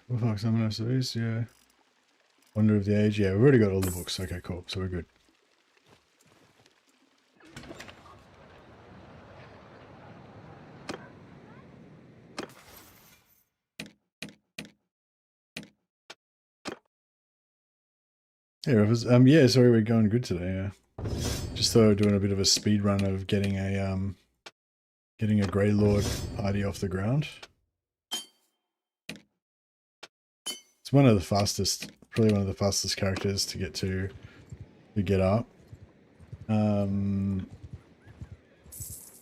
Wolf Summoner Service, yeah. Wonder of the Age, yeah, we've already got all the books. Okay, cool, so we're good. Hey, Rivers. Yeah, sorry, we're going good today, yeah. Just thought doing a bit of a speed run of getting a Grey Lord party off the ground. It's one of the fastest, probably one of the fastest characters to get up.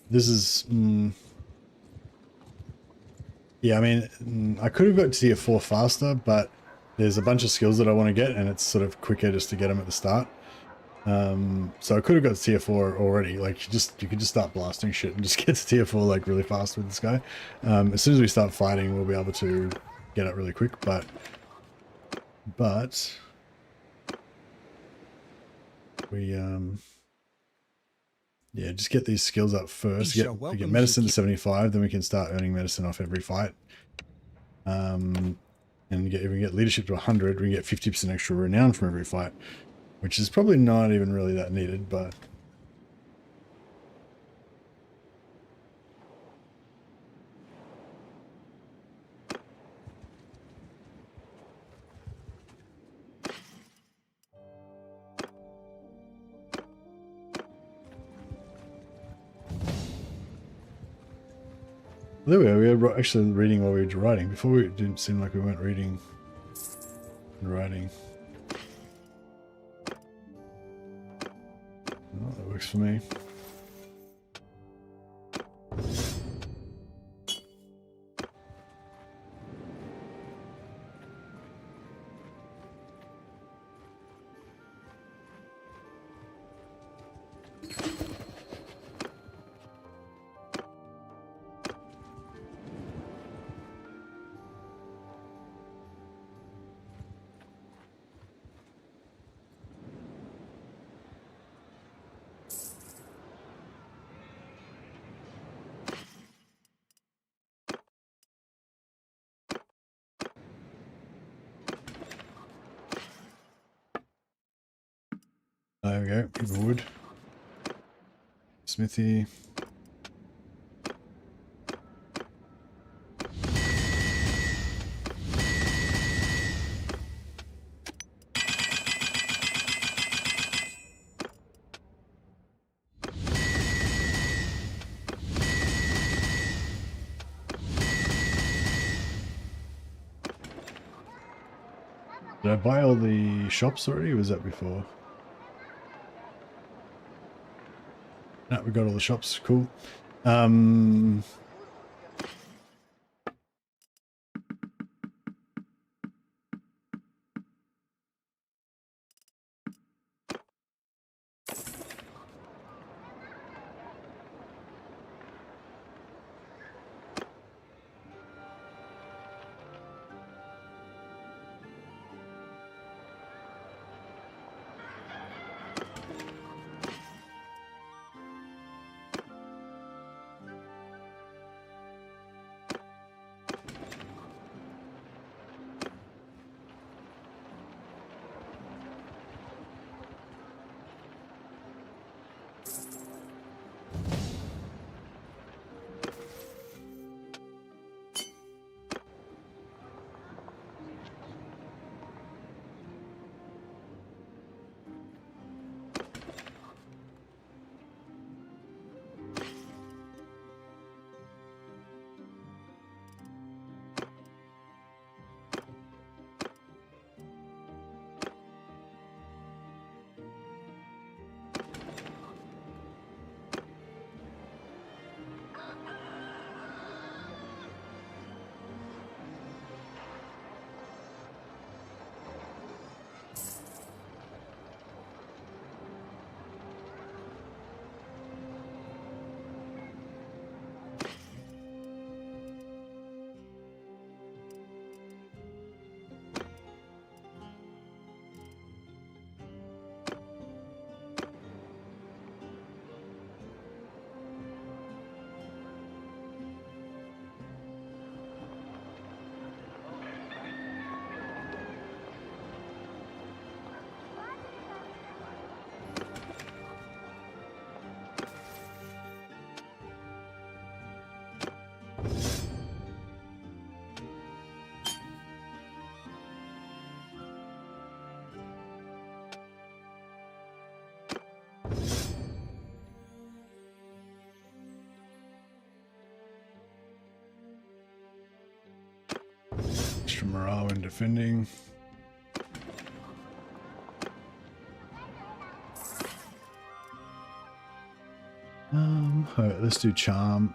This is, yeah, I mean, I could have got to tier 4 faster, but there's a bunch of skills that I want to get, and it's sort of quicker just to get them at the start. So I could have got to tier 4 already. Like, you could just start blasting shit and just get to tier 4 like really fast with this guy. As soon as we start fighting, we'll be able to get it really quick, but we yeah, just get these skills up first. We get medicine to 75, then we can start earning medicine off every fight. And if we get leadership to 100, we get 50% extra renown from every fight, which is probably not even really that needed, but there we are. We were actually reading while we were writing. Before it didn't seem like we weren't reading and writing. Oh, that works for me. There we go. Give wood. Smithy. Did I buy all the shops already, or was that before? No, we got all the shops. Cool. Extra morale when defending. Alright, let's do charm.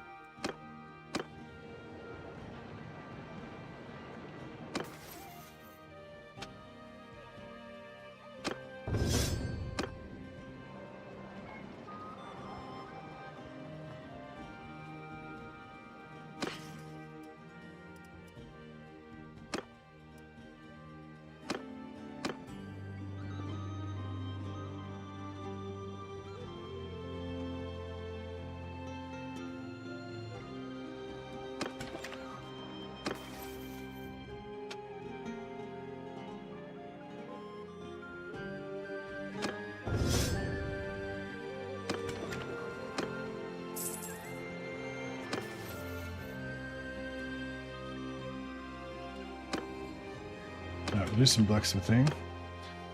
Alright, we'll do some blacksmithing.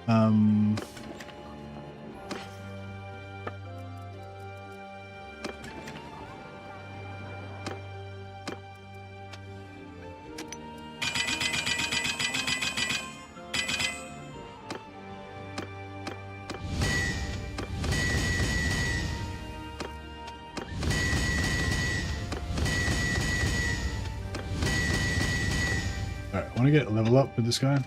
Alright, I want to get a level up with this guy.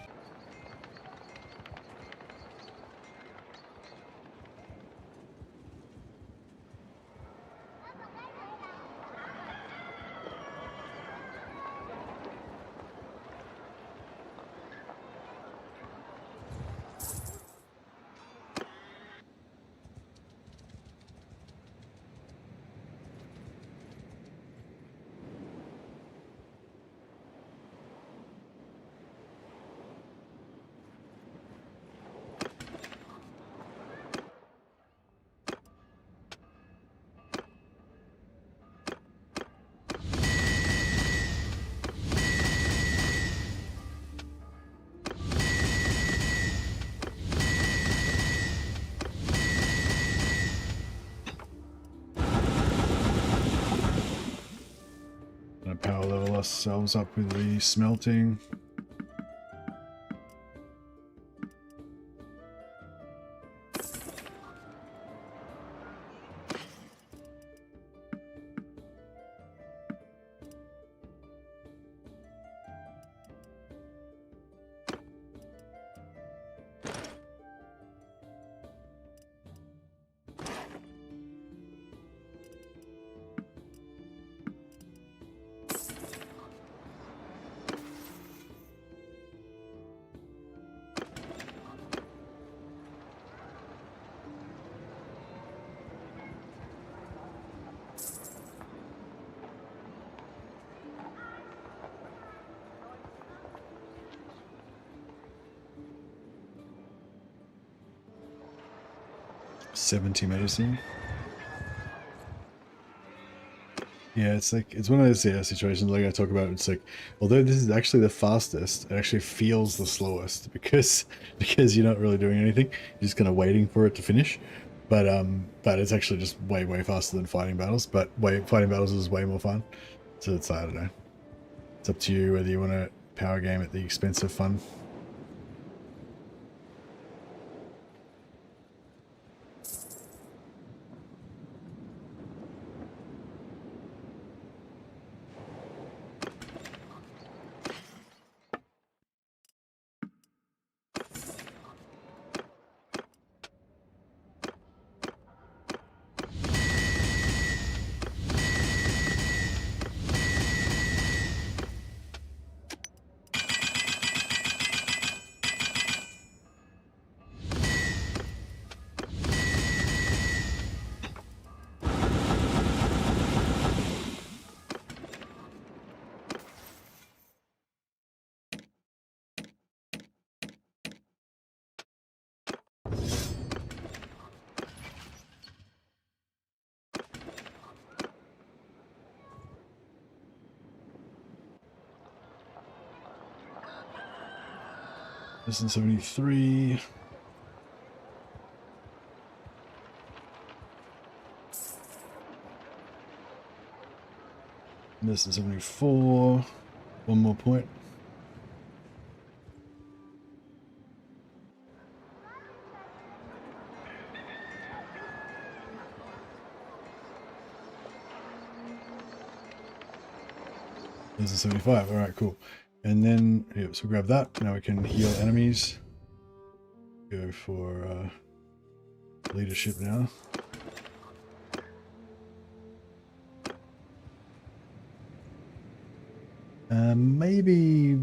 power level ourselves up with the smelting. $70 medicine. Yeah, it's like, it's one of those situations like I talk about. It's like, although this is actually the fastest, it actually feels the slowest because you're not really doing anything. You're just kind of waiting for it to finish. But it's actually just way faster than fighting battles. But fighting battles is way more fun. So it's, I don't know. It's up to you whether you want to power game at the expense of fun. This is 73. This is 74. One more point. This is 75. All right, cool. And then, yep, so grab that. Now we can heal enemies. Go for leadership now. Maybe...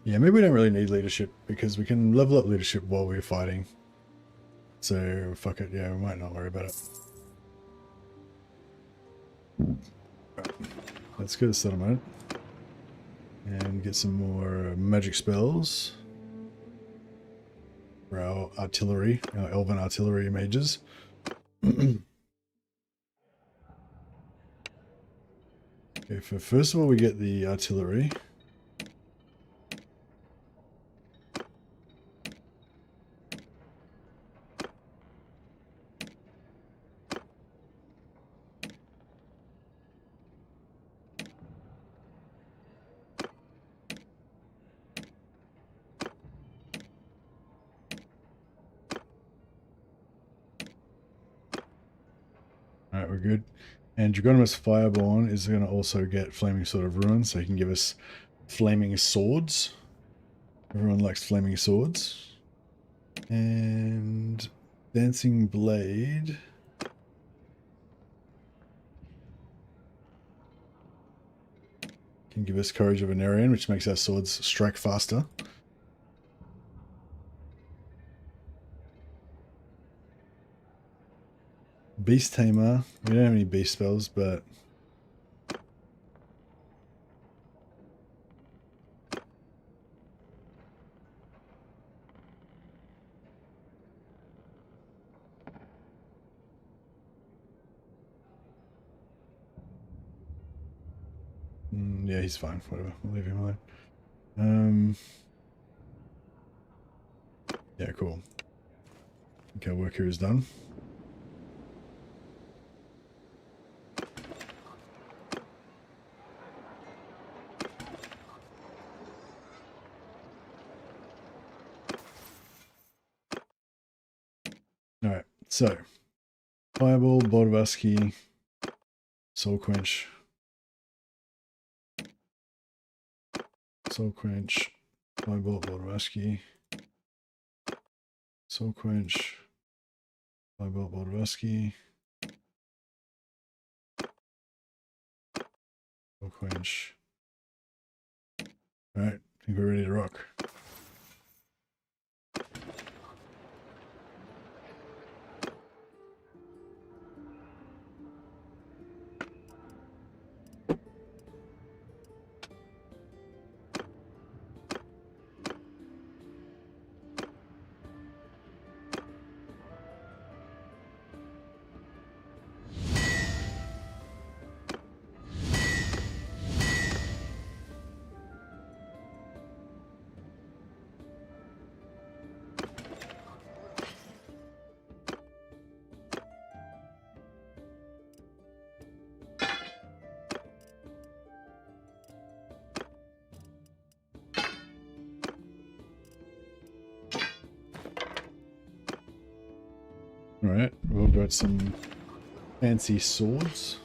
yeah, maybe we don't really need leadership because we can level up leadership while we're fighting. So, fuck it. Yeah, we might not worry about it. Right. Let's go to settlement and get some more magic spells for our artillery, our elven artillery mages. Okay, first of all, we get the artillery. Alright, we're good. And Dragonimous Fireborn is going to also get Flaming Sword of Ruin, so he can give us flaming swords. Everyone likes flaming swords. And Dancing Blade. Can give us Courage of Venerian, which makes our swords strike faster. Beast Tamer. We don't have any beast spells, but yeah, he's fine. Whatever. We'll leave him alone. Yeah, cool. Okay, work here is done. All right, so Fireball, Boldabaski, Soul Quench, Fireball, Boldabaski, Soul Quench, Fireball, Boldabaski, Soul Quench. All right, I think we're ready to rock. All right, we've got some fancy swords.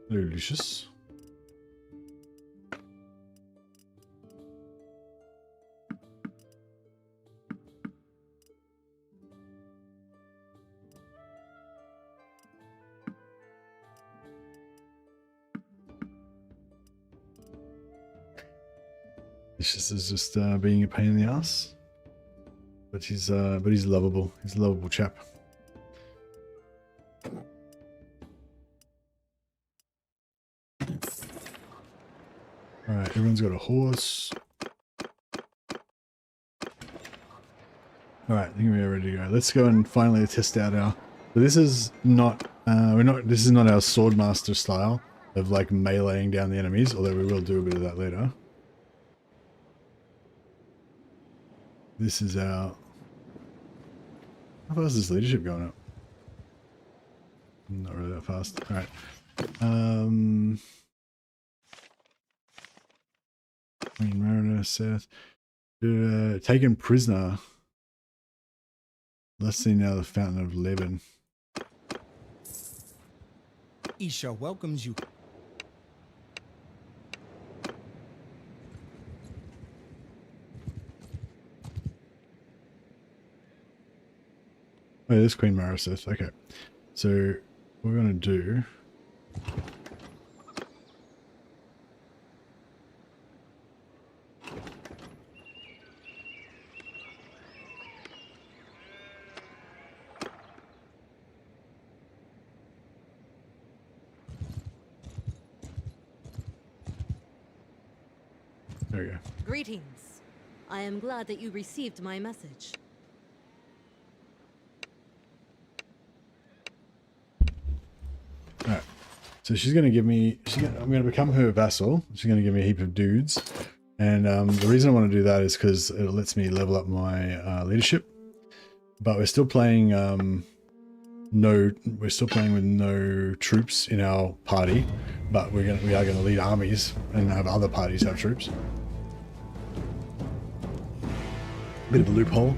Hello, Lucius. Lucius is just being a pain in the ass, but he's lovable. He's a lovable chap. All right, everyone's got a horse. All right, I think we're ready to go. Let's go and finally test out our. So this is not This is not our Swordmaster style of like meleeing down the enemies, although we will do a bit of that later. This is our. How fast is leadership going up? Not really that fast. All right. Queen Mariner, Seth. Taken prisoner. Let's see now the Fountain of Lebanon. Isha welcomes you. Oh, this Queen Mariseth. Okay. So what we're gonna do. There we go. Greetings. I am glad that you received my message. Alright. So she's going to give me... I'm going to become her vassal. She's going to give me a heap of dudes. And the reason I want to do that is because it lets me level up my leadership. But we're still playing... we're still playing with no troops in our party. But we are going to lead armies and have other parties have troops. Bit of a loophole.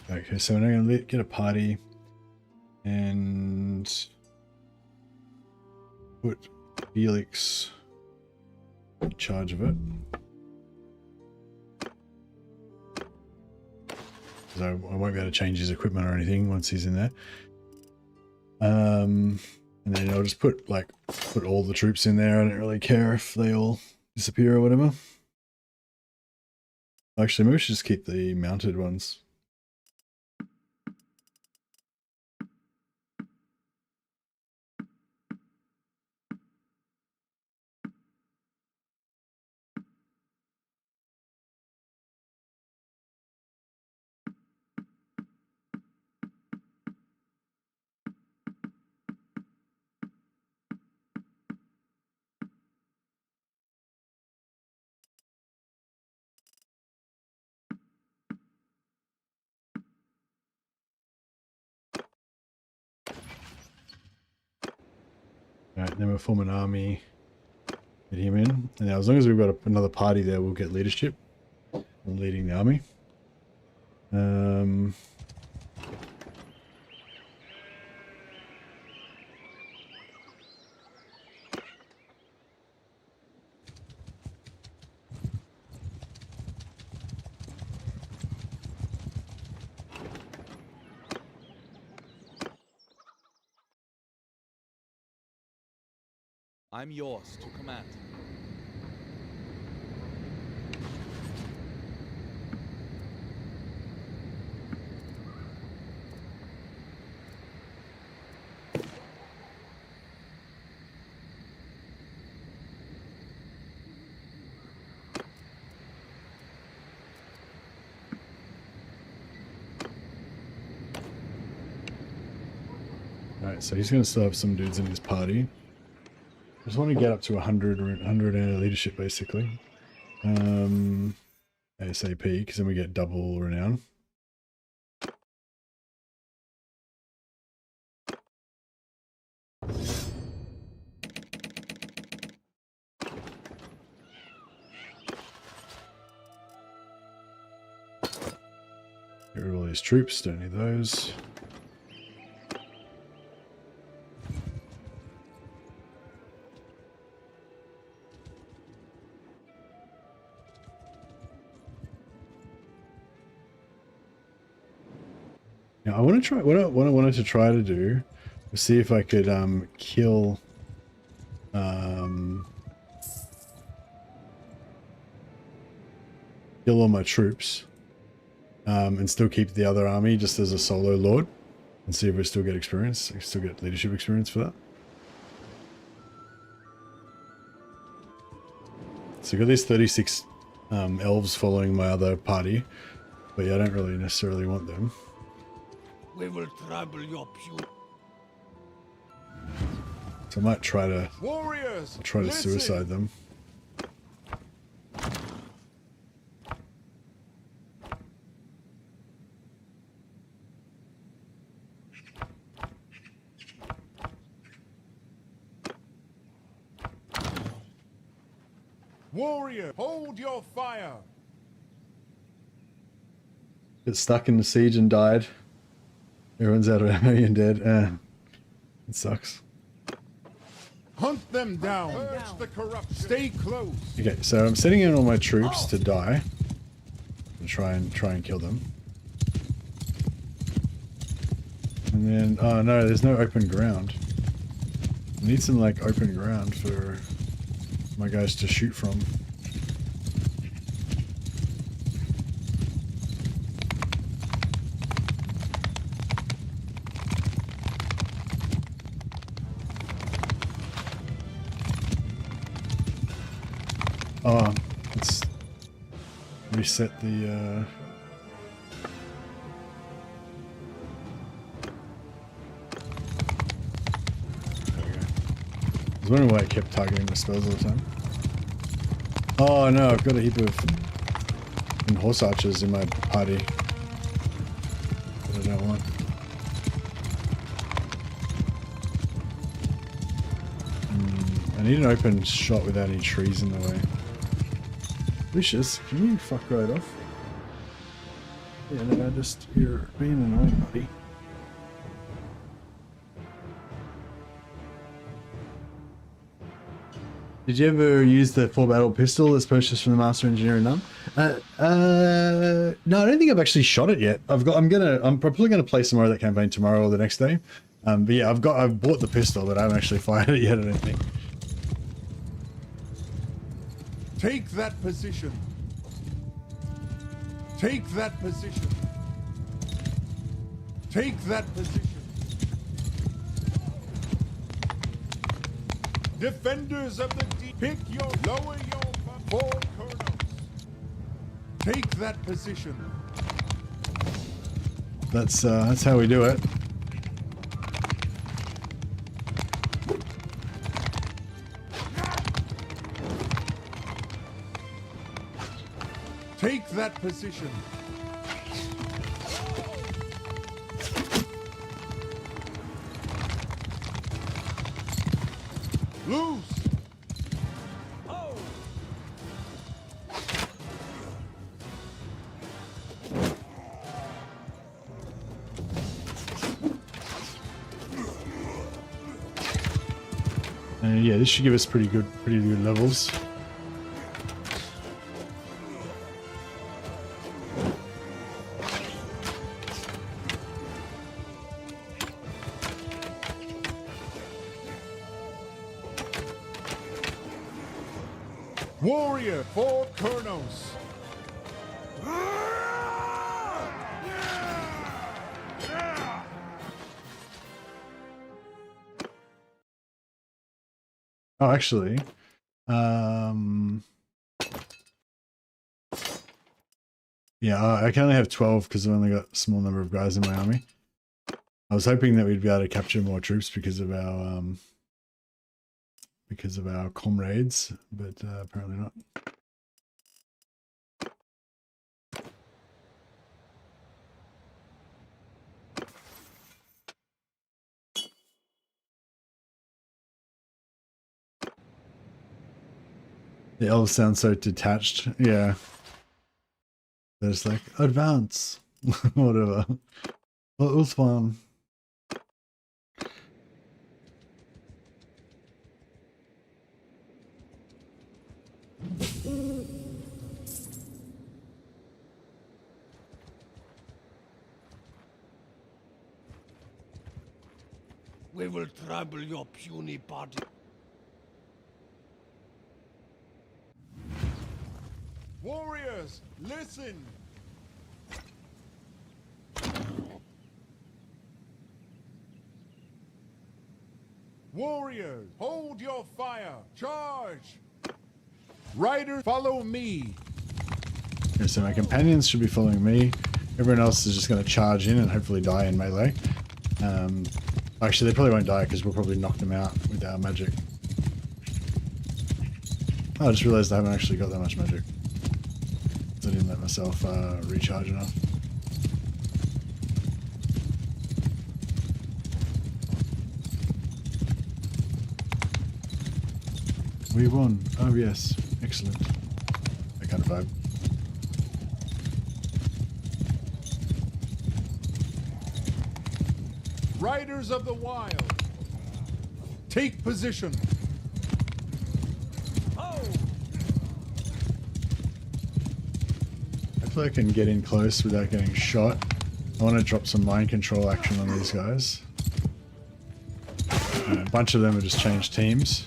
Okay, so we're now going to get a party and put Felix in charge of it. So I won't be able to change his equipment or anything once he's in there. And then I'll just put all the troops in there. I don't really care if they all disappear or whatever. Actually, maybe we should just keep the mounted ones. Alright, then we'll form an army. Get him in. And now as long as we've got another party there, we'll get leadership. I'm leading the army. I'm yours to command. Alright, so he's going to still have some dudes in his party. I just want to get up to 100 leadership, basically. ASAP, because then we get double renown. Get rid of all these troops, don't need those. Now I want to try, what I wanted to try to do was see if I could kill all my troops and still keep the other army just as a solo lord and see if we still get experience, still get leadership experience for that. So I've got these 36 elves following my other party, but yeah, I don't really necessarily want them. We will trouble your pew. So I might try to Warriors, suicide them. Warrior, hold your fire. Get stuck in the siege and died. Everyone's out of ammo and dead. It sucks. Hunt them down. Purge the corruption. Stay close. Okay, so I'm sending in all my troops to die. And try and kill them. And then, oh no, there's no open ground. I need some like open ground for my guys to shoot from. Oh, let's reset the there we go. I was wondering why I kept targeting my spells all the time. Oh no, I've got a heap of horse archers in my party that I don't want. I need an open shot without any trees in the way. Lucius, can you fuck right off? Yeah, no, you're being annoying, buddy. Did you ever use the 4-battle pistol that's purchased from the Master Engineer and None? No, I don't think I've actually shot it yet. I'm probably gonna play some more of that campaign tomorrow or the next day. But yeah, I've bought the pistol, but I haven't actually fired it yet, I don't think. Take that position. Take that position. Take that position. Defenders of the deep, lower your four colonels. Take that position. That's how we do it. Take that position. Loose! Yeah, this should give us pretty good levels. Warrior for Kurnos. Oh, actually, yeah, I can only have 12 because I've only got a small number of guys in my army. I was hoping that we'd be able to capture more troops because of our comrades, but apparently not. The elves sound so detached. Yeah. They're just like, advance. Whatever. Well, it was fun. We will trample your puny body. Warriors, listen! Warriors, hold your fire! Charge! Riders, follow me! Okay, so my companions should be following me. Everyone else is just going to charge in and hopefully die in melee. Actually, they probably won't die because we'll probably knock them out with our magic. Oh, I just realized I haven't actually got that much magic. I didn't let myself recharge enough. We won. Oh yes, excellent. That kind of vibe. Riders of the Wild, take position. Hopefully I can get in close without getting shot. I want to drop some mind control action on these guys. A bunch of them have just changed teams.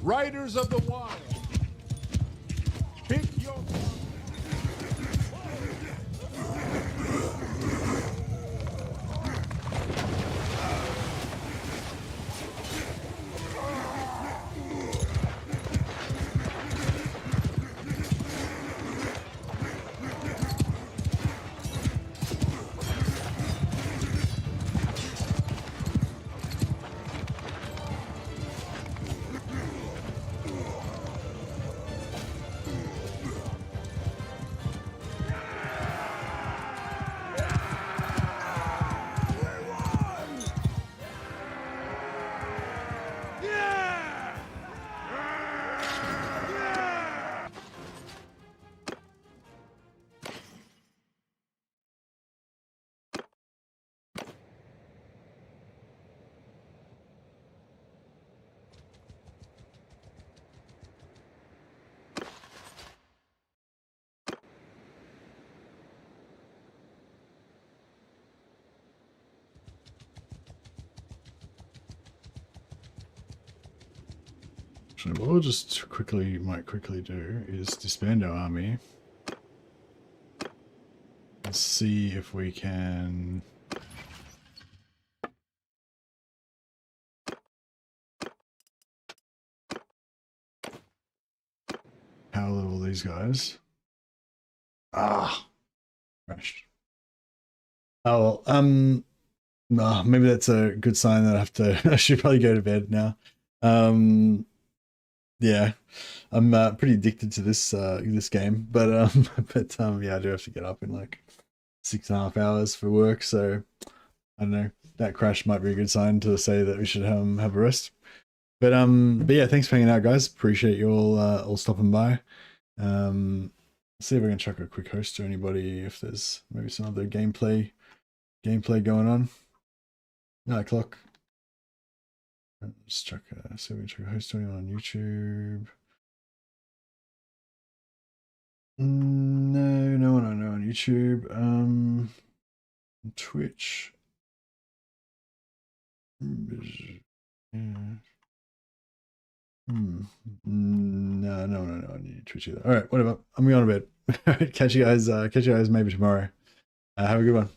Riders of the Wild, pick your... Actually, what we'll just might quickly do is disband our army. Let's see if we can power level these guys. Ah, crashed. Oh well, no, maybe that's a good sign that I have to. I should probably go to bed now. Yeah, I'm pretty addicted to this this game, but yeah, I do have to get up in like 6.5 hours for work. So I don't know. That crash might be a good sign to say that we should have a rest. But yeah, thanks for hanging out, guys. Appreciate you all stopping by. See if I can chuck a quick host to anybody if there's maybe some other gameplay going on. 9 o'clock. Let's check. See if we can check a host to anyone on YouTube. No one I know on YouTube. Twitch. Yeah. No one I know on Twitch either. All right, whatever. I'm going to bed. Catch you guys maybe tomorrow. Have a good one.